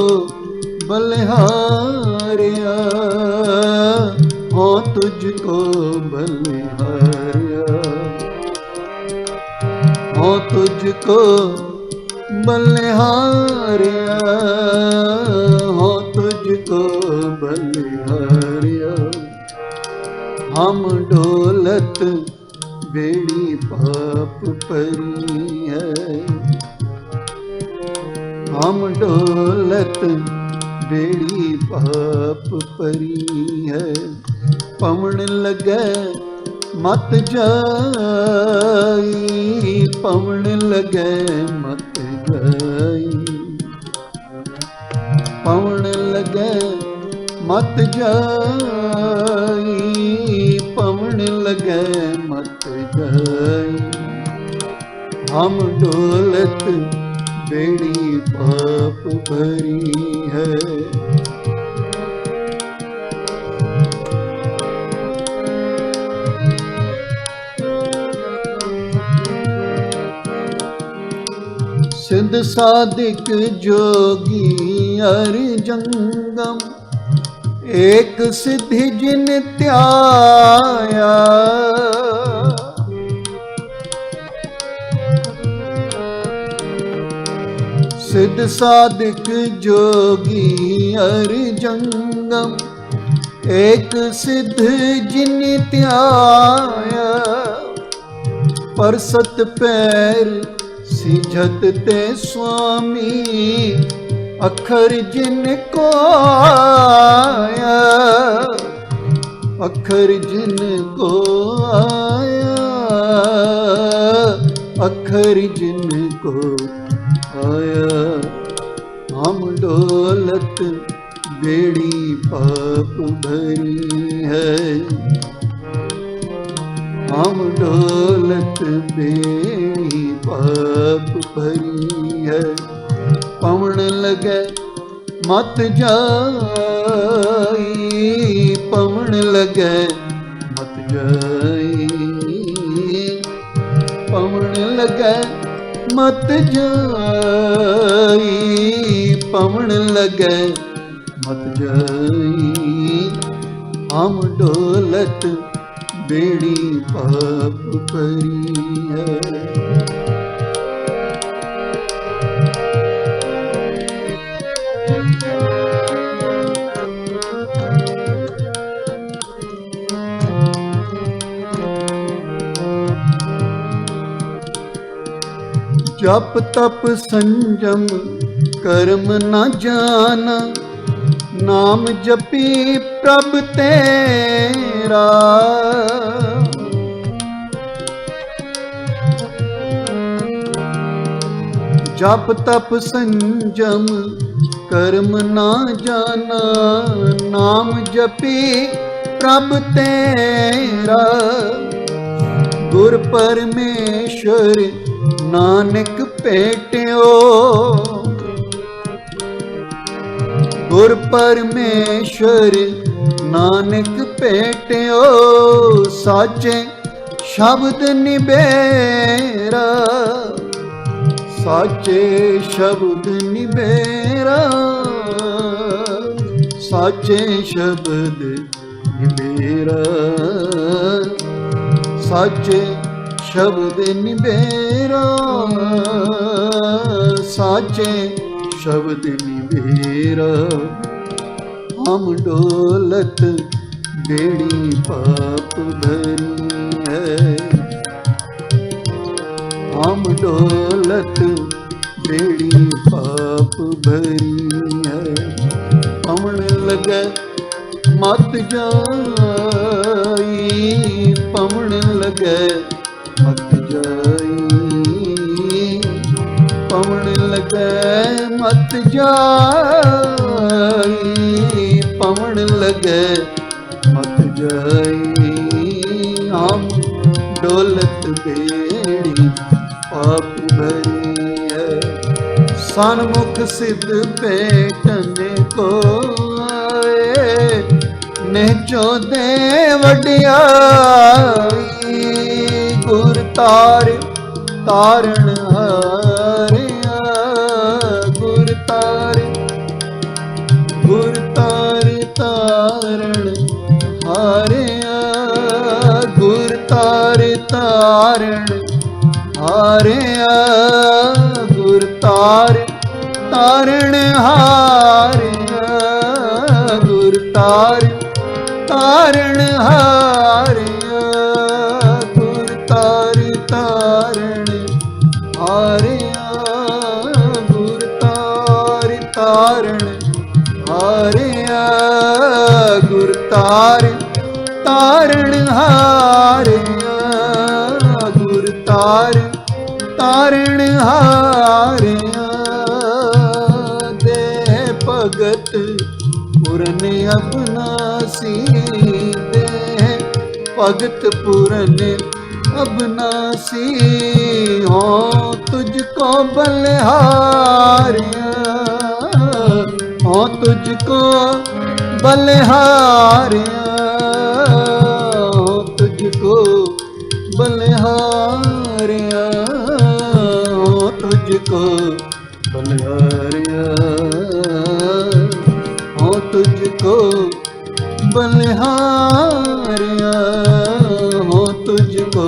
बलिहारिया, हो तुझको बलिहारिया, हो तुझको बलिहारिया, हो तुझको बलिहारिया। हम डोलत बेड़ी पाप परी है, हम डोलत बेड़ी पाप परी है। पवन लगे मत जाई, पवन लगे मत जाई, पवन लगे मत जाई, पवन लगे मत जाई। हम डोलत बेड़ी पाप भरी है, सिद्ध साधिक जोगी हर जंगम, एक सिद्धि जिन त्याया। सिद्ध साधिक जोगी अर जंगम, एक सिद्ध जिन त्याया, पर सत पैर सिझत ते स्वामी, अखर जिन को आया, अखर जिन को आया, अखर जिन को आया। हम डोलत बेड़ी पाप भरी है, हम डोलत बेड़ी पाप भरी है। पवन लगे मत जाई, पवन लगे मत जाई, पवन लगे मत जाई, पवन लगे मत जाई। हम डोलत बेड़ी पाप भरी है। जप तप संजम कर्म न जाना, नाम जपी प्रभ तेरा। जप तप संजम कर्म न जाना, नाम जपी प्रभ तेरा। गुर परमेश्वर नानक भेटियो, गुर परमेश्वर नानक भेटियो। साचे शब्द निबेरा, साचे शब्द निबेरा, साचे शब्द निबेरा, साचे शब्द निबेरा, साचे शब्द निबेरा। हम डोलत बेड़ी पाप भरी है, हम डोलत बेड़ी पाप भरी है। पवन लगे मत जाई, पवन लगे मत जाई, पवन लगे मत जाई, पवन लगे मत जाई। हम डोलत बेड़ी पाप भरी है। सन्मुख सिद्ध भेटने को आए, नेचो दे वडियाई। गुर तार तारण हारिया, गुर तार, गुर तार तारण हारिया, गुर तार तारण हारिया, गुर तार तारण हारिया, गुर तार तारण हारिया, गुर तार तारण हारिया, गुर तार तारण हारिया, गुर तार तारण हारिया, गुर तार तारण हारिया। दे भगत पुरन अबनासी, दे भगत पुरन अबनासी। हो तुझको बलिहारिया, हो तुझको बलिहारिया, हो तुझको बलिहारिया, हो तुझको बलिहारिया, हो तुझको बलिहारिया, हो तुझको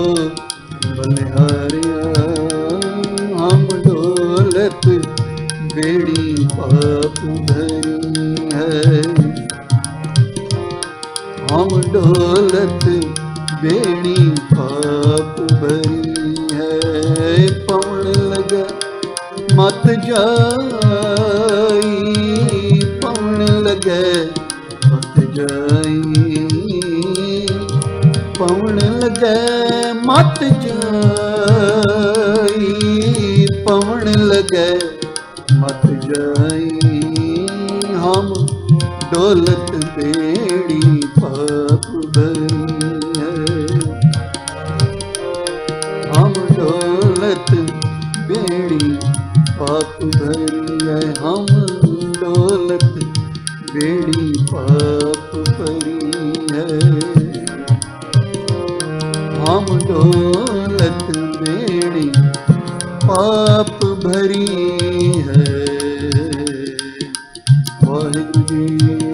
बलिहारिया। हम डोलत बेड़ी पाप भरी है। हम डोलत बेड़ी पाप भरी है। पवन लगे मत जाई, पवन लगे मत जाई, पवन लगे मत जाई, पवन लगे मत जाई। हम डोलत बेड़ी पाप भरी है। हम डोलत बेड़ी पाप भरी है। हम डोलत बेड़ी पाप भरी है। हम डोलत बेड़ी पाप भरी है। वाहिगुरु जी।